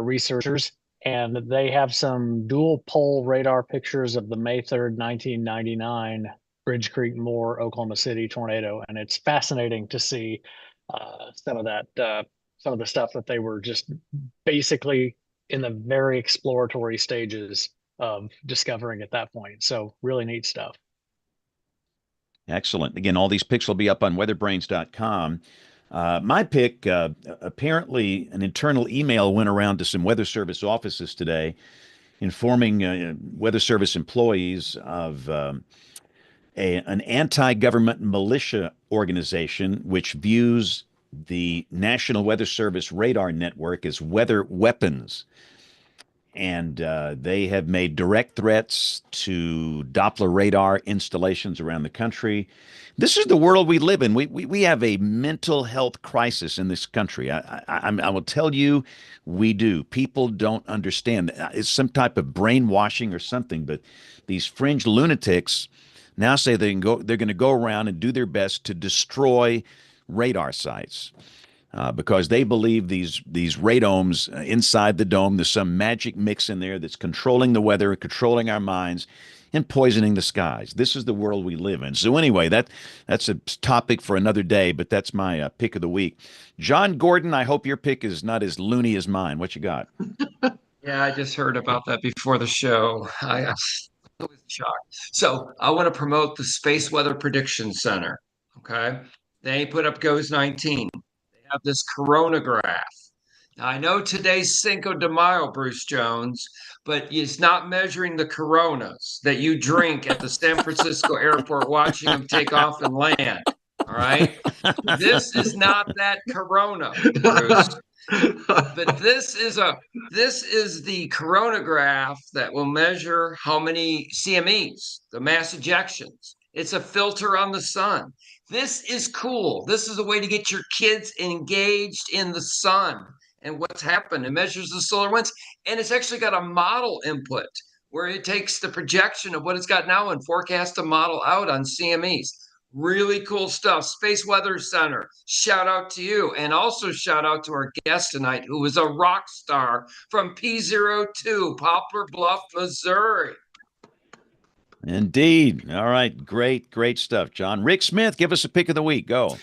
researchers. And they have some dual pole radar pictures of the May 3rd, 1999 Bridge Creek Moore, Oklahoma City tornado. And it's fascinating to see some of the stuff that they were just basically in the very exploratory stages of discovering at that point. So really neat stuff. Excellent. Again, all these picks will be up on weatherbrains.com. My pick, apparently an internal email went around to some Weather Service offices today informing Weather Service employees of an anti-government militia organization which views the National Weather Service radar network as weather weapons. And they have made direct threats to Doppler radar installations around the country. This is the world we live in. We have a mental health crisis in this country. I will tell you, we do. People don't understand. It's some type of brainwashing or something, but these fringe lunatics now say they're going to go around and do their best to destroy radar sites. Because they believe these radomes inside the dome, there's some magic mix in there that's controlling the weather, controlling our minds, and poisoning the skies. This is the world we live in. So anyway, that's a topic for another day, but that's my pick of the week. John Gordon, I hope your pick is not as loony as mine. What you got? Yeah, I just heard about that before the show. I was shocked. So I want to promote the Space Weather Prediction Center. Okay. They put up GOES 19. Have this coronagraph. Now, I know today's Cinco de Mayo, Bruce Jones, but it's not measuring the coronas that you drink at the San Francisco airport watching them take off and land. All right. This is not that corona, Bruce. But this is the coronagraph that will measure how many CMEs, the mass ejections. It's a filter on the sun. This is cool. This is a way to get your kids engaged in the sun and what's happened. It measures the solar winds, and it's actually got a model input where it takes the projection of what it's got now and forecasts a model out on CMEs. Really cool stuff. Space Weather Center, shout out to you. And also shout out to our guest tonight, who is a rock star from P02, Poplar Bluff, Missouri. Indeed. All right. Great stuff, John. Rick Smith, give us a pick of the week. Go.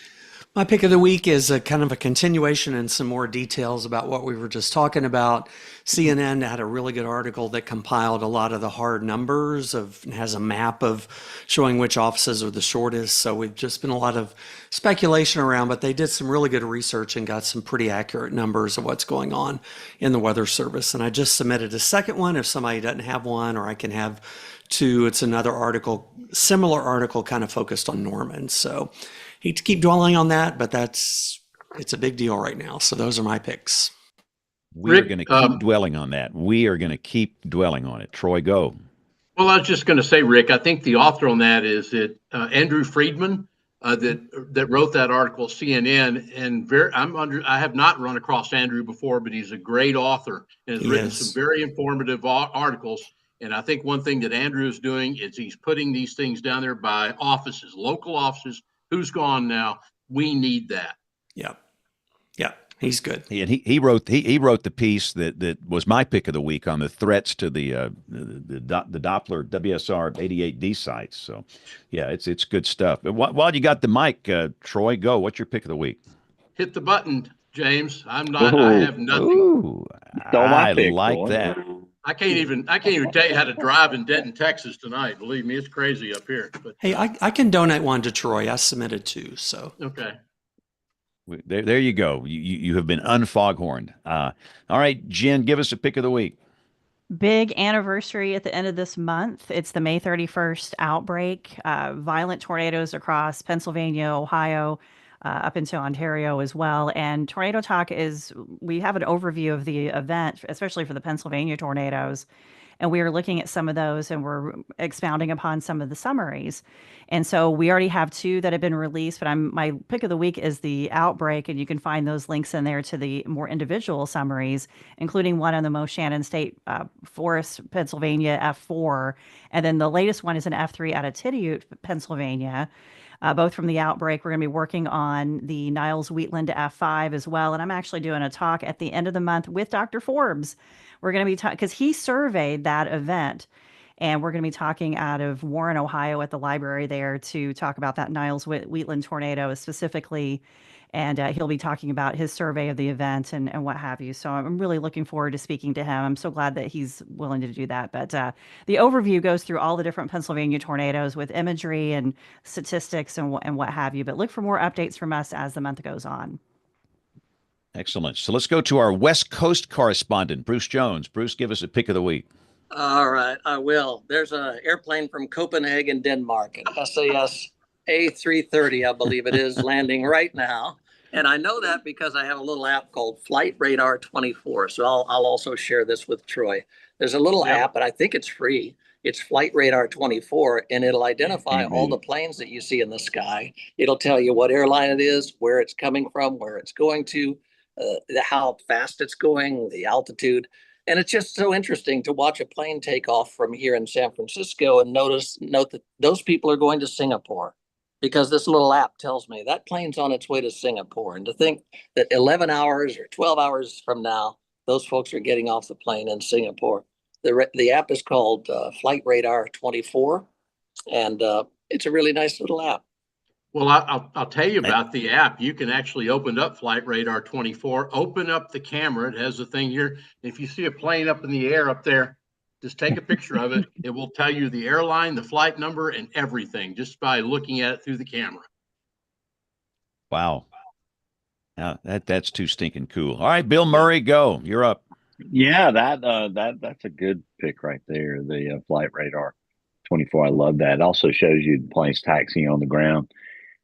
My pick of the week is a kind of a continuation and some more details about what we were just talking about. CNN had a really good article that compiled a lot of the hard numbers has a map of showing which offices are the shortest. So we've just been a lot of speculation around, but they did some really good research and got some pretty accurate numbers of what's going on in the Weather Service. And I just submitted a second one if somebody doesn't have one, or I can have two. It's another article, similar article, kind of focused on Norman. So hate to keep dwelling on that, but it's a big deal right now. So those are my picks. We are going to keep dwelling on that. We are going to keep dwelling on it. Troy, go. Well, I was just going to say, Rick, I think the author on that is Andrew Friedman that wrote that article, CNN. And I have not run across Andrew before, but he's a great author and has written some very informative articles. And I think one thing that Andrew is doing is he's putting these things down there by offices, local offices. Who's gone now? We need that. Yeah. He's good. And he wrote the piece that was my pick of the week on the threats to the Doppler WSR 88D sites. So, yeah, it's good stuff. But while you got the mic, Troy, go. What's your pick of the week? Hit the button, James. I have nothing. Ooh, I like that. I can't even tell you how to drive in Denton, Texas tonight. Believe me, it's crazy up here. But hey, I can donate one to Troy. I submitted two, so okay. There you go. You have been unfoghorned. All right, Jen, give us a pick of the week. Big anniversary at the end of this month. It's the May 31st outbreak. Violent tornadoes across Pennsylvania, Ohio, up into Ontario as well. And Tornado Talk we have an overview of the event, especially for the Pennsylvania tornadoes. And we are looking at some of those and we're expounding upon some of the summaries. And so we already have two that have been released, but my pick of the week is the outbreak. And you can find those links in there to the more individual summaries, including one on the Most Shannon State Forest, Pennsylvania, F4. And then the latest one is an F3 out of Tidiute, Pennsylvania. Both from the outbreak. We're going to be working on the Niles Wheatland F5 as well. And I'm actually doing a talk at the end of the month with Dr. Forbes. We're going to be talking, because he surveyed that event. And we're going to be talking out of Warren, Ohio at the library there to talk about that Niles Wheatland tornado specifically. And he'll be talking about his survey of the event and what have you. So I'm really looking forward to speaking to him. I'm so glad that he's willing to do that. But the overview goes through all the different Pennsylvania tornadoes with imagery and statistics and what have you. But look for more updates from us as the month goes on. Excellent. So let's go to our West Coast correspondent, Bruce Jones. Bruce, give us a pick of the week. All right, I will. There's an airplane from Copenhagen, Denmark, an SAS A330, I believe it is, landing right now. And I know that because I have a little app called Flight Radar 24. So I'll also share this with Troy. There's a little app, and I think it's free. It's Flight Radar 24, and it'll identify all the planes that you see in the sky. It'll tell you what airline it is, where it's coming from, where it's going to, how fast it's going, the altitude. And it's just so interesting to watch a plane take off from here in San Francisco and note that those people are going to Singapore, because this little app tells me that plane's on its way to Singapore. And to think that 11 hours or 12 hours from now, those folks are getting off the plane in Singapore. The app is called Flight Radar 24, and it's a really nice little app. Well, I'll tell you about the app. You can actually open up Flight Radar 24, open up the camera. It has a thing here. If you see a plane up in the air up there, just take a picture of it. It will tell you the airline, the flight number, and everything just by looking at it through the camera. Wow. That's too stinking cool. All right, Bill Murray, go. You're up. Yeah, that's a good pick right there. The Flight Radar 24. I love that. It also shows you the planes taxiing on the ground.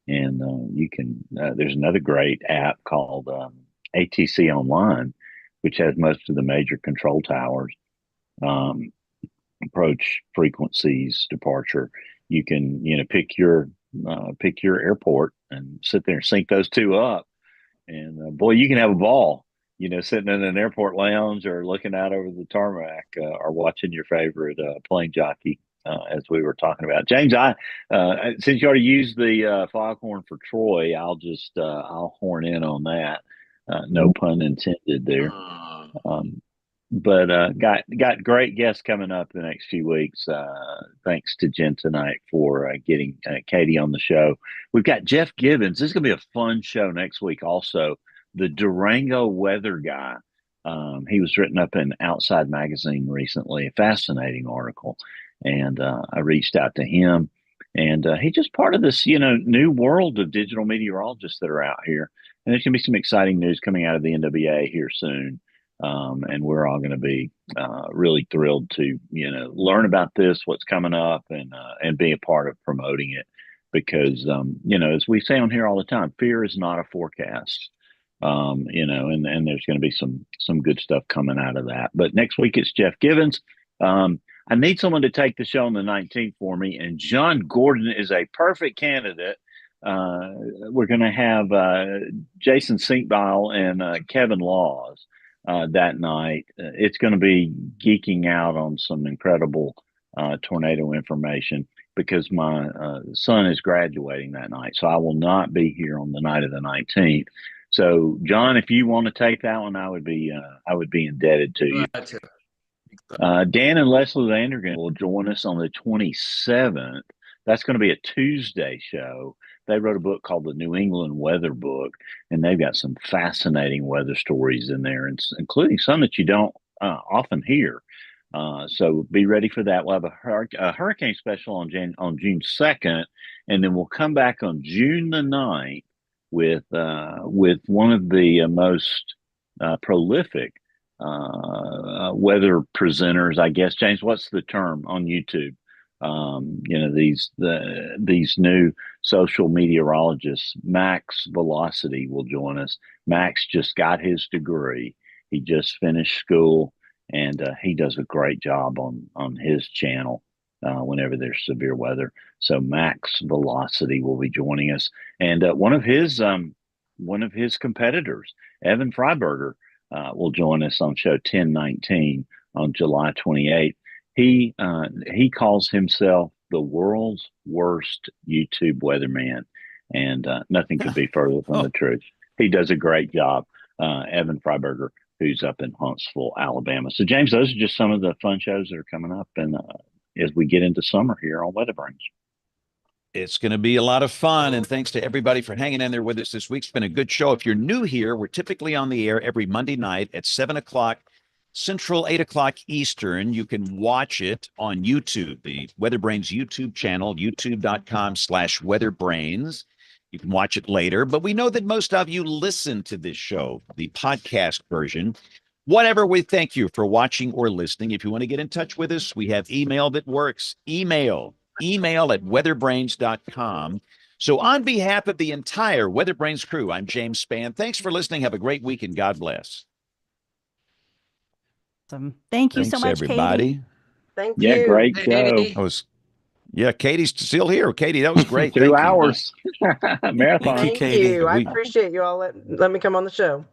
And you can, there's another great app called ATC Online, which has most of the major control towers, approach frequencies, departure. You can, pick your airport and sit there and sync those two up. And boy, you can have a ball, sitting in an airport lounge or looking out over the tarmac or watching your favorite plane jockey as we were talking about. James, since you already used the foghorn for Troy, I'll horn in on that. No pun intended there. But got great guests coming up the next few weeks. Thanks to Jen tonight for getting Katie on the show. We've got Jeff Gibbons. This is going to be a fun show next week. Also, the Durango weather guy. He was written up in Outside Magazine recently, a fascinating article, and I reached out to him, and he's just part of this new world of digital meteorologists that are out here. And there's going to be some exciting news coming out of the NWA here soon. And we're all going to be really thrilled to learn about this, what's coming up, and be a part of promoting it, because as we say on here all the time, fear is not a forecast. And there's going to be some good stuff coming out of that. But next week it's Jeff Gibbons. I need someone to take the show on the 19th for me, and John Gordon is a perfect candidate. We're going to have Jason Sinkbile and Kevin Laws that night. It's going to be geeking out on some incredible tornado information, because my son is graduating that night. So I will not be here on the night of the 19th. So, John, if you want to take that one, I would be indebted to you. Dan and Leslie Landergan will join us on the 27th. That's going to be a Tuesday show. They wrote a book called the New England Weather Book, and they've got some fascinating weather stories in there, including some that you don't often hear. So be ready for that. We'll have a hurricane special on June 2nd, and then we'll come back on June the 9th with one of the most prolific weather presenters, I guess. James, what's the term on YouTube? These new social meteorologists. Max Velocity will join us. Max just got his degree. He just finished school, and he does a great job on his channel whenever there's severe weather. So Max Velocity will be joining us, and one of his competitors, Evan Freiberger, will join us on show 1019 on July 28th. He calls himself the world's worst YouTube weatherman, and nothing could be further from the truth. He does a great job. Evan Freiberger, who's up in Huntsville, Alabama. So, James, those are just some of the fun shows that are coming up, and as we get into summer here on WeatherBrains. It's going to be a lot of fun, and thanks to everybody for hanging in there with us this week. It's been a good show. If you're new here, we're typically on the air every Monday night at 7 o'clock Central, 8 o'clock Eastern. You can watch it on YouTube, the WeatherBrains YouTube channel, youtube.com/WeatherBrains. You can watch it later, but we know that most of you listen to this show, the podcast version. Whatever, we thank you for watching or listening. If you want to get in touch with us, we have email that works. Email at weatherbrains.com. So on behalf of the entire WeatherBrains crew, I'm James Spann. Thanks for listening. Have a great week, and God bless. Awesome. Thank you so much, everybody. Katie. Thank you. Yeah, great show. Katie's still here. Katie, that was great. 2 hours. Marathon. Thank you. I appreciate you all. Let me come on the show.